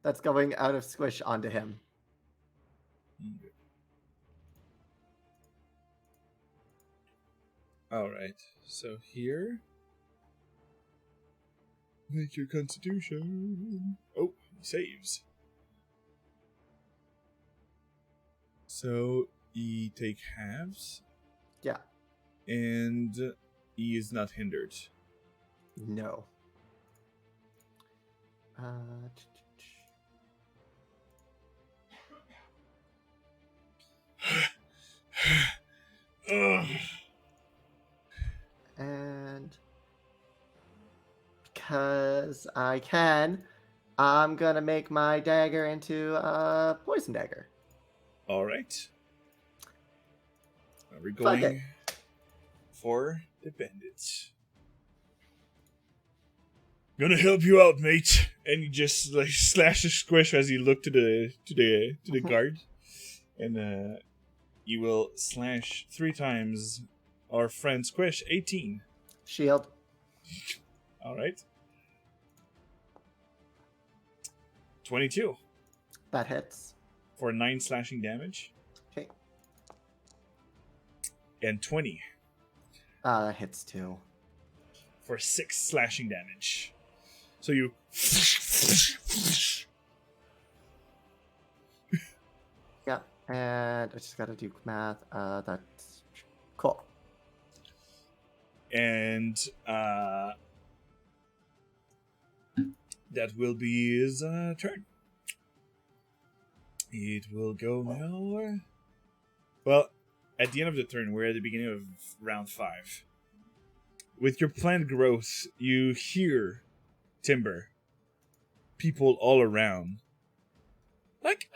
that's going out of Squish onto him. All right. So here, make your Constitution. Oh, he saves. So he take halves, Yeah. and he is not hindered. No. Ugh. And because I can, I'm gonna make my dagger into a poison dagger. All right. Are we Fuck it. going for the bandits? Gonna help you out, mate. And he just like slashes Squish as he look to the guard, and you will slash 3 times our friend Squish. 18. Shield. All right. 22 That hits. for 9 slashing damage, Okay. and 20 That hits too. for 6 slashing damage. So you Yeah. And I just gotta do math. That's cool. and that will be his turn. It will go now. Well, at the end of the turn, we're at the beginning of round 5. With your planned growth, you hear Timber, people all around, like,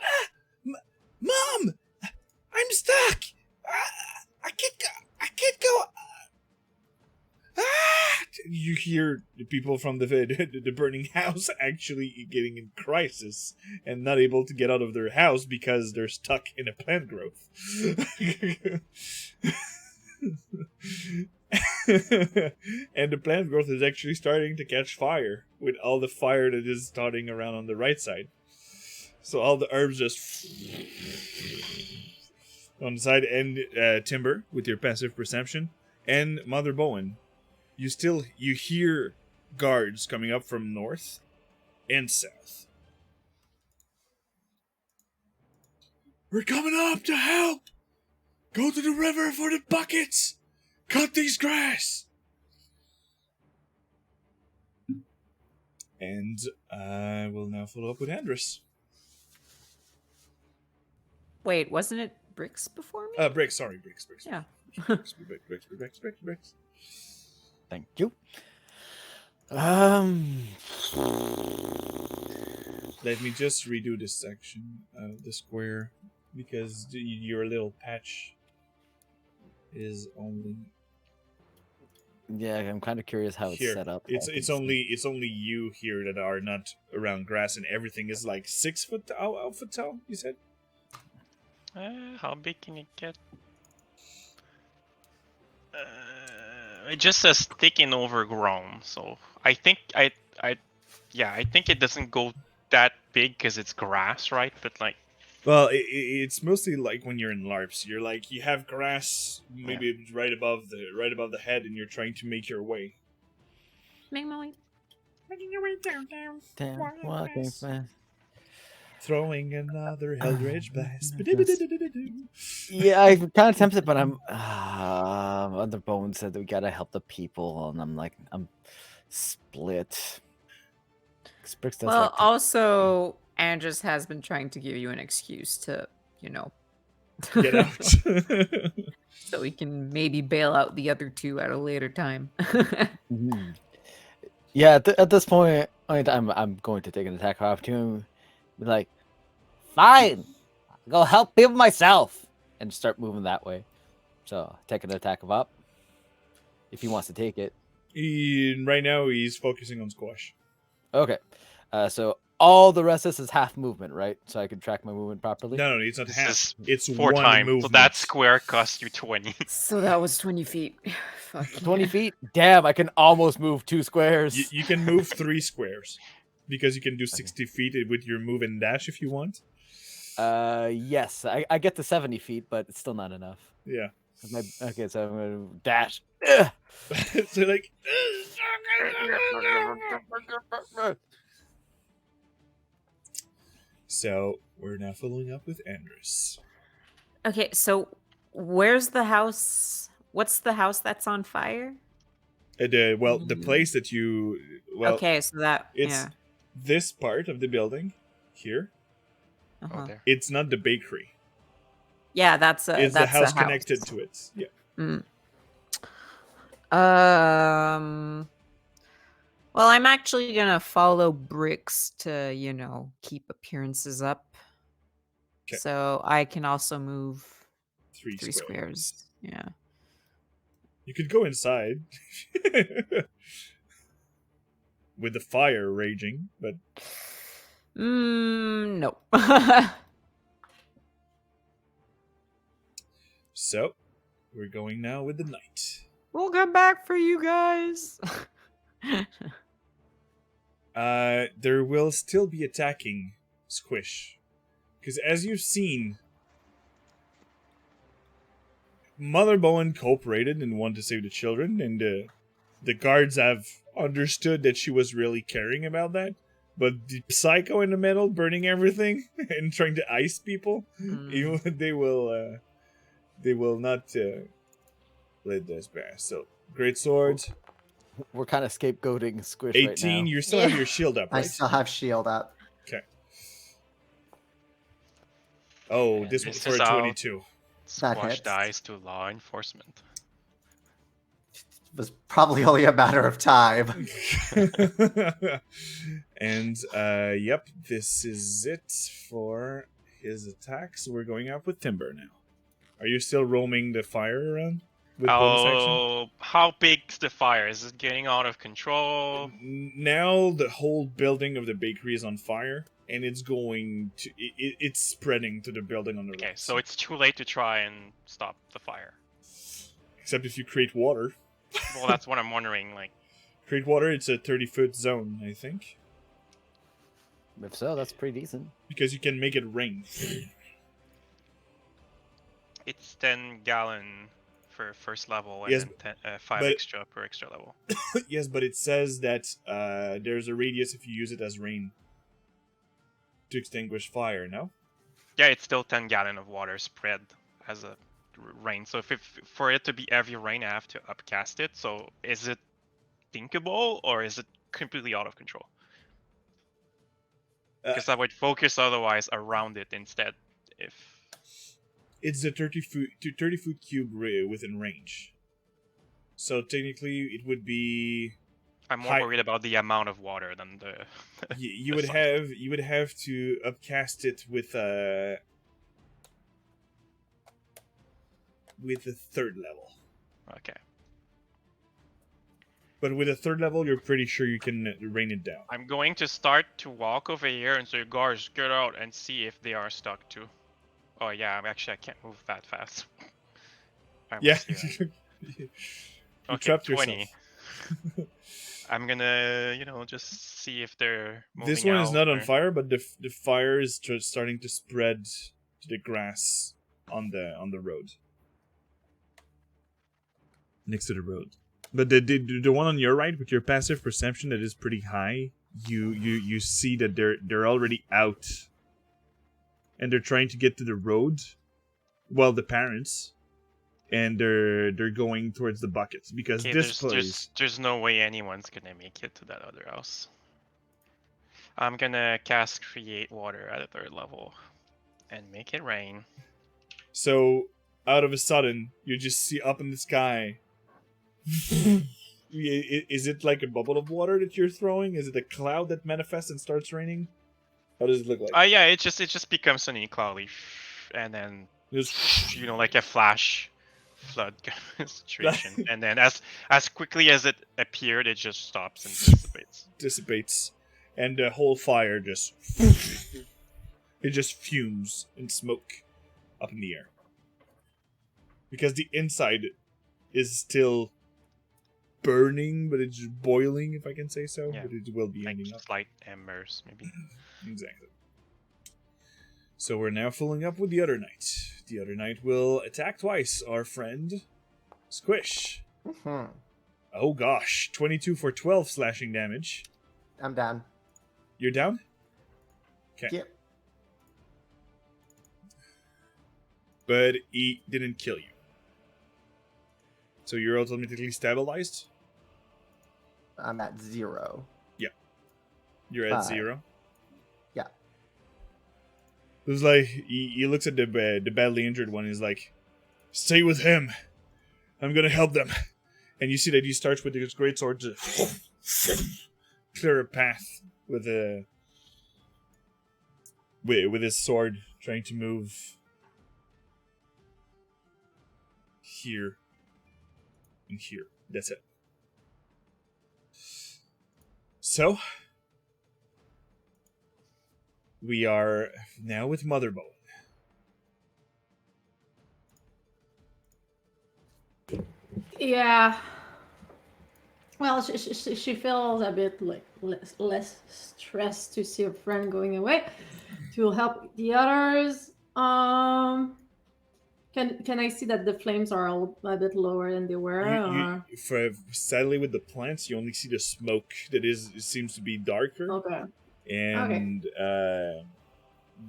Mom, I'm stuck. I can't go. You hear the people from the burning house actually getting in crisis and not able to get out of their house because they're stuck in a plant growth. And the plant growth is actually starting to catch fire with all the fire that is starting around on the right side. So all the herbs just on the side, and Timber with your passive perception, and Mother Bowen. You hear guards coming up from north and south. We're coming up to help! Go to the river for the buckets! Cut these grass! And I will now follow up with Andrus. Wait, wasn't it Bricks before me? Bricks. Yeah. Bricks. Thank you. Let me just redo this section of the square because your little patch is only Yeah, I'm kind of curious how it's here. set up. It's only you here that are not around grass, and everything is like 6 foot foot tall. You said. How big can it get? It just says thick and overgrown, so I think I think it doesn't go that big because it's grass, right? But like, Well, it's mostly like when you're in LARPs, you have grass maybe right above the head, and you're trying to make your way. Make my way. Making your way down. Walking fast. Throwing another Eldritch blast. Yeah, I'm kind of tempted, but I'm. Other Bones said that we gotta help the people, and I'm split. 'Cause Bricks does Well, like to- also, Andrus has been trying to give you an excuse to, Get out. so we can maybe bail out the other two at a later time. Mhm. Yeah, at this point, I'm going to take an attack of opportunity. Be like, fine, I'll go help people myself, and start moving that way. So take an attack of up if he wants to take it. Right now, he's focusing on squash. Okay, so all the rest of this is half movement, right? So I can track my movement properly. No, it's not this half. is It's 4 one times, movement. so that square costs you 20. So that was 20 feet. Fuck 20 yeah. feet? Damn, I can almost move 2 squares. You can move 3 squares because you can do 60 feet with your move and dash if you want. Yes, I get to 70 feet, but it's still not enough. Yeah. Okay, so I'm gonna dash. So like. So we're now following up with Andrus. Okay, so where's the house? What's the house that's on fire? The place that you Okay, so that it's this part of the building here. Uh-huh. Oh, there. It's not the bakery. Yeah, that's It's that's the house connected to it. Yeah. Well, I'm actually gonna follow Bricks to, keep appearances up. 'Kay. So I can also move 3 3 squares. Yeah. You could go inside with the fire raging, but No. so we're going now with the knight. We'll come back for you guys. There will still be attacking Squish, because as you've seen, Mother Bowen cooperated and wanted to save the children, and the guards have understood that she was really caring about that. But the psycho in the middle, burning everything and trying to ice people, they will not let this pass. So great swords. We're kind of scapegoating Squish 18. right now. You still have your shield up, I right? still have shield up. Okay. Oh, And this one's this for is a out. 22. That Squash hits. dies to law enforcement. It was probably only a matter of time. And yep, this is it for his attack. So we're going up with Timber now. Are you still roaming the fire around with bonus action? Oh, how big's the fire? Is it getting out of control? Now the whole building of the bakery is on fire, and it's going to it's spreading to the building on the Okay, right. so it's too late to try and stop the fire. Except if you create water. Well, that's what I'm wondering. Like, Create water, it's a 30-foot zone, I think. If so, that's pretty decent. Because you can make it rain. It's 10 gallon for first level, and Yes, then 5 but- extra per extra level. Yes, but it says that there's a radius if you use it as rain to extinguish fire. No. Yeah, it's still 10 gallon of water spread as a rain. So if for it to be heavy rain, I have to upcast it. So is it thinkable or is it completely out of control? Because I would focus otherwise around it instead. If It's the 30-foot cube within range. So technically, it would be. I'm more worried about the amount of water than the. You the would size. have to upcast it with a third level. Okay. But with a third level, you're pretty sure you can rain it down. I'm going to start to walk over here and say, guards, get out and see if they are stuck too. Oh yeah, I can't move that fast. I Yeah. was here. You Okay, trapped 20. yourself. I'm gonna, just see if they're moving This one is out not on or- fire, but the fire is starting to spread to the grass on the road, next to the road. But the one on your right, with your passive perception that is pretty high, you see that they're already out, and they're trying to get to the road. Well, the parents, and they're going towards the buckets because Okay, this place. there's no way anyone's gonna make it to that other house. I'm gonna cast Create Water at a 3rd level and make it rain. So out of a sudden, you just see up in the sky. Is it like a bubble of water that you're throwing? Is it a cloud that manifests and starts raining? How does it look like? Yeah, it just becomes sunny cloudy, and then Just like a flash flood situation, and then as quickly as it appeared, it just stops and dissipates, and the whole fire just it just fumes in smoke up in the air because the inside is still burning, but it's just boiling, if I can say so. Yeah, but it will be like ending up. slight embers, maybe. Exactly. So we're now filling up with the other knight. The other knight will attack twice. Our friend Squish. Mhm. Oh gosh, 22 for 12 slashing damage. I'm down. You're down? Okay. Yep. But he didn't kill you. So you're automatically stabilized? I'm at 0. You're at Five. 0? Yeah. It was like, he looks at the badly injured one, he's like, stay with him. I'm gonna help them. And you see that he starts with his greatsword to clear a path with his sword, trying to move here and here. That's it. So, we are now with Motherbone. Yeah. Well, she feels a bit like less stressed to see her friend going away. To help the others, can I see that the flames are a bit lower than they were? Sadly, with the plants, you only see the smoke that it seems to be darker. Okay. And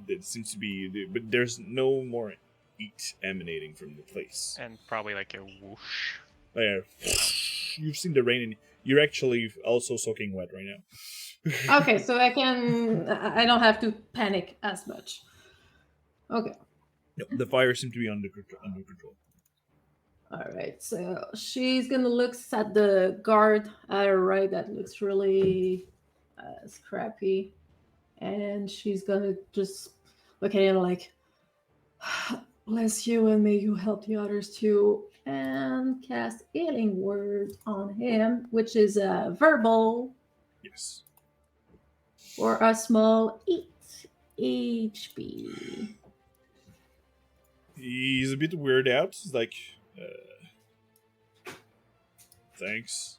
it seems to be, but there's no more heat emanating from the place. And probably like a whoosh. You've seen the rain, and you're actually also soaking wet right now. Okay, so I don't have to panic as much. Okay. No, the fire seems to be under control. All right, so she's gonna look at the guard at her right that looks really scrappy, and she's gonna just look at him like, bless you and may you help the others too, and cast healing word on him, which is a verbal Yes. for a small 8 HP. He's a bit weirded out. He's like, thanks.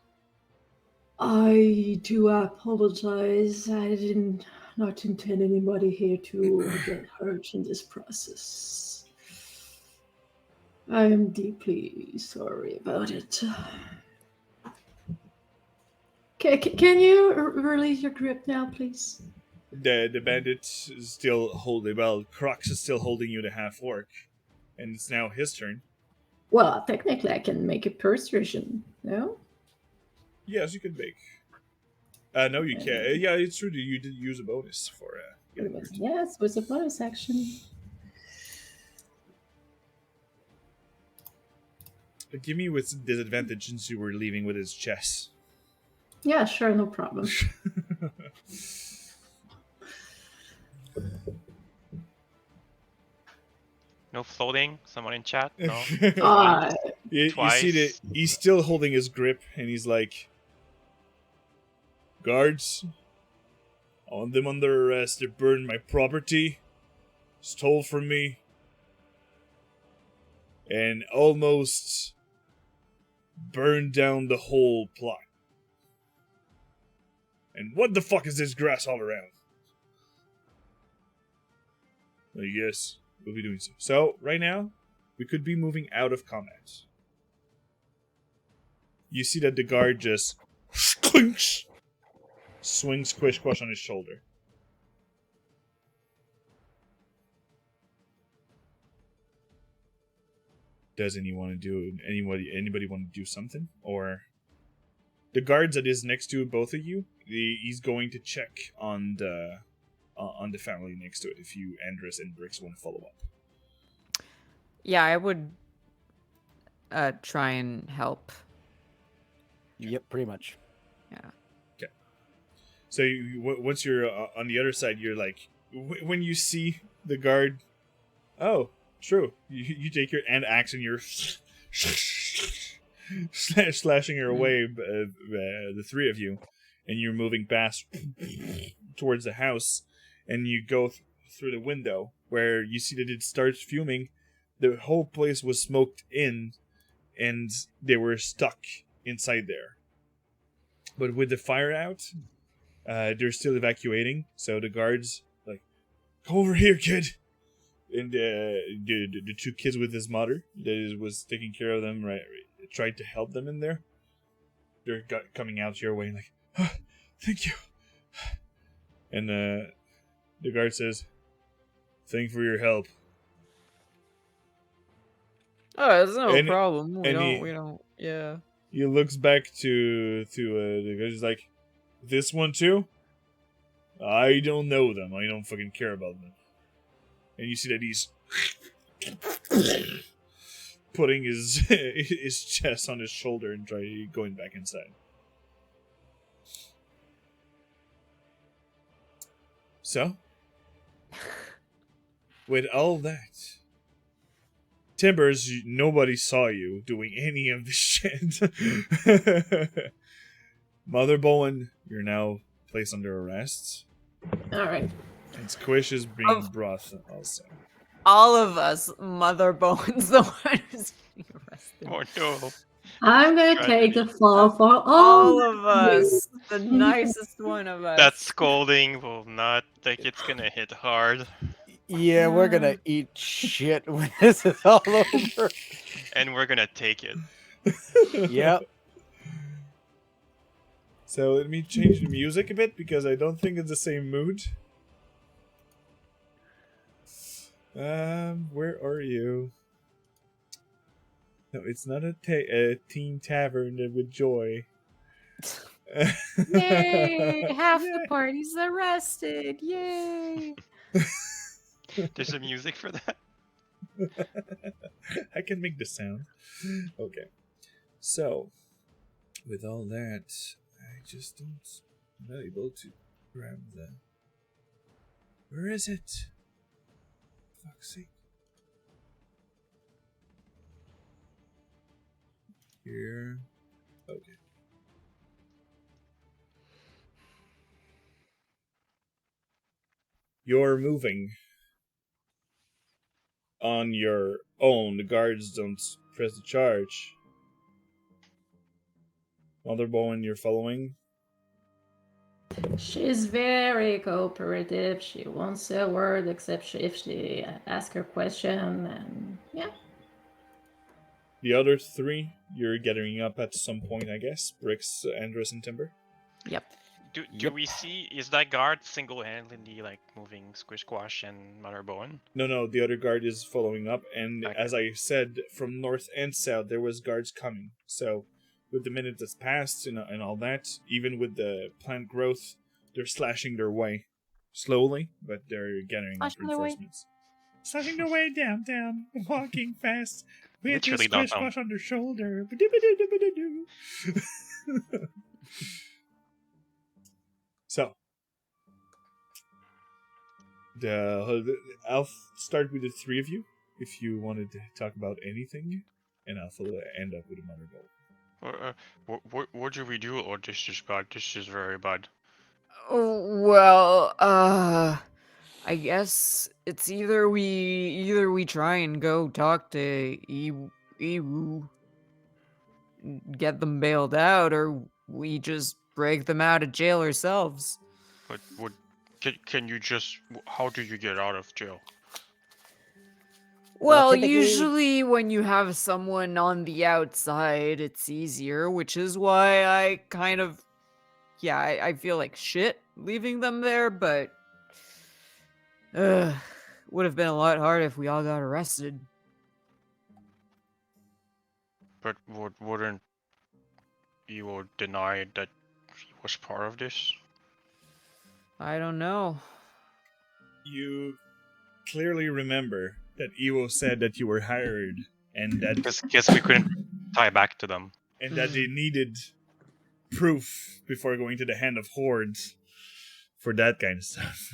I do apologize. I did not intend anybody here to get hurt in this process. I am deeply sorry about it. Can you release your grip now, please? The bandit is still holding. Well, Crux is still holding you to half orc, and it's now his turn. Well, technically, I can make a persuasion. No. Yes, you can make. No, you can't. Yeah, it's true. You did use a bonus for getting hurt. Yes, with a bonus action. Give me with disadvantage since you were leaving with his chest. Yeah, sure, no problem. No floating? Someone in chat? No? Uh, You see that Twice. he's still holding his grip, and he's like, "Guards, I want them under arrest. They burned my property, stole from me, and almost burned down the whole plot. And what the fuck is this grass all around?" I guess we'll be doing so. So, right now, we could be moving out of combat. You see that the guard just swings Squish Squash on his shoulder. Does anybody want to do something? Or the guards that is next to both of you, he's going to check on the family next to it if you, Andrus and Brix, want to follow up. Yeah, I would try and help. Yep, pretty much. Yeah. Okay. So once you're on the other side, you're like, when you see the guard, oh, true. You take your end axe and you're slashing her away, the three of you, and you're moving past towards the house, and you go through the window where you see that it starts fuming. The whole place was smoked in, and they were stuck inside there. But with the fire out, they're still evacuating. So the guards like, "Come over here, kid." And the two kids with his mother that was taking care of them, right, tried to help them in there. They're coming out your way like, "Oh, thank you." And the guard says, "Thank you for your help." Oh, there's no And- problem. We and don't. Yeah. He looks back to the guy. He's like, "This one too? I don't know them. I don't fucking care about them." And you see that he's putting his his chest on his shoulder and going back inside. So, with all that, Timbers, nobody saw you doing any of this shit. Mother Bowen, you're now placed under arrest. all right. And Squish is being brought also. All of us, Mother Bowen's the one who's being arrested. Oh no. I'm gonna take the fall for All of you. us, the nicest one of us. That scolding will not, like, it's gonna hit hard. Yeah, we're gonna eat shit when this is all over. And we're gonna take it. Yep. So let me change the music a bit because I don't think it's the same mood. Where are you? No, it's not a teen tavern with joy. Yay! Half the party's arrested. Yay! There's some music for that. I can make the sound. Okay. So, with all that, I just don't. I'm not able to grab the. Where is it? Fuck's sake. Here. Okay. You're moving on your own. The guards don't press the charge. Mother Bowen, you're following. She's very cooperative. She won't say a word except if she asks her question, and yeah. The other three, you're gathering up at some point, I guess. Bricks, Andrus, and Timber. Yep. Do Yep. we see, is that guard single-handedly like moving Squish Squash and Mother Bowen? No, the other guard is following up, and Okay. as I said, from north and south there was guards coming. So, with the minute that's passed and all that, even with the plant growth, they're slashing their way slowly, but they're gathering up Slashing their way? reinforcements. Slashing their way downtown, walking fast with Literally the squish downtown. squash on their shoulder. So, I'll start with the three of you if you wanted to talk about anything, and I'll end up with a mother bowl. What do we do? Or this is bad. This is very bad. Oh, well, I guess it's either we try and go talk to Ewu, get them bailed out, or we just break them out of jail ourselves. But can you just? How do you get out of jail? Well, typically- usually when you have someone on the outside, it's easier, which is why I kind of, I feel like shit leaving them there, but would have been a lot harder if we all got arrested. But wouldn't you deny that he was part of this? I don't know. You clearly remember that Ewo said that you were hired, and that Guess we couldn't tie back to them. and that they needed proof before going to the hand of hordes for that kind of stuff.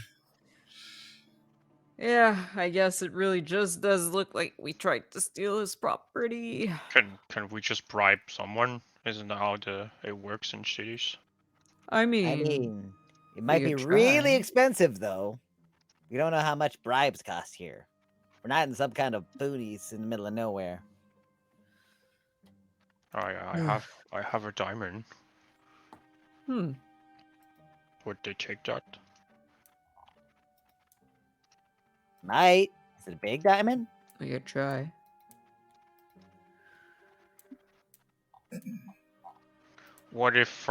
Yeah, I guess it really just does look like we tried to steal his property. Can we just bribe someone? Isn't that how it works in cities? I mean, I mean, it might be could really try. expensive though. We don't know how much bribes cost here. We're not in some kind of boonies in the middle of nowhere. I have a diamond. Would they take that? Might. Is it a big diamond? I could try. What if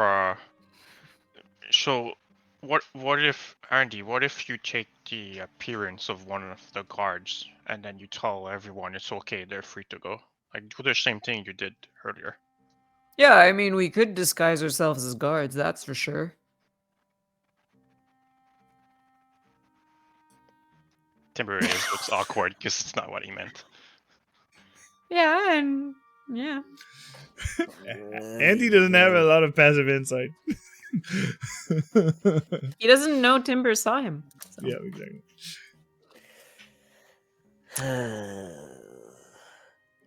so what if Andy, what if you take the appearance of one of the guards and then you tell everyone it's okay, they're free to go? Like do the same thing you did earlier. Yeah, I mean, we could disguise ourselves as guards, that's for sure. Timber is looks awkward because it's not what he meant. Yeah, and yeah. Andy doesn't have a lot of passive insight. He doesn't know Timber saw him. So. Yeah, exactly.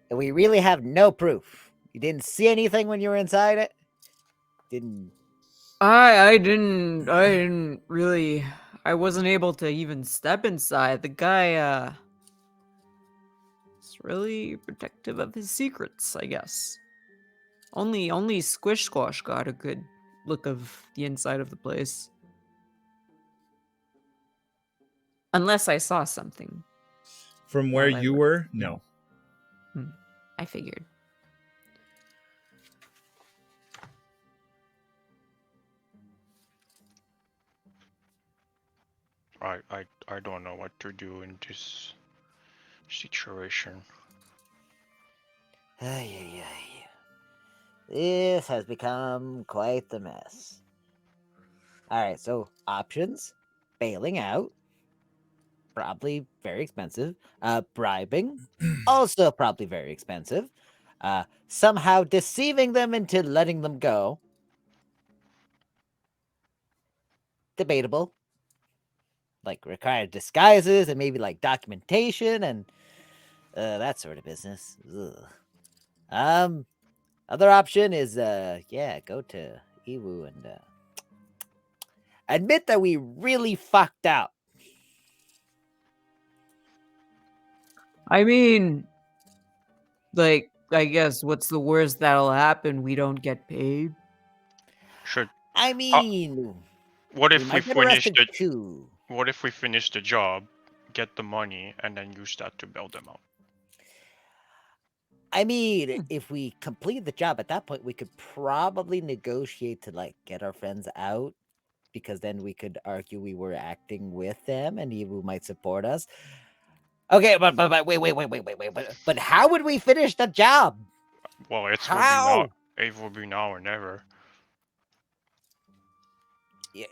And we really have no proof. You didn't see anything when you were inside it? Didn't. I didn't really. I wasn't able to even step inside. The guy, is really protective of his secrets, I guess. Only Squish Squash got a good look of the inside of the place. Unless I saw something. From where Well, I you would- were, no. I figured. I don't know what to do in this situation. Ay, ay, ay. This has become quite the mess. Alright, so options. Bailing out. Probably very expensive. Bribing. Also probably very expensive. Somehow deceiving them into letting them go. Debatable. Like required disguises and maybe like documentation and that sort of business. Ugh. Other option is go to Ewu and admit that we really fucked out. I mean, like, I guess what's the worst that'll happen? We don't get paid. Should I mean, what we if we might get finish arrested the too. what if we finish the job, get the money, and then use that to bail them out? I mean, if we complete the job at that point, we could probably negotiate to like get our friends out, because then we could argue we were acting with them and Ewu might support us. Okay, but wait. But how would we finish the job? Well, it will be now. How? It will be now or never. Yeah,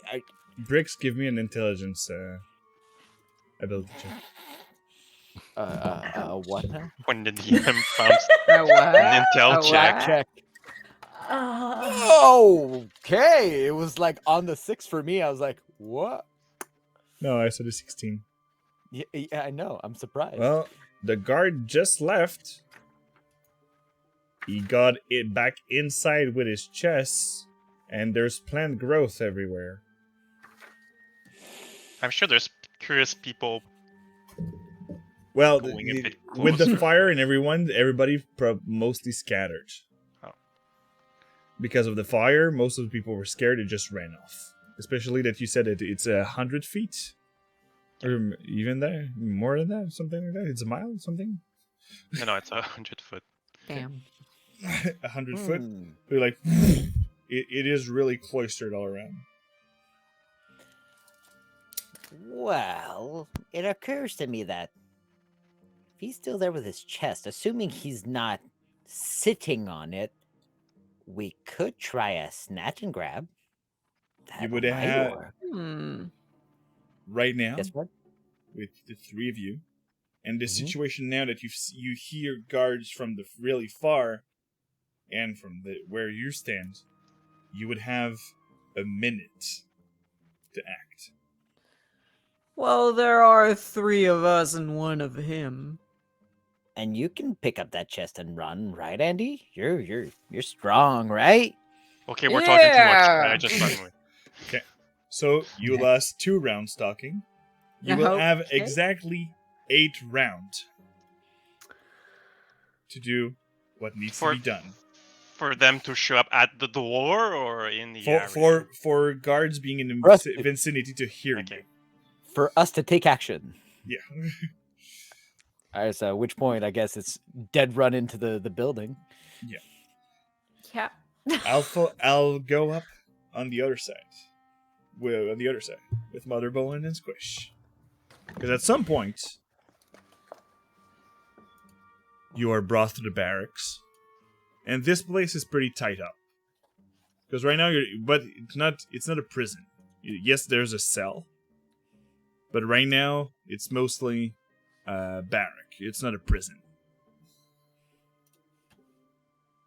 Bricks, give me an intelligence ability check. what now? When the DM found A what? an intel A check. what? Check. Uh, Okay, it was like on the 6 for me. I was like, what? No, I said a 16. Yeah, I know. I'm surprised. Well, the guard just left. He got it back inside with his chest, and there's plant growth everywhere. I'm sure there's curious people Well, going a bit with the closer. fire and everybody mostly scattered. Oh. Because of the fire, most of the people were scared and just ran off. Especially that you said it's 100 feet. Or even there, more than that, something like that. It's a mile, something. No, it's 100 foot. Damn. 100 foot. Hmm. They're like, it is really cloistered all around. Well, it occurs to me that if he's still there with his chest, assuming he's not sitting on it, we could try a snatch and grab. You That would might have work. right now Guess what? with the three of you, and the Mhm. situation now that you hear guards from the really far, and from where you stand, you would have a minute to act. Well, there are 3 of us and 1 of him. And you can pick up that chest and run, right, Andy? You're strong, right? Okay, we're talking too much. I Yeah. just run away. Okay, so you lost 2 rounds talking. You will have Okay. exactly 8 rounds to do what needs to be done. For them to show up at the door or in the area? For guards being in For us the to- vicinity to hear Okay. you. For us to take action. Yeah. All right, so at which point, I guess it's dead run into the building. Yeah. I'll go up on the other side. With Mother Bowen and Squish. Because at some point you are brought to the barracks. And this place is pretty tight up. Because right now but it's not a prison. Yes, there's a cell. But right now it's mostly a barrack. It's not a prison.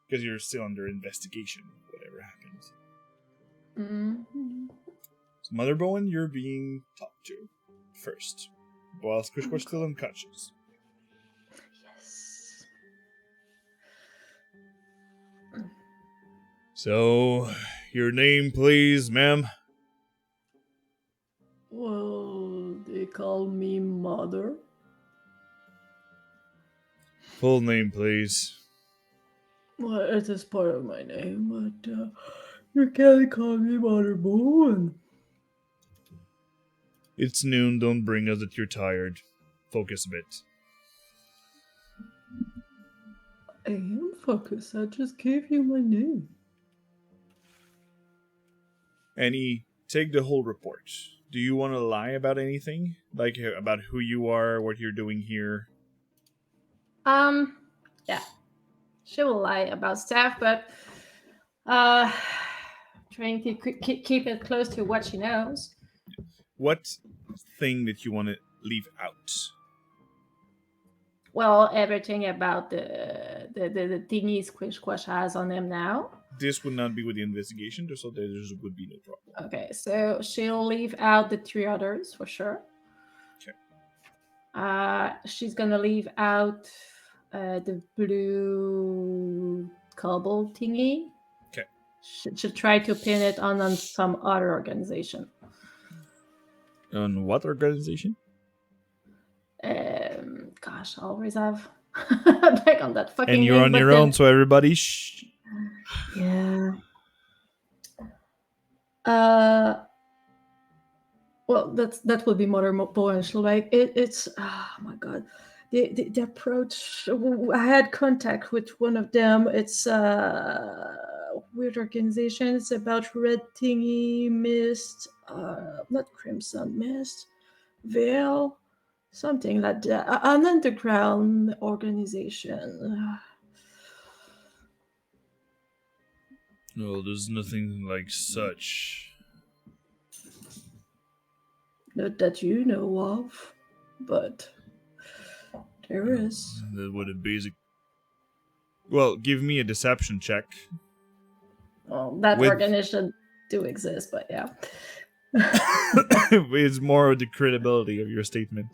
Because you're still under investigation, whatever happens. So Mother Bowen, you're being talked to first. While Squish still unconscious. yes. So, your name, please, ma'am? Well, they call me Mother. Full name, please. Well, it is part of my name, but you can call me Mother Bowen. It's noon, don't bring us that you're tired. Focus a bit. I am focused. I just gave you my name. Annie, take the whole report. Do you want to lie about anything? Like about who you are, what you're doing here? Yeah. She will lie about stuff, but trying to keep it close to what she knows. What thing that you want to leave out? Well, everything about the thingy Squish has on him now. This would not be with the investigation, so there would be no problem. Okay, so she'll leave out the 3 others for sure. Okay. She's gonna leave out the blue cobble thingy. Okay. She'll try to pin it on some other organization. On what organization? Gosh, I always have back on that fucking. And you're name, on but your then- own, so everybody shh. Yeah. Well, that will be Mother Bowen. She'll like it's. Oh my god, the approach. I had contact with one of them. It's a weird organization. It's about red thingy mist, not crimson mist, veil, something like that. An underground organization. Well, there's nothing like such. Not that you know of, but there is. That would have basic. Well, give me a deception check. Well, that With- organization do exist, but yeah. It's more of the credibility of your statement.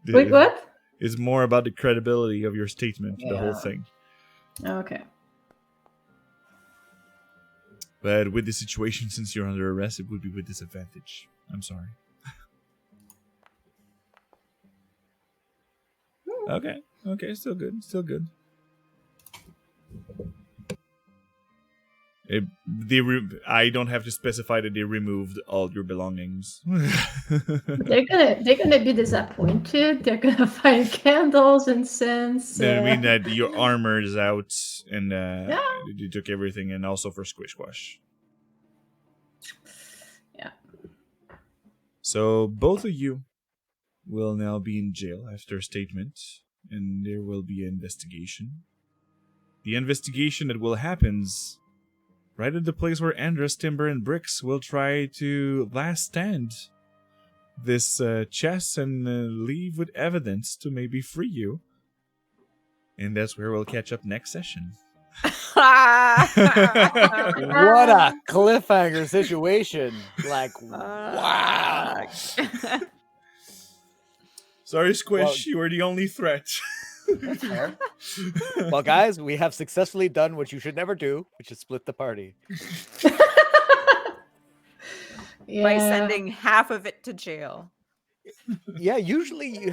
Wait, what? It's more about the credibility of your statement, the whole Yeah. thing. Okay. But with the situation, since you're under arrest, it would be with disadvantage. I'm sorry. Okay, still good. I don't have to specify that they removed all your belongings. They're gonna be disappointed. They're gonna find candles and scents. I mean that your armor is out, and Yeah. you took everything, and also for Squish Squash. Yeah. So both of you will now be in jail after a statement, and there will be an investigation. The investigation that will happens right at the place where Andrus, Timber, and Bricks will try to last stand this chest and leave with evidence to maybe free you. And that's where we'll catch up next session. What a cliffhanger situation. Like, wow. Sorry, Squish, Well- you were the only threat. That's fair. Well, guys, we have successfully done what you should never do, which is split the party. Yeah. By sending half of it to jail. Yeah, usually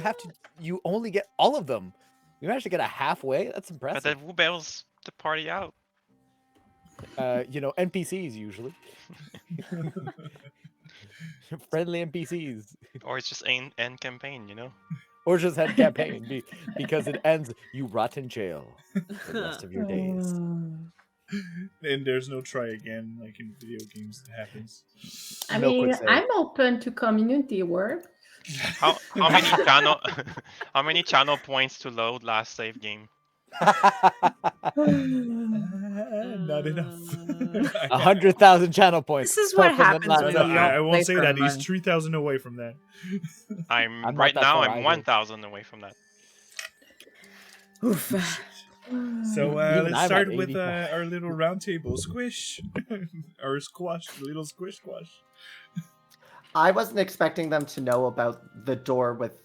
you only get all of them. You managed to get a halfway. That's But impressive. then who bails the party out? NPCs usually. Friendly NPCs. Or it's just end campaign, you know? Or just head campaign because it ends you rot in jail for the rest of your days. And there's no try again, like in video games, it happens. I No mean, quick save. I'm open to community work. How many channel how many channel points to load last save game? Not enough. 100,000 channel points. This is what from the happens last when No, you episode. don't I play won't say for a that. He's month. 3,000 away from that. I'm not Right that now far I'm either. 1,000 away from that. Oof. So Even let's I'm start at with 80. our little round table squish. Or squash, little squish squash. I wasn't expecting them to know about the door with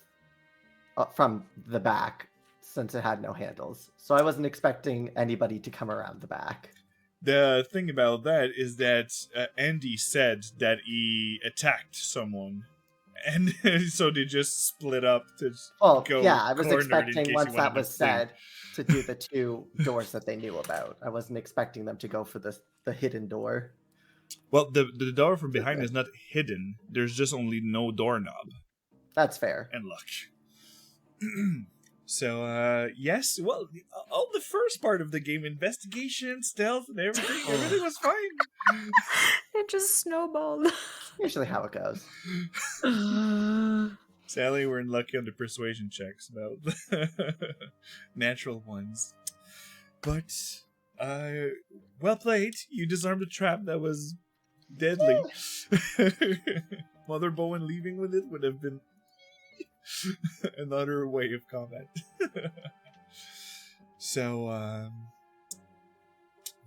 from the back since it had no handles. So I wasn't expecting anybody to come around the back. The thing about that is that Andy said that he attacked someone. And so they just split up to Well, go yeah, I was cornered in expecting case once you that wanted to was flee. said to do the two doors that they knew about. I wasn't expecting them to go for the hidden door. Well, the door from behind is not hidden. There's just only no doorknob That's fair. and luck. So, yes, well, all the first part of the game, investigation, stealth, and everything was fine. It just snowballed. Usually how it goes. Sadly, we're unlucky on the persuasion checks about natural ones. But, well played. You disarmed a trap that was deadly. Mother Bowen leaving with it would have been another way of combat. So,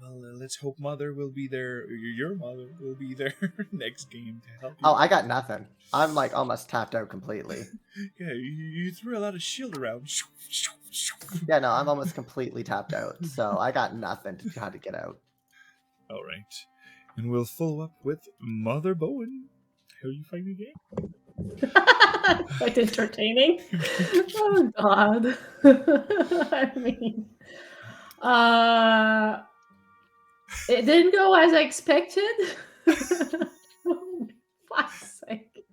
well, let's hope Mother will be there. Your mother will be there next game to help you. Oh, I got nothing. I'm like almost tapped out completely. Yeah, you threw a lot of shield around. Yeah, no, I'm almost completely tapped out. So I got nothing to try to get out. All right, and we'll follow up with Mother Bowen. How you find the game? Quite entertaining. Oh God. I mean, it didn't go as I expected. For fuck's sake.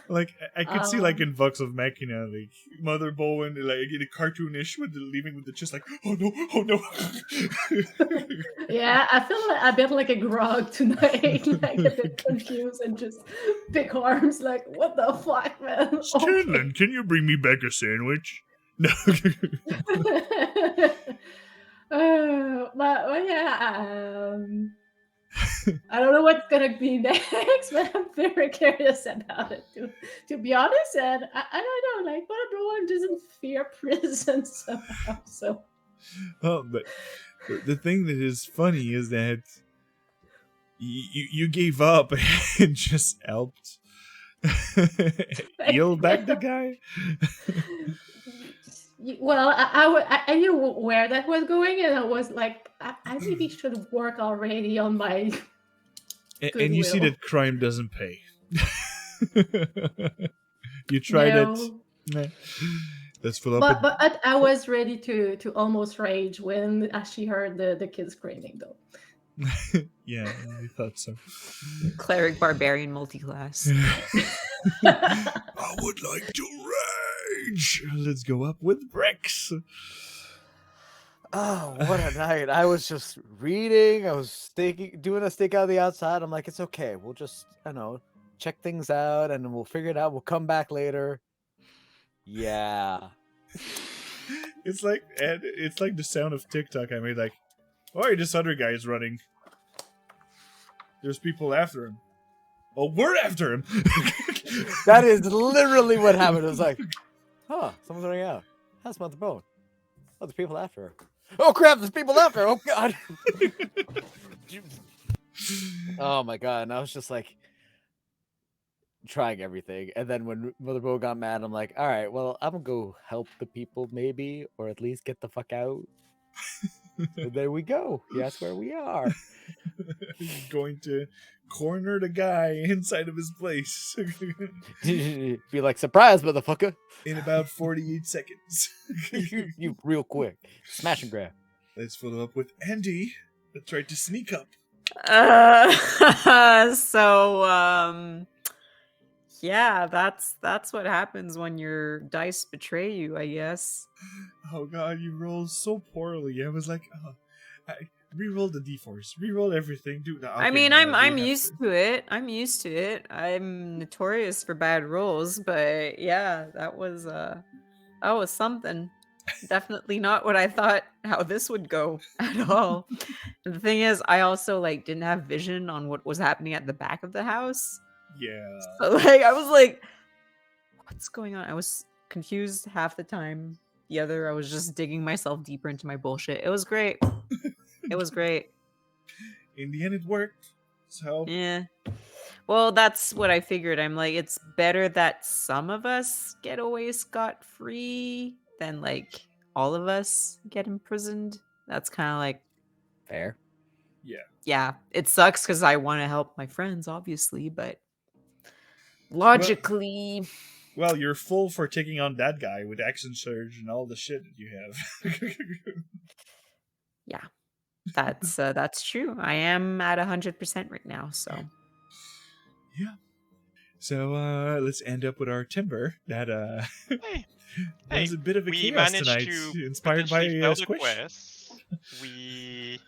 Like I could see like in Vox of Machina, like Mother Bowen, like in a cartoonish with leaving with the chest, like oh no. Yeah, I feel like a bit like a grog tonight, like a bit confused and just big arms, like what the fuck, man? Okay. Stanley, can you bring me back a sandwich? No. But yeah, I don't know what's gonna be next, but I'm very curious about it. To be honest, and I don't know, like, but everyone doesn't fear prison somehow. So, Oh, but the thing that is funny is that you gave up and just helped heal back the guy. well, I knew where that was going, and I was like, I maybe should work already on my And you see goodwill. that crime doesn't pay. You tried it. No. Nah. Let's fill up. But I was ready to almost rage when she heard the kids screaming though. Yeah, I thought so. Cleric barbarian multi-class. I would like to rage. Let's go up with bricks. Oh, what a night. I was just reading. I was doing a stake out of the outside. I'm like, it's okay. We'll just, check things out and we'll figure it out. We'll come back later. Yeah. It's like the sound of TikTok I made. Like, oh, this other guy is running. There's people after him. Oh, we're after him. That is literally what happened. It was like, someone's running out. That's Mother Bone. Oh, there's people after her. Oh crap, there's people after her. Oh god. Oh my god. And I was just like trying everything. And then when Mother Bone got mad, I'm like, all right, well, I'm gonna go help the people maybe, or at least get the fuck out. And there we go. That's where we are. Going to corner the guy inside of his place. Be like, surprise, motherfucker. In about 48 seconds. you real quick. Smash and grab. Let's follow up with Andy that tried to sneak up. Yeah, that's what happens when your dice betray you, I guess. Oh god, you rolled so poorly. I was like, re-roll the d4s, re-roll everything. Dude, okay, I mean, I'm used to it. I'm used to it. I'm notorious for bad rolls, but yeah, that was something. Definitely not what I thought how this would go at all. And the thing is, I also didn't have vision on what was happening at the back of the house. Yeah. So I was like, what's going on? I was confused half the time. The other, I was just digging myself deeper into my bullshit. It was great. It was great. In the end, it worked. So yeah. Well, that's what I figured. I'm like, it's better that some of us get away scot-free than all of us get imprisoned. That's kind of like fair. Yeah. Yeah. It sucks because I want to help my friends, obviously, but logically. Well, you're full for taking on that guy with action surge and all the shit that you have. Yeah. That's true. I am at 100% right now, so. Yeah. So let's end up with our timber. That that was a bit of a chaos tonight, inspired by Squish. Quest. We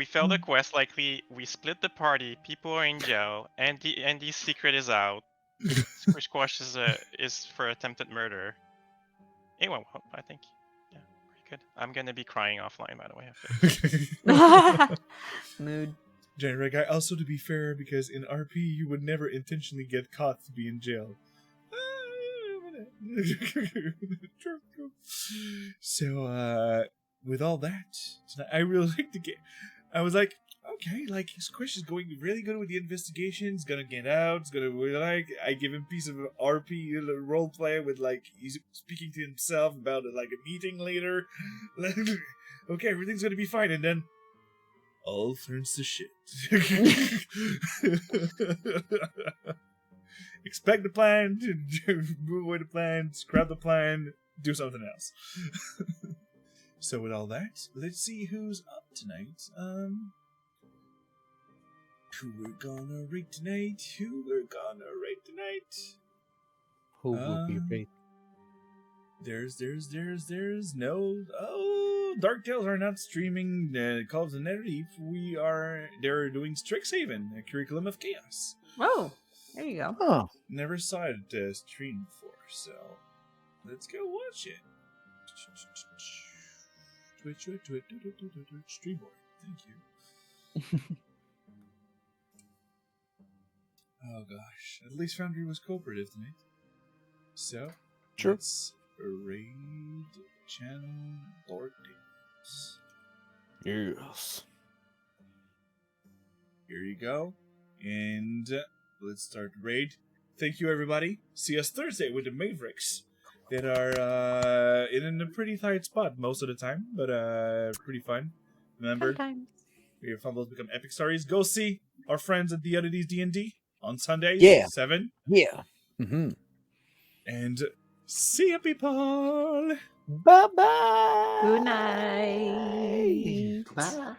failed the quest. We split the party. People are in jail. Andy's secret is out. Squish Squash is for attempted murder. It went well, I think. Yeah, pretty good. I'm gonna be crying offline, by the way. After Mood. January guy. Also, to be fair, because in RP you would never intentionally get caught to be in jail. So, with all that, tonight, I really like the game. I was like, okay, Squish is going really good with the investigation. He's gonna get out. He's gonna I give him a piece of RP role play with he's speaking to himself about a meeting later. Okay, everything's gonna be fine, and then all turns to shit. Expect the plan, move away the plan, scrap the plan, do something else. So with all that, let's see who's up tonight. Who we're gonna rate tonight? Who will be raid? There's no. Oh, Dark Tales are not streaming Call of the Netherdeep. They're doing Strixhaven, a Curriculum of Chaos. Oh, there you go. Oh, Never saw it streamed before, so let's go watch it. Twitch, Streamboard. Thank you. Oh gosh, at least Foundry was cooperative tonight. So, Sure. let's raid channel Dark Tales. yes. Here you go. And let's start the raid. Thank you, everybody. See us Thursday with the Mavericks that are in a pretty tight spot most of the time, but pretty fun. Remember, Sometimes. your fumbles become epic stories. Go see our friends at the Oddities D&D on Sundays, Yeah. 7. Yeah. Mm-hmm. And see ya, people! Bye-bye. Good night. Bye.